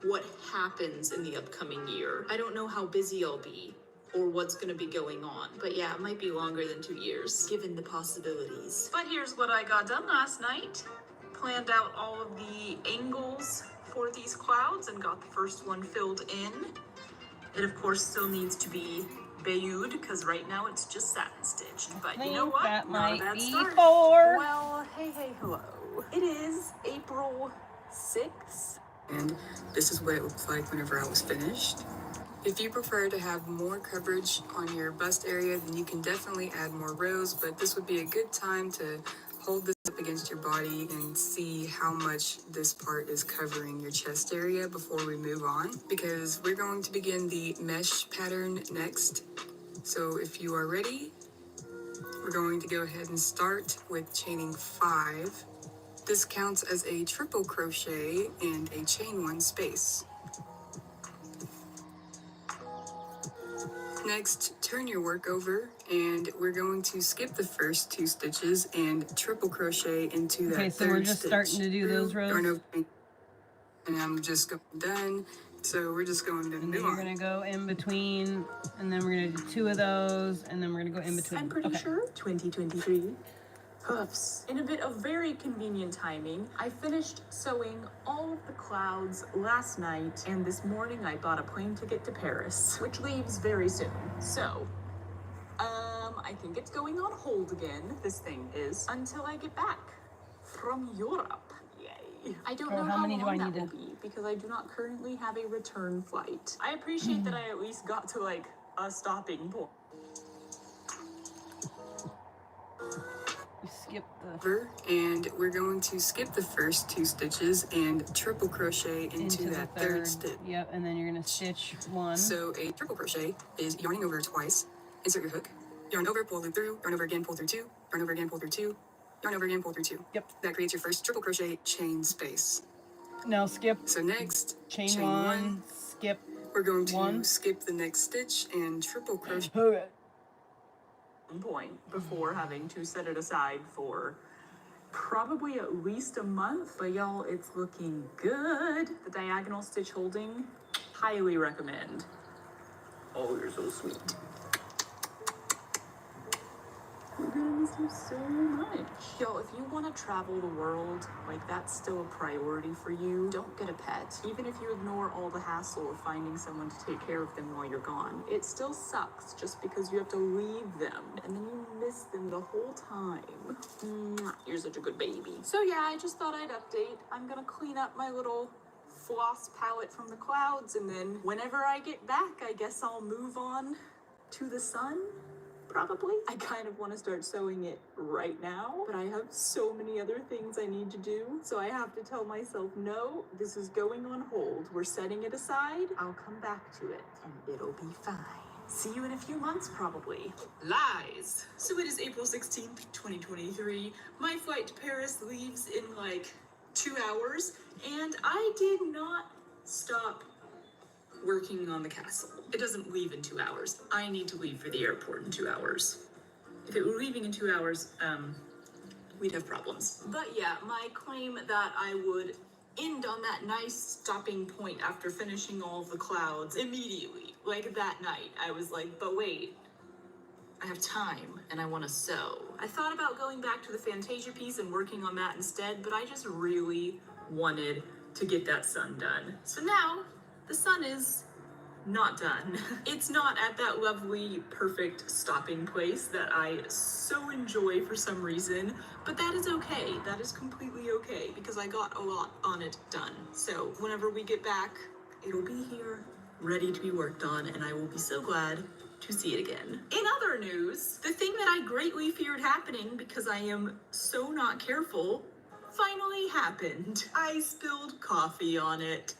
S18: what happens in the upcoming year. I don't know how busy I'll be or what's gonna be going on. But yeah, it might be longer than 2 years, given the possibilities. But here's what I got done last night. Planned out all of the angles for these clouds and got the first one filled in. It of course still needs to be bayoued because right now it's just satin stitched. But you know what?
S1: That
S18: Not a
S1: might
S18: bad
S1: be
S18: start.
S1: 4.
S18: Well, hey, hello. It is April 6th. And this is what it looked like whenever I was finished. If you prefer to have more coverage on your bust area, then you can definitely add more rows, but this would be a good time to hold this up against your body and see how much this part is covering your chest area before we move on, because we're going to begin the mesh pattern next. So if you are ready, we're going to go ahead and start with chaining 5. This counts as a triple crochet and a chain 1 space. Next, turn your work over, and we're going to skip the first 2 stitches and triple crochet into that
S1: Okay, so
S18: third
S1: we're just
S18: stitch.
S1: starting to do those rows.
S18: Yarn over, and I'm just going done. So we're just going to
S1: And then
S18: move
S1: you're
S18: on.
S1: gonna go in between, and then we're gonna do 2 of those, and then we're gonna go in between.
S18: I'm pretty sure 2023. Hoofs. In a bit of very convenient timing, I finished sewing all of the clouds last night, and this morning I bought a plane ticket to Paris, which leaves very soon. So, I think it's going on hold again, this thing is, until I get back from Europe. Yay. I don't know
S1: how many do I
S18: long that
S1: need
S18: will
S1: to-
S18: be, because I do not currently have a return flight. I appreciate that I at least got to like a stopping point.
S1: Skip the
S18: And we're going to skip the first 2 stitches and triple crochet into
S1: the
S18: that third stitch.
S1: Yep, and then you're gonna stitch 1.
S18: So a triple crochet is yarning over twice, insert your hook, yarn over, pull loop through, yarn over again, pull through 2, yarn over again, pull through 2, yarn over again, pull through 2.
S1: Yep.
S18: That creates your first triple crochet chain space.
S1: Now skip.
S18: So next,
S1: chain 1, skip.
S18: We're going to
S1: 1.
S18: skip the next stitch and triple crochet.
S1: Okay.
S18: Point before having to set it aside for probably at least a month, but y'all, it's looking good. The diagonal stitch holding, highly recommend. Oh, you're so sweet. We're gonna miss you so much. Y'all, if you want to travel the world, like that's still a priority for you, don't get a pet. Even if you ignore all the hassle of finding someone to take care of them while you're gone, it still sucks just because you have to leave them and then you miss them the whole time. Mwah, you're such a good baby. So yeah, I just thought I'd update. I'm gonna clean up my little floss palette from the clouds, and then whenever I get back, I guess I'll move on to the sun. Probably. I kind of want to start sewing it right now, but I have so many other things I need to do, so I have to tell myself, no, this is going on hold. We're setting it aside. I'll come back to it, and it'll be fine. See you in a few months, probably. Lies. So it is April 16th, 2023. My flight to Paris leaves in like 2 hours, and I did not stop working on the castle. It doesn't leave in 2 hours. I need to leave for the airport in 2 hours. If it were leaving in 2 hours, we'd have problems. But yeah, my claim that I would end on that nice stopping point after finishing all of the clouds immediately, like that night, I was like, but wait, I have time and I want to sew. I thought about going back to the Fantasia piece and working on that instead, but I just really wanted to get that sun done. So now the sun is not done. It's not at that lovely, perfect stopping place that I so enjoy for some reason, but that is okay. That is completely okay because I got a lot on it done. So whenever we get back, it'll be here, ready to be worked on, and I will be so glad to see it again. In other news, the thing that I greatly feared happening because I am so not careful finally happened. I spilled coffee on it.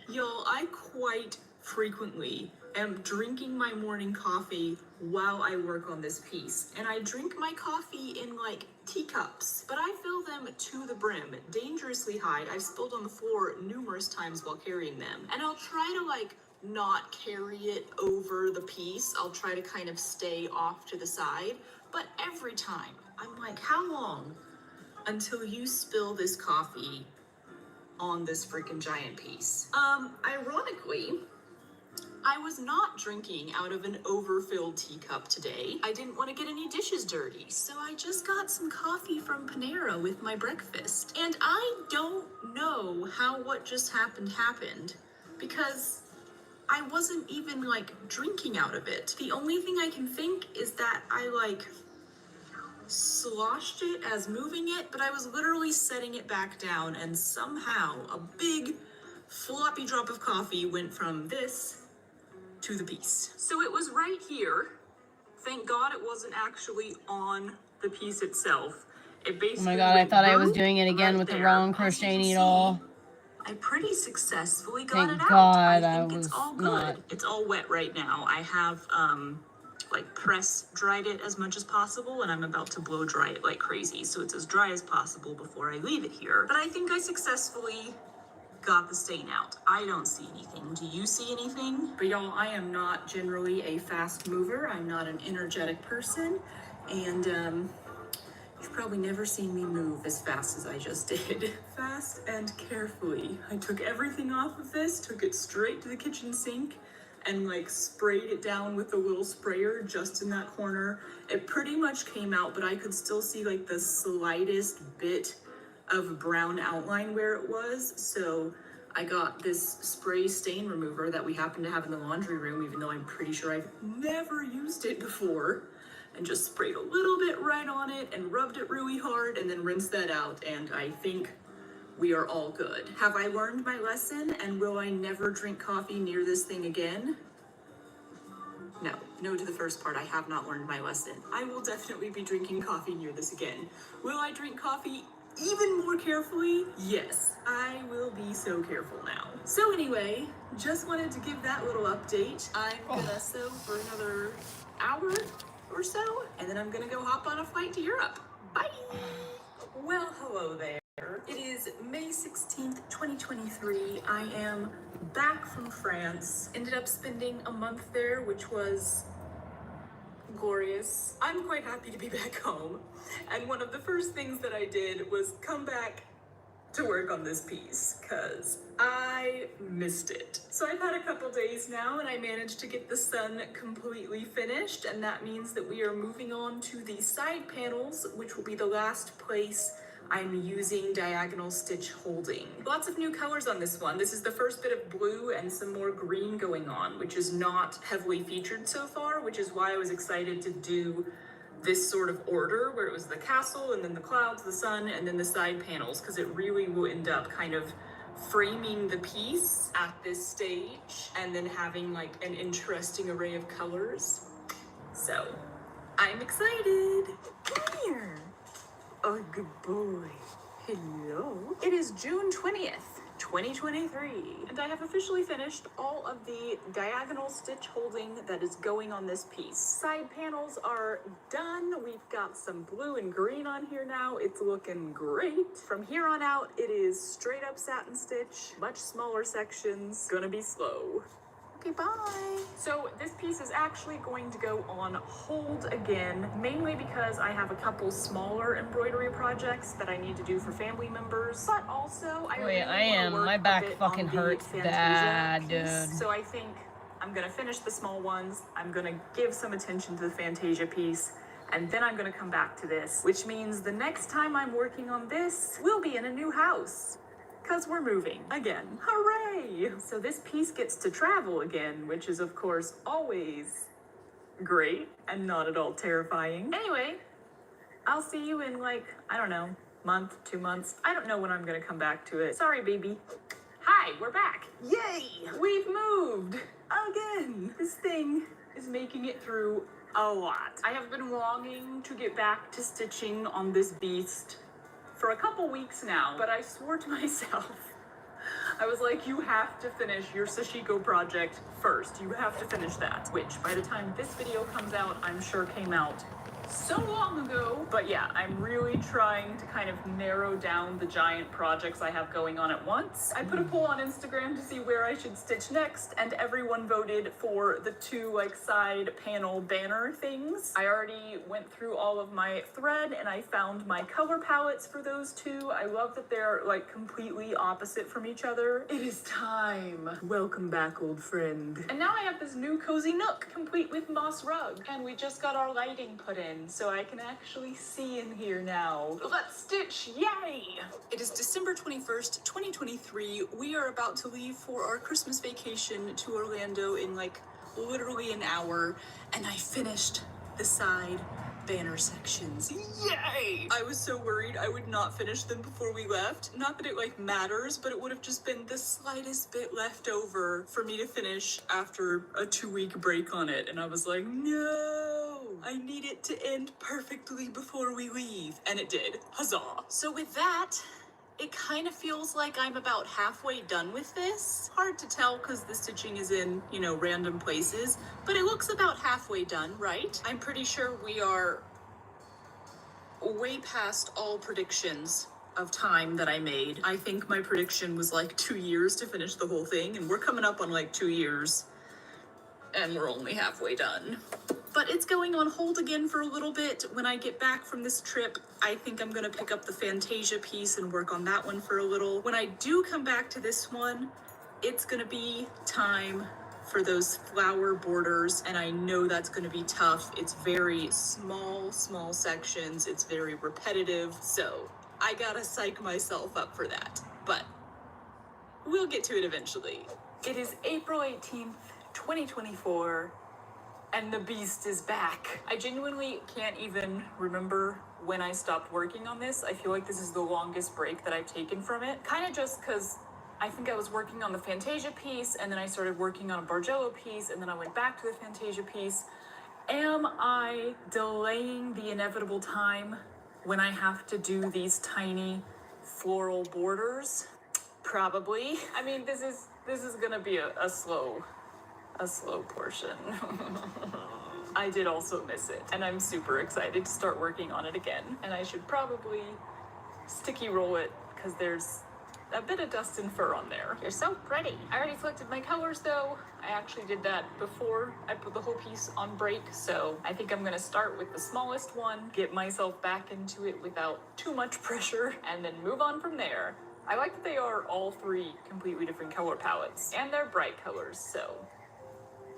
S18: Y'all, I quite frequently am drinking my morning coffee while I work on this piece. And I drink my coffee in like teacups, but I fill them to the brim, dangerously high. I've spilled on the floor numerous times while carrying them. And I'll try to like not carry it over the piece. I'll try to kind of stay off to the side. But every time, I'm like, how long until you spill this coffee on this freaking giant piece? Ironically, I was not drinking out of an overfilled teacup today. I didn't want to get any dishes dirty, so I just got some coffee from Panera with my breakfast. And I don't know how what just happened, because I wasn't even like drinking out of it. The only thing I can think is that I like sloshed it as moving it, but I was literally setting it back down and somehow a big floppy drop of coffee went from this to the piece. So it was right here. Thank God it wasn't actually on the piece itself. It basically
S1: Oh my god, I thought I was doing it again with the wrong crochet needle.
S18: I pretty successfully got
S1: Thank
S18: it out.
S1: God
S18: I
S1: I
S18: think
S1: was
S18: it's all good.
S1: not.
S18: It's all wet right now. I have like press dried it as much as possible, and I'm about to blow dry it like crazy, so it's as dry as possible before I leave it here. But I think I successfully got the stain out. I don't see anything. Do you see anything? But y'all, I am not generally a fast mover. I'm not an energetic person, and you've probably never seen me move as fast as I just did. Fast and carefully. I took everything off of this, took it straight to the kitchen sink, and like sprayed it down with a little sprayer just in that corner. It pretty much came out, but I could still see like the slightest bit of brown outline where it was. So I got this spray stain remover that we happen to have in the laundry room, even though I'm pretty sure I've never used it before, and just sprayed a little bit right on it and rubbed it really hard and then rinsed that out, and I think we are all good. Have I learned my lesson, and will I never drink coffee near this thing again? No to the first part. I have not learned my lesson. I will definitely be drinking coffee near this again. Will I drink coffee even more carefully? Yes, I will be so careful now. So anyway, just wanted to give that little update. I'm gonna sew for another hour or so, and then I'm gonna go hop on a flight to Europe. Bye! Well, hello there. It is May 16th, 2023. I am back from France. Ended up spending a month there, which was glorious. I'm quite happy to be back home. And one of the first things that I did was come back to work on this piece, because I missed it. So I've had a couple days now, and I managed to get the sun completely finished, and that means that we are moving on to the side panels, which will be the last place I'm using diagonal stitch holding. Lots of new colors on this one. This is the first bit of blue and some more green going on, which is not heavily featured so far, which is why I was excited to do this sort of order, where it was the castle and then the clouds, the sun, and then the side panels, because it really will end up kind of framing the piece at this stage and then having like an interesting array of colors. So I'm excited. Come here. Oh, good boy. Hello. It is June 20th, 2023, and I have officially finished all of the diagonal stitch holding that is going on this piece. Side panels are done. We've got some blue and green on here now. It's looking great. From here on out, it is straight up satin stitch, much smaller sections, gonna be slow. Okay, bye. So this piece is actually going to go on hold again, mainly because I have a couple smaller embroidery projects that I need to do for family members, but also I really
S1: I am. My back fucking hurts bad, dude.
S18: So I think I'm gonna finish the small ones, I'm gonna give some attention to the Fantasia piece, and then I'm gonna come back to this, which means the next time I'm working on this, we'll be in a new house. Cause we're moving again. Hooray! So this piece gets to travel again, which is of course always great and not at all terrifying. Anyway, I'll see you in like, I don't know, month, 2 months. I don't know when I'm gonna come back to it. Sorry, baby. Hi, we're back. Yay! We've moved again. This thing is making it through a lot. I have been longing to get back to stitching on this beast for a couple weeks now, but I swore to myself, I was like, you have to finish your Sashiko project first. You have to finish that, which by the time this video comes out, I'm sure came out so long ago. But yeah, I'm really trying to kind of narrow down the giant projects I have going on at once. I put a poll on Instagram to see where I should stitch next, and everyone voted for the 2 like side panel banner things. I already went through all of my thread and I found my color palettes for those 2. I love that they're like completely opposite from each other. It is time. Welcome back, old friend. And now I have this new cozy nook complete with moss rug, and we just got our lighting put in, so I can actually see in here now. Let's stitch, yay! It is December 21st, 2023. We are about to leave for our Christmas vacation to Orlando in like literally an hour, and I finished the side banner sections. Yay! I was so worried I would not finish them before we left. Not that it like matters, but it would have just been the slightest bit left over for me to finish after a 2-week break on it, and I was like, no! I need it to end perfectly before we leave. And it did. Huzzah. So with that, it kind of feels like I'm about halfway done with this. Hard to tell because the stitching is in, you know, random places, but it looks about halfway done, right? I'm pretty sure we are way past all predictions of time that I made. I think my prediction was like 2 years to finish the whole thing, and we're coming up on like 2 years, and we're only halfway done. But it's going on hold again for a little bit. When I get back from this trip, I think I'm gonna pick up the Fantasia piece and work on that one for a little. When I do come back to this one, it's gonna be time for those flower borders, and I know that's gonna be tough. It's very small sections. It's very repetitive, so I gotta psych myself up for that. But we'll get to it eventually. It is April 18th, 2024. And the beast is back. I genuinely can't even remember when I stopped working on this. I feel like this is the longest break that I've taken from it. Kind of just because I think I was working on the Fantasia piece, and then I started working on a Bargello piece, and then I went back to the Fantasia piece. Am I delaying the inevitable time when I have to do these tiny floral borders? Probably. I mean, this is gonna be a slow portion. I did also miss it, and I'm super excited to start working on it again. And I should probably sticky roll it because there's a bit of dust and fur on there. You're so pretty. I already selected my colors though. I actually did that before I put the whole piece on break, so I think I'm gonna start with the smallest one, get myself back into it without too much pressure, and then move on from there. I like that they are all 3 completely different color palettes, and they're bright colors, so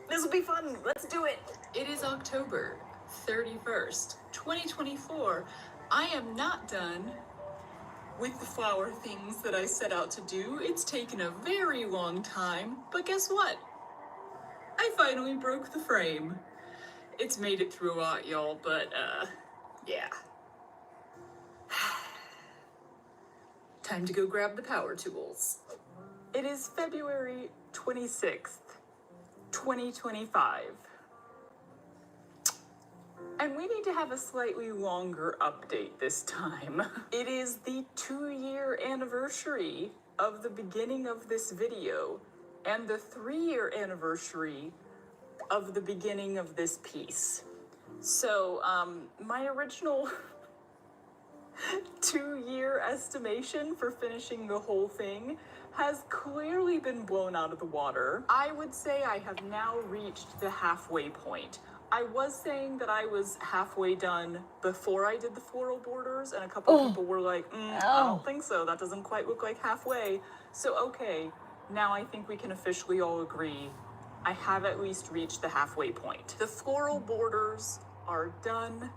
S18: this will be fun. Let's do it. It is October 31st, 2024. I am not done with the flower things that I set out to do. It's taken a very long time, but guess what? I finally broke the frame. It's made it through a lot, y'all, but yeah. Time to go grab the power tools. It is February 26th. 2025. And we need to have a slightly longer update this time. It is the 2-year anniversary of the beginning of this video, and the 3-year anniversary of the beginning of this piece. So, my original 2-year estimation for finishing the whole thing has clearly been blown out of the water. I would say I have now reached the halfway point. I was saying that I was halfway done before I did the floral borders, and a couple people were like, I don't think so, that doesn't quite look like halfway. So okay, now I think we can officially all agree I have at least reached the halfway point. The floral borders are done.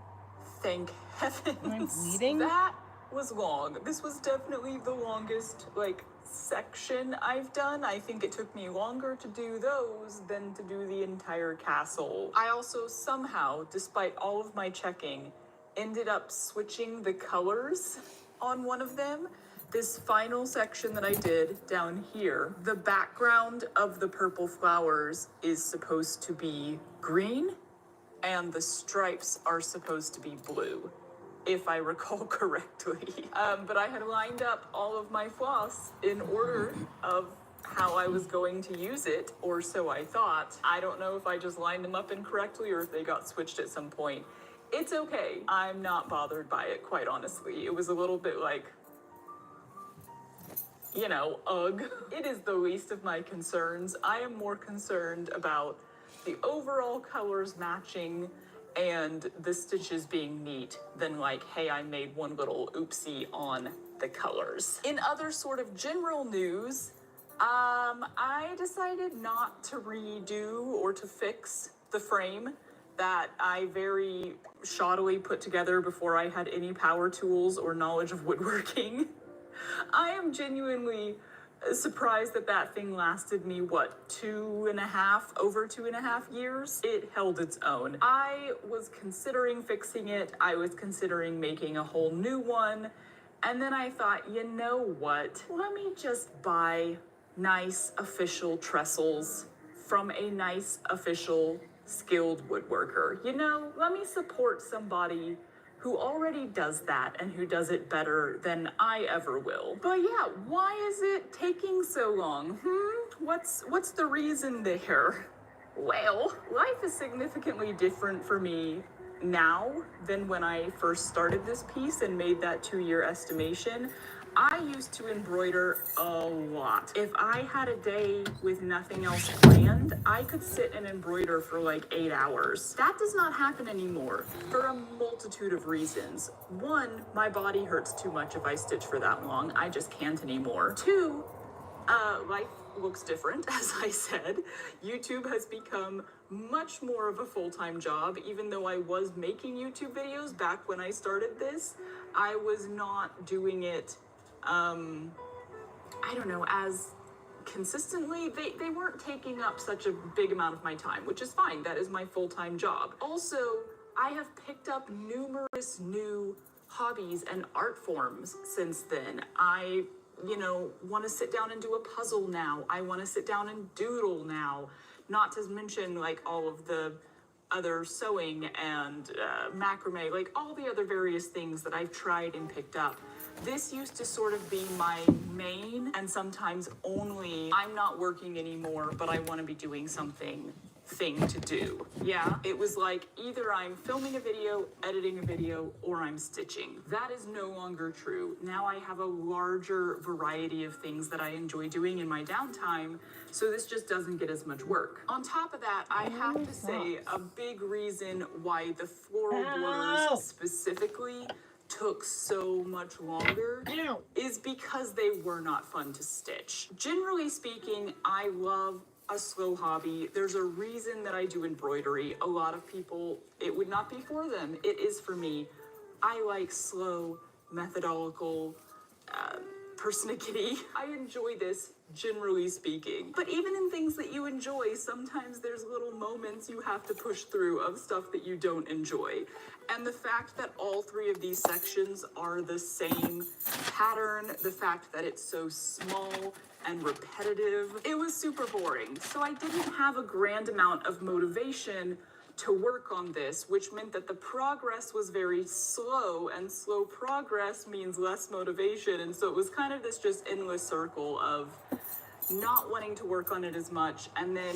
S18: Thank heavens.
S1: I'm bleeding?
S18: That was long. This was definitely the longest, like, section I've done. I think it took me longer to do those than to do the entire castle. I also somehow, despite all of my checking, ended up switching the colors on one of them. This final section that I did down here, the background of the purple flowers is supposed to be green, and the stripes are supposed to be blue, if I recall correctly. But I had lined up all of my floss in order of how I was going to use it, or so I thought. I don't know if I just lined them up incorrectly or if they got switched at some point. It's okay. I'm not bothered by it, quite honestly. It was a little bit like, you know, ugh. It is the least of my concerns. I am more concerned about the overall colors matching and the stitches being neat than like, hey, I made one little oopsie on the colors. In other sort of general news, I decided not to redo or to fix the frame that I very shoddily put together before I had any power tools or knowledge of woodworking. I am genuinely surprised that that thing lasted me, what, over 2.5 years? It held its own. I was considering fixing it. I was considering making a whole new one. And then I thought, you know what? Let me just buy nice official trestles from a nice official skilled woodworker. You know, let me support somebody who already does that and who does it better than I ever will. But yeah, why is it taking so long? What's the reason there? Well, life is significantly different for me now than when I first started this piece and made that 2-year estimation. I used to embroider a lot. If I had a day with nothing else planned, I could sit and embroider for like 8 hours. That does not happen anymore for a multitude of reasons. One, my body hurts too much if I stitch for that long. I just can't anymore. Two, life looks different, as I said. YouTube has become much more of a full-time job. Even though I was making YouTube videos back when I started this, I was not doing it I don't know, as consistently. They weren't taking up such a big amount of my time, which is fine. That is my full-time job. Also, I have picked up numerous new hobbies and art forms since then. I, want to sit down and do a puzzle now. I want to sit down and doodle now. Not to mention, like, all of the other sewing and macrame, like all the other various things that I've tried and picked up. This used to sort of be my main and sometimes only, I'm not working anymore, but I want to be doing something thing to do. Yeah, it was like either I'm filming a video, editing a video, or I'm stitching. That is no longer true. Now I have a larger variety of things that I enjoy doing in my downtime, so this just doesn't get as much work. On top of that, I have to say a big reason why the floral borders specifically took so much longer is because they were not fun to stitch. Generally speaking, I love a slow hobby. There's a reason that I do embroidery. A lot of people, it would not be for them. It is for me. I like slow, methodical, persnickety. I enjoy this, generally speaking. But even in things that you enjoy, sometimes there's little moments you have to push through of stuff that you don't enjoy. And the fact that all 3 of these sections are the same pattern, the fact that it's so small and repetitive, it was super boring. So I didn't have a grand amount of motivation to work on this, which meant that the progress was very slow, and slow progress means less motivation. And so it was kind of this just endless circle of not wanting to work on it as much. And then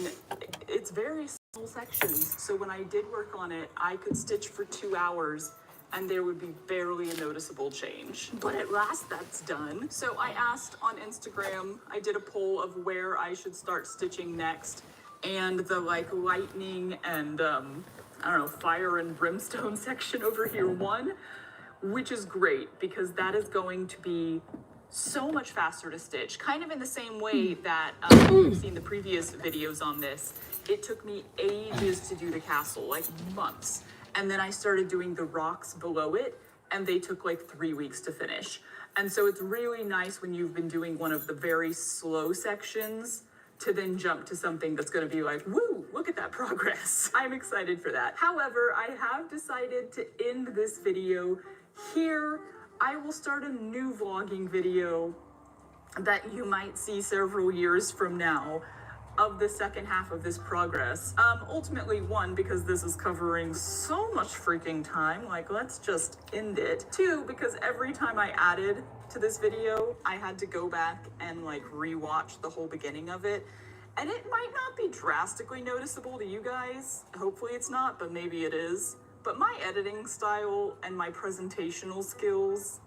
S18: it's very small sections. So when I did work on it, I could stitch for 2 hours and there would be barely a noticeable change. But at last that's done. So I asked on Instagram, I did a poll of where I should start stitching next. And the lightning and fire and brimstone section over here won, which is great because that is going to be so much faster to stitch. Kind of in the same way that you've seen the previous videos on this. it took me ages to do the castle, like months. And then I started doing the rocks below it, and they took like 3 weeks to finish. And so it's really nice when you've been doing one of the very slow sections to then jump to something that's gonna be like, woo, look at that progress. I'm excited for that. However, I have decided to end this video here. I will start a new vlogging video that you might see several years from now of the second half of this progress. Ultimately, one, because this is covering so much freaking time, like, let's just end it. Two, because every time I added to this video, I had to go back and like rewatch the whole beginning of it. And it might not be drastically noticeable to you guys. Hopefully it's not, but maybe it is. But my editing style and my presentational skills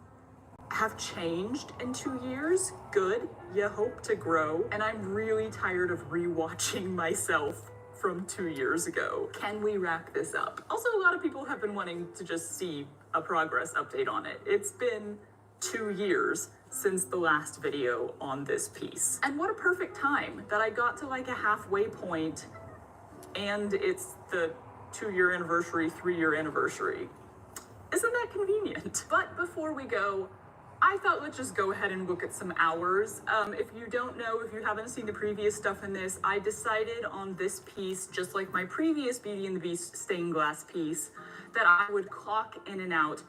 S18: have changed in 2 years. Good, you hope to grow. And I'm really tired of rewatching myself from 2 years ago. Can we wrap this up? Also, a lot of people have been wanting to just see a progress update on it. It's been 2 years since the last video on this piece. And what a perfect time that I got to like a halfway point and it's the 2-year anniversary, 3-year anniversary. Isn't that convenient? But before we go, I thought let's just go ahead and look at some hours. If you don't know, if you haven't seen the previous stuff in this, I decided on this piece, just like my previous Beauty and the Beast stained glass piece, that I would clock in and out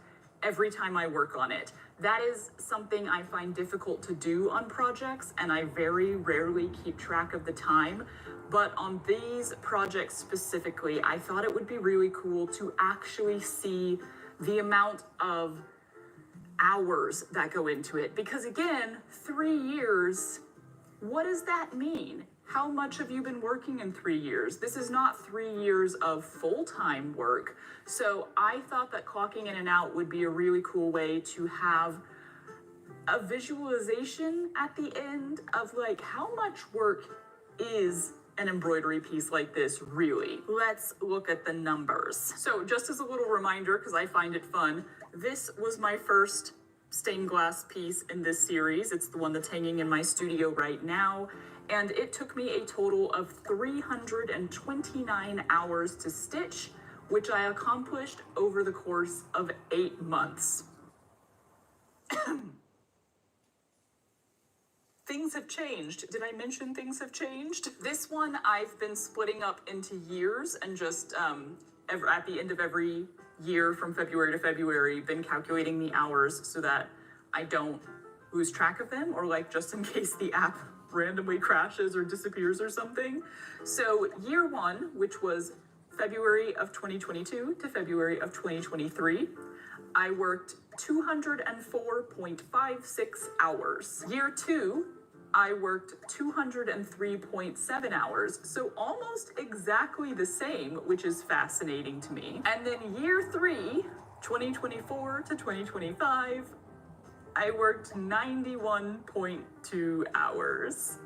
S18: every time I work on it. That is something I find difficult to do on projects, and I very rarely keep track of the time. But on these projects specifically, I thought it would be really cool to actually see the amount of hours that go into it. Because again, 3 years, what does that mean? How much have you been working in 3 years? This is not 3 years of full-time work. So I thought that clocking in and out would be a really cool way to have a visualization at the end of like how much work is an embroidery piece like this really. Let's look at the numbers. So just as a little reminder, because I find it fun, this was my first stained glass piece in this series. It's the one that's hanging in my studio right now. And it took me a total of 329 hours to stitch, which I accomplished over the course of 8 months. Things have changed. Did I mention things have changed? This one I've been splitting up into years and just at the end of every year from February to February, been calculating the hours so that I don't lose track of them, or like just in case the app randomly crashes or disappears or something. So year one, which was February of 2022 to February of 2023, I worked 204.56 hours. Year two, I worked 203.7 hours, so almost exactly the same, which is fascinating to me. And then year three, 2024 to 2025, I worked 91.2 hours.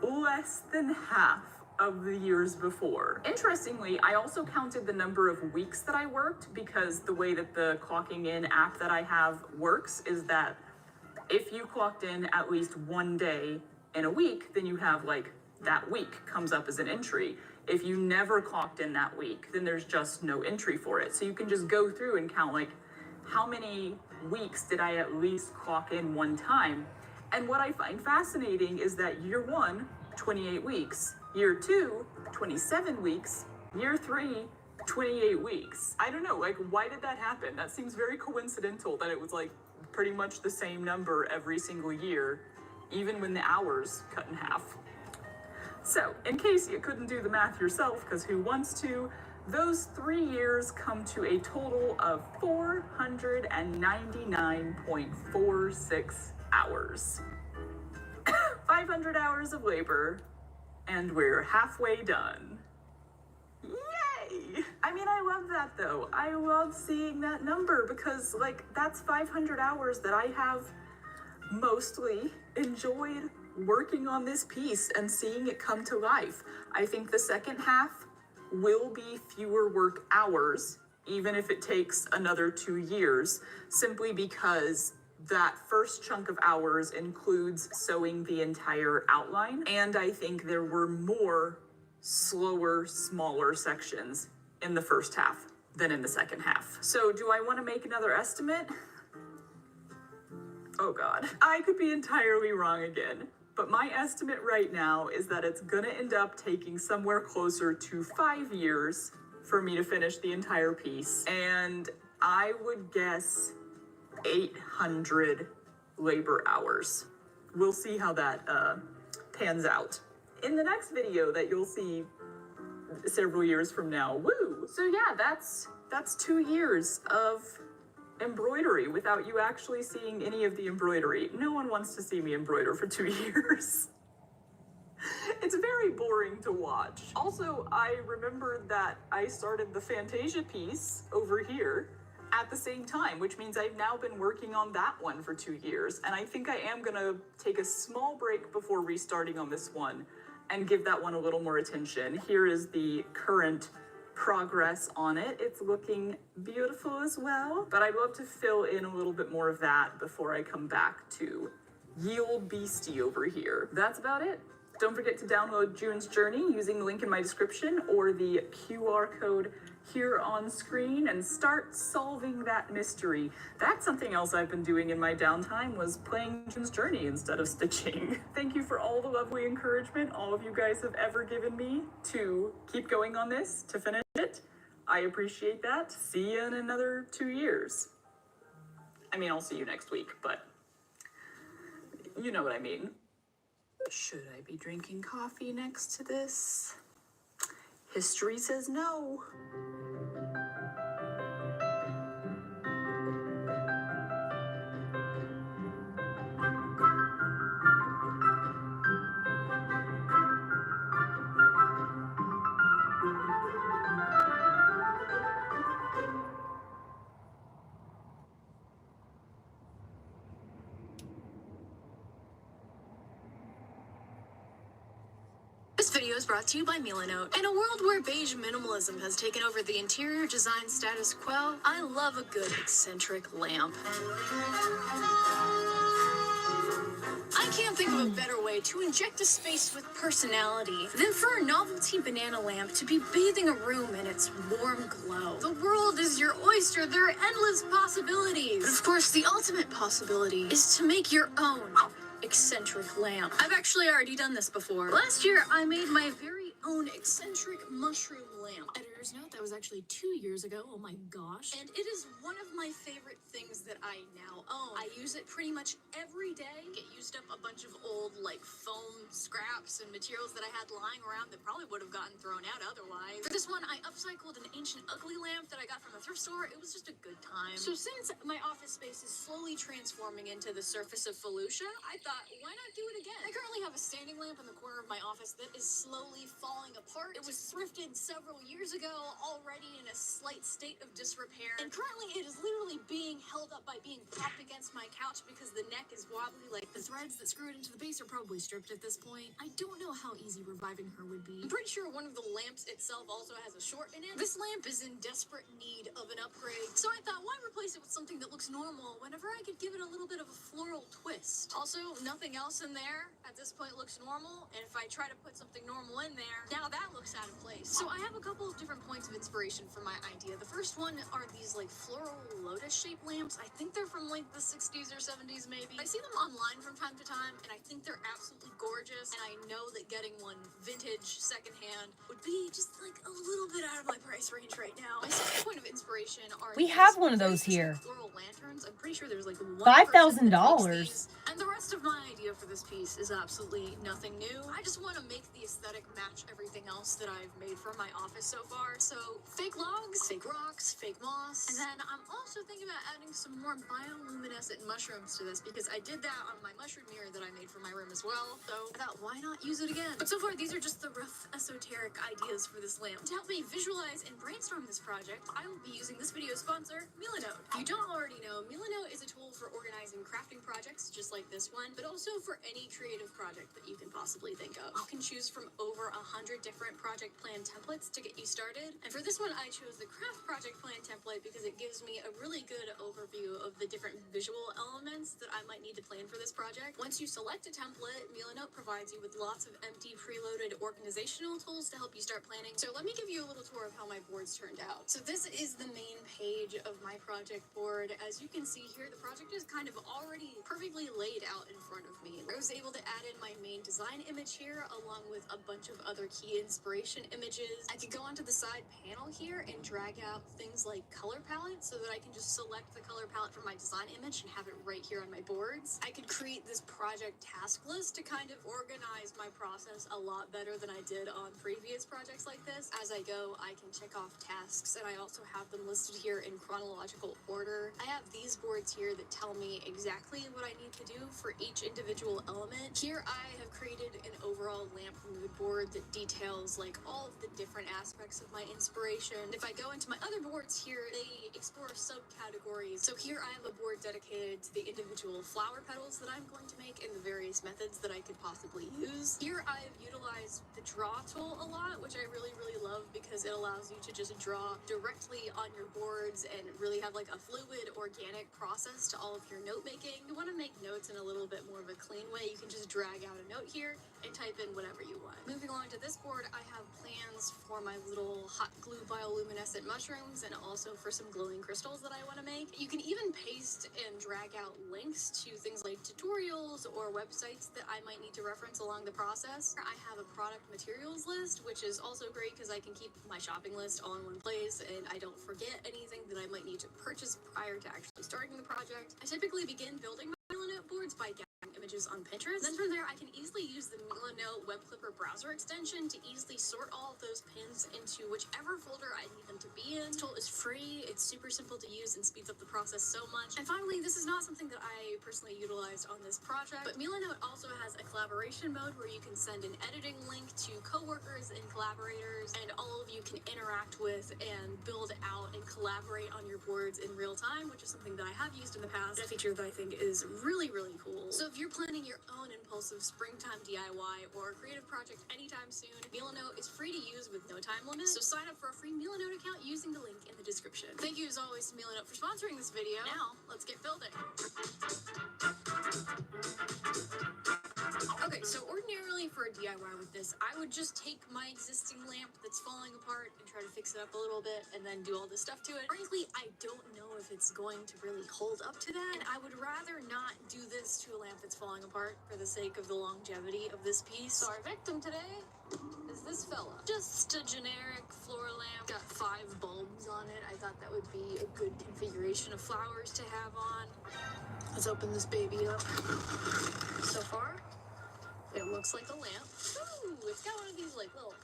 S18: Less than half of the years before. Interestingly, I also counted the number of weeks that I worked, because the way that the clocking in app that I have works is that if you clocked in at least one day in a week, then you have like that week comes up as an entry. If you never clocked in that week, then there's just no entry for it. So you can just go through and count like how many weeks did I at least clock in one time. And what I find fascinating is that year one, 28 weeks, year two, 27 weeks, year three, 28 weeks. I don't know, like, why did that happen? That seems very coincidental that it was like pretty much the same number every single year, even when the hours cut in half. So, in case you couldn't do the math yourself, because who wants to, those 3 years come to a total of 499.46 hours. 500 hours of labor, and we're halfway done. Yay! I mean, I love that though. I love seeing that number because like that's 500 hours that I have mostly enjoyed working on this piece and seeing it come to life. I think the second half will be fewer work hours, even if it takes another 2 years, simply because that first chunk of hours includes sewing the entire outline. And I think there were more slower, smaller sections in the first half than in the second half. So do I want to make another estimate? Oh God, I could be entirely wrong again. But my estimate right now is that it's gonna end up taking somewhere closer to 5 years for me to finish the entire piece. And I would guess 800 labor hours. We'll see how that pans out. In the next video that you'll see several years from now, woo! So yeah, that's 2 years of embroidery without you actually seeing any of the embroidery. No one wants to see me embroider for 2 years. It's very boring to watch. Also, I remembered that I started the Fantasia piece over here at the same time, which means I've now been working on that one for 2 years, and I think I am gonna take a small break before restarting on this one and give that one a little more attention. Here is the current progress on it. It's looking beautiful as well, but I'd love to fill in a little bit more of that before I come back to ye old beastie over here. That's about it. Don't forget to download June's Journey using the link in my description or the QR code here on screen and start solving that mystery. That's something else I've been doing in my downtime, was playing June's Journey instead of stitching. Thank you for all the lovely encouragement all of you guys have ever given me to keep going on this, to finish it. I appreciate that. See you in another 2 years. I mean, I'll see you next week, but you know what I mean. Should I be drinking coffee next to this? History says no.
S20: This video is brought to you by Milanote. In a world where beige minimalism has taken over the interior design status quo, I love a good eccentric lamp. I can't think of a better way to inject a space with personality than for a novelty banana lamp to be bathing a room in its warm glow. The world is your oyster. There are endless possibilities. But of course, the ultimate possibility is to make your own eccentric lamp. I've actually already done this before. Last year, I made my very own eccentric mushroom lamp. Editor's note, that was actually 2 years ago. Oh my gosh. And it is one of my favorite things that I now own. I use it pretty much every day. Get used up a bunch of old, like, foam scraps and materials that I had lying around that probably would have gotten thrown out otherwise. For this one, I upcycled an ancient ugly lamp that I got from a thrift store. It was just a good time. So since my office space is slowly transforming into the surface of Felucia, I thought, why not do it again? I currently have a standing lamp in the corner of my office that is slowly falling apart. It was thrifted several years ago, already in a slight state of disrepair, and currently it is literally being held up by being propped against my couch because the neck is wobbly. Like, the threads that screw it into the base are probably stripped at this point. I don't know how easy reviving her would be. I'm pretty sure one of the lamps itself also has a short in it. This lamp is in desperate need of an upgrade, so I thought, why replace it with something that looks normal whenever I could give it a little bit of a floral twist? Also, nothing else in there at this point looks normal, and if I try to put something normal in there, now that looks out of place. So I have a couple of different points of inspiration for my idea. The first one are these, like, floral lotus-shaped lamps. I think they're from, like, the 60s or 70s, maybe. I see them online from time to time, and I think they're absolutely gorgeous, and I know that getting one vintage, secondhand, would be just, like, a little bit out of my price range right now. My second point of inspiration are
S1: We have one of those here.
S20: floral lanterns. I'm pretty sure there's, like,
S1: $5,000.
S20: and the rest of my idea for this piece is absolutely nothing new. I just want to make the aesthetic match everything else that I've made for my office so far. So fake logs, fake rocks, fake moss, and then I'm also thinking about adding some more bioluminescent mushrooms to this because I did that on my mushroom mirror that I made for my room as well. So I thought, why not use it again? But so far, these are just the rough esoteric ideas for this lamp. To help me visualize and brainstorm this project, I will be using this video's sponsor, Milanote. If you don't already know, Milanote is a tool for organizing crafting projects just like this one, but also for any creative project that you can possibly think of. You can choose from over 100 different project plan templates to get you started. And for this one, I chose the craft project plan template because it gives me a really good overview of the different visual elements that I might need to plan for this project. Once you select a template, Milanote provides you with lots of empty preloaded organizational tools to help you start planning. So let me give you a little tour of how my boards turned out. So this is the main page of my project board. As you can see here, the project is kind of already perfectly laid out in front of me. I was able to add in my main design image here along with a bunch of other key inspiration images. I could go onto the side panel here and drag out things like color palettes so that I can just select the color palette from my design image and have it right here on my boards. I could create this project task list to kind of organize my process a lot better than I did on previous projects like this. As I go, I can check off tasks, and I also have them listed here in chronological order. I have these boards here that tell me exactly what I need to do for each individual element. Here I have created an overall lamp mood board that details like all of the different aspects of my inspiration. If I go into my other boards here, they explore subcategories. So here I have a board dedicated to the individual flower petals that I'm going to make and the various methods that I could possibly use. Here I have utilized the draw tool a lot, which I really love because it allows you to just draw directly on your boards and really have like a fluid, organic process to all of your note making. If you want to make notes in a little bit more of a clean way, you can just drag out a note here and type in whatever you want. Moving along to this board, I have plans for my little hot glue bioluminescent mushrooms and also for some glowing crystals that I want to make. You can even paste and drag out links to things like tutorials or websites that I might need to reference along the process. I have a product materials list, which is also great because I can keep my shopping list all in one place and I don't forget anything that I might need to purchase prior to actually starting the project. I typically begin building my Milanote boards by gathering images on Pinterest. Then from there, I can easily use the Milanote web clipper browser extension to easily sort all of those pins into whichever folder I need them to be in. This tool is free, it's super simple to use and speeds up the process so much. And finally, this is not something that I personally utilized on this project, but Milanote also has a collaboration mode where you can send an editing link to coworkers and collaborators, and all of you can interact with and build out and collaborate on your boards in real time, which is something that I have used in the past, a feature that I think is really cool. So if you're planning your own impulsive springtime DIY or creative project anytime soon, Milanote is free to use with no time limit. So sign up for a free Milanote account using the link in the description. Thank you as always to Milanote for sponsoring this video. Now, let's get building. Okay, so ordinarily for a DIY with this, I would just take my existing lamp that's falling apart and try to fix it up a little bit and then do all this stuff to it. Frankly, I don't know if it's going to really hold up to that, and I would rather not do this to a lamp that's falling apart for the sake of the longevity of this piece. So our victim today is this fella. Just a generic floral lamp. Got 5 bulbs on it. I thought that would be a good configuration of flowers to have on. Let's open this baby up. So far, it looks like a lamp. Ooh, it's got one of these like little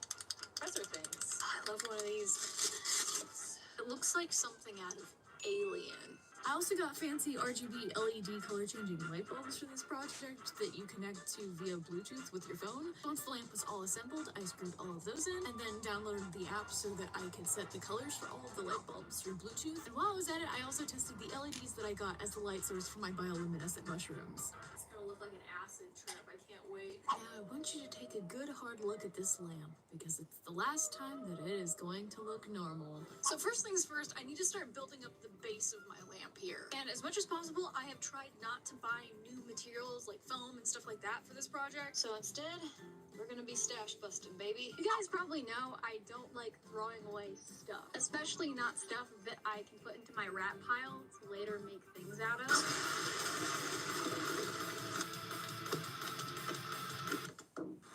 S20: presser things. I love one of these. It looks like something out of Alien. I also got fancy RGB LED color changing light bulbs for this project that you connect to via Bluetooth with your phone. Once the lamp was all assembled, I screwed all of those in and then downloaded the app so that I could set the colors for all of the light bulbs through Bluetooth. And while I was at it, I also tested the LEDs that I got as the light source for my bioluminescent mushrooms. It's gonna look like an acid trip. I can't wait. Now I want you to take a good hard look at this lamp because it's the last time that it is going to look normal. So first things first, I need to start building up the base of my lamp here. And as much as possible, I have tried not to buy new materials like foam and stuff like that for this project. So instead, we're gonna be stash busting, baby. You guys probably know I don't like throwing away stuff, especially not stuff that I can put into my wrap pile to later make things out of.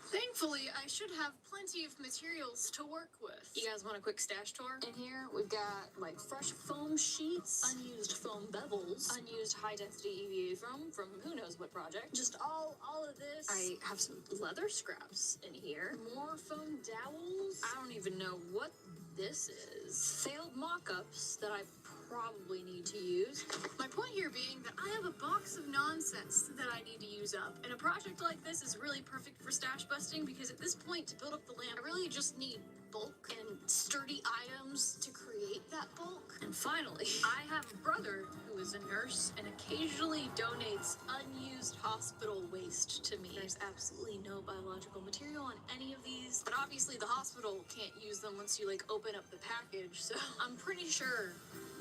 S20: Thankfully, I should have plenty of materials to work with. You guys want a quick stash tour? In here, we've got like fresh foam sheets, unused foam bevels, unused high-density EVA foam from who knows what project. Just all of this. I have some leather scraps in here. More foam dowels. I don't even know what this is. Failed mock-ups that I probably need to use. My point here being that I have a box of nonsense that I need to use up, and a project like this is really perfect for stash busting because at this point, to build up the lamp, I really just need bulk and sturdy items to create that bulk. And finally, I have a brother who is a nurse and occasionally donates unused hospital waste to me. There's absolutely no biological material on any of these, but Obviously, the hospital can't use them once you like open up the package, so I'm pretty sure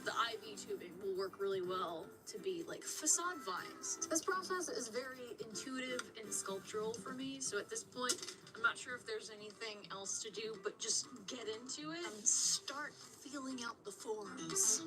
S20: the IV tubing will work really well to be like facade vines. This process is very intuitive and sculptural for me, so at this point, I'm not sure if there's anything else to do, but just get into it and start feeling out the forms.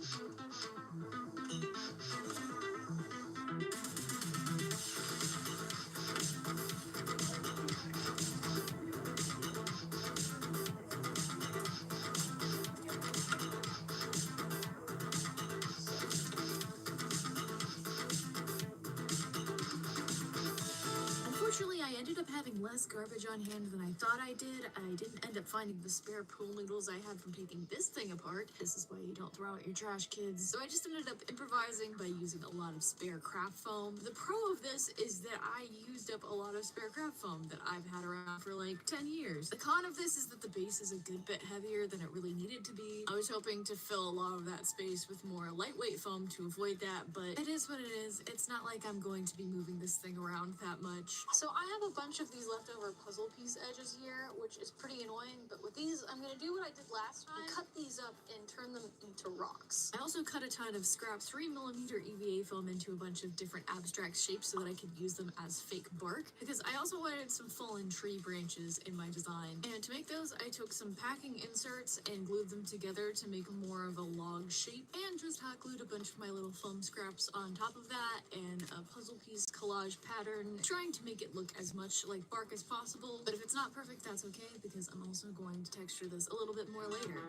S20: Unfortunately, I ended up having less garbage on hand than I thought I did. I didn't end up finding the spare pool noodles I had from taking this thing apart. This is why you don't throw out your trash, kids. So I just ended up improvising by using a lot of spare craft foam. The pro of this is that I used up a lot of spare craft foam that I've had around for like 10 years. The con of this is that the base is a good bit heavier than it really needed to be. I was hoping to fill a lot of that space with more lightweight foam to avoid that, but it is what it is. It's not like I'm going to be moving this thing around that much. So I have a bunch of these leftover puzzle piece edges here, which is pretty annoying, but with these, I'm gonna do what I did last time, cut these up and turn them into rocks. I also cut a ton of scrap 3mm EVA foam into a bunch of different abstract shapes so that I could use them as fake bark, because I also wanted some fallen tree branches in my design. And to make those, I took some packing inserts and glued them together to make more of a log shape, and just hot glued a bunch of my little foam scraps on top of that, and a puzzle piece collage pattern, trying to make it look as much like bark as possible. But if it's not perfect, that's okay, because I'm also going to texture this a little bit more later.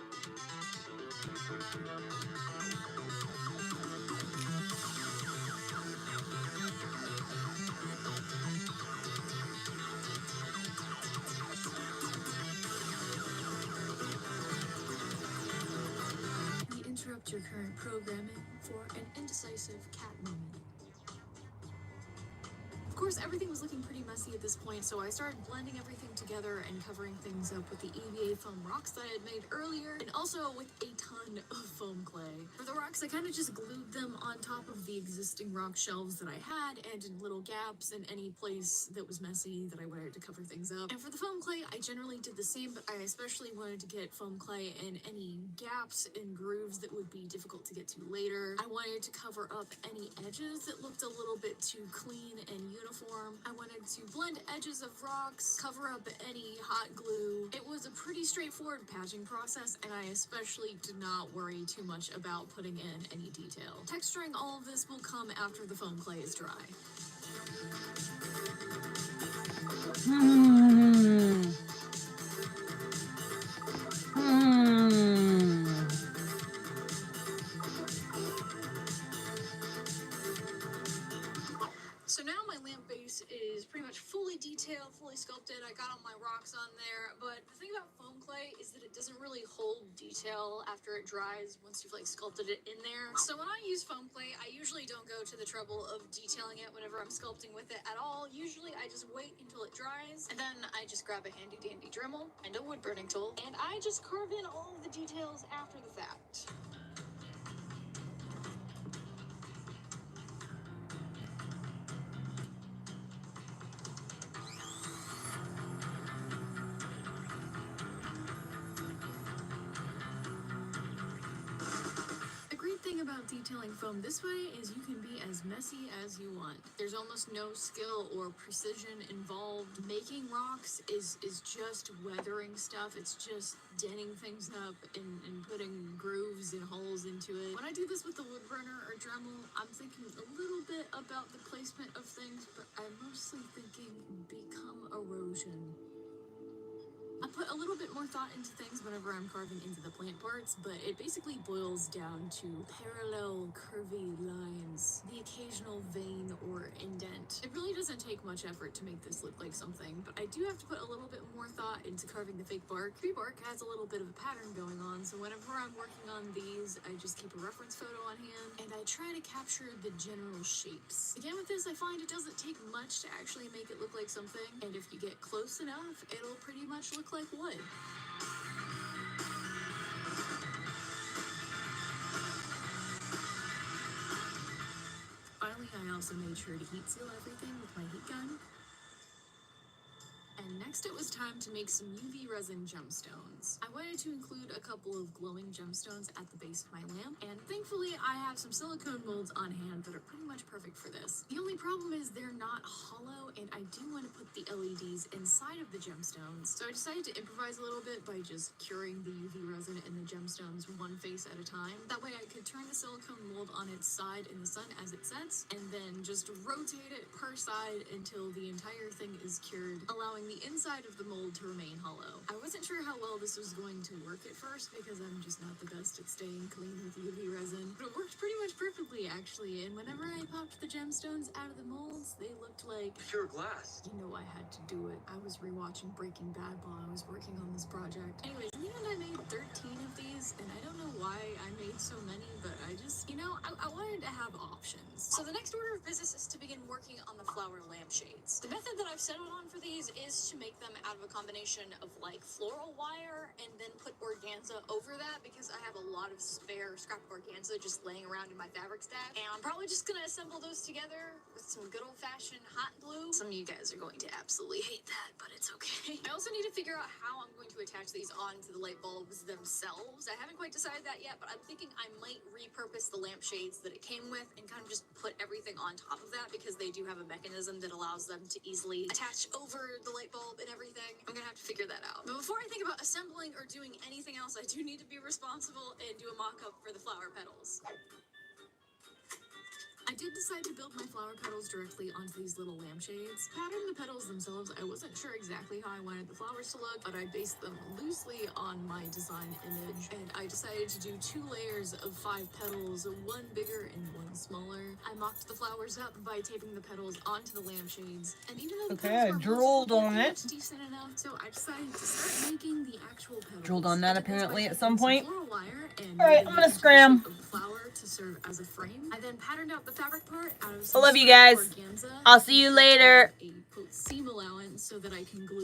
S20: We interrupt your current programming for an indecisive cat moment. Of course, everything was looking pretty messy at this point, so I started blending everything together and covering things up with the EVA foam rocks that I had made earlier, and also with a ton of foam clay. For the rocks, I kind of just glued them on top of the existing rock shelves that I had, and in little gaps in any place that was messy that I wanted to cover things up. And for the foam clay, I generally did the same, but I especially wanted to get foam clay in any gaps and grooves that would be difficult to get to later. I wanted to cover up any edges that looked a little bit too clean and uniform. I wanted to blend edges of rocks, cover up any hot glue. It was a pretty straightforward patching process, and I especially did not worry too much about putting in any detail. Texturing all of this will come after the foam clay is dry. So now my lamp base is pretty much fully detailed, fully sculpted. I got all my rocks on there, but the thing about foam clay is that it doesn't really hold detail after it dries once you've like sculpted it in there. So when I use foam clay, I usually don't go to the trouble of detailing it whenever I'm sculpting with it at all. Usually I just wait until it dries, and then I just grab a handy dandy Dremel and a wood burning tool, and I just carve in all of the details after the fact. The great thing about detailing foam this way is you can be as messy as you want. There's almost no skill or precision involved. Making rocks is just weathering stuff. It's just denting things up and putting grooves and holes into it. When I do this with the wood burner or Dremel, I'm thinking a little bit about the placement of things, but I'm mostly thinking become erosion. I put a little bit more thought into things whenever I'm carving into the plant parts, but it basically boils down to parallel curvy lines, the occasional vein or indent. It really doesn't take much effort to make this look like something, but I do have to put a little bit more thought into carving the fake bark. Tree bark has a little bit of a pattern going on, so whenever I'm working on these, I just keep a reference photo on hand, and I try to capture the general shapes. Again, with this, I find it doesn't take much to actually make it look like something, and if you get close enough, it'll pretty much look like wood. Finally, I also made sure to heat seal everything with my heat gun. And
S2: Next, it was time to make some UV resin gemstones. I wanted to include a couple of glowing gemstones at the base of my lamp, and thankfully I have some silicone molds on hand that are pretty much perfect for this. The only problem is they're not hollow, and I do want to put the LEDs inside of the gemstones, so I decided to improvise a little bit by just curing the UV resin in the gemstones one face at a time. That way I could turn the silicone mold on its side in the sun as it sets, and then just rotate it per side until the entire thing is cured, allowing the inside of the mold to remain hollow. I wasn't sure how well this was going to work at first because I'm just not the best at staying clean with UV resin, but it worked pretty much perfectly actually, and whenever I popped the gemstones out of the molds, they looked like
S9: pure glass.
S2: You know I had to do it. I was rewatching Breaking Bad while I was working on this project. Anyways, in the end I made 13 of these, and I don't know why I made so many, but I just, you know, I wanted to have options. So the next order of business is to begin working on the flower lampshades. The method that I've settled on for these is to make them out of a combination of like floral wire and then put organza over that because I have a lot of spare scrap organza just laying around in my fabric stack. And I'm probably just gonna assemble those together with some good old-fashioned hot glue. Some of you guys are going to absolutely hate that, but it's okay. I also need to figure out how I'm going to attach these onto the light bulbs themselves. I haven't quite decided that yet, but I'm thinking I might repurpose the lampshades that it came with and kind of just put everything on top of that because they do have a mechanism that allows them to easily attach over the light bulb and everything. I'm gonna have to figure that out. But before I think about assembling or doing anything else, I do need to be responsible and do a mock-up for the flower petals. I did decide to build my flower petals directly onto these little lampshades. Pattern the petals themselves, I wasn't sure exactly how I wanted the flowers to look, but I based them loosely on my design image, and I decided to do 2 layers of 5 petals, one bigger and one smaller. I mocked the flowers up by taping the petals onto the lampshades, and even though the
S1: Okay, I
S2: petals
S1: drooled on
S2: were
S1: it.
S2: decent enough, so I decided to start making the actual petals.
S1: Drooled on that apparently at some point.
S2: All
S1: right, I'm gonna scram.
S2: Flower to serve as a frame. I then patterned out the fabric part out of
S1: I love you guys.
S2: organza.
S1: I'll see you later.
S2: A quote seam allowance so that I can glue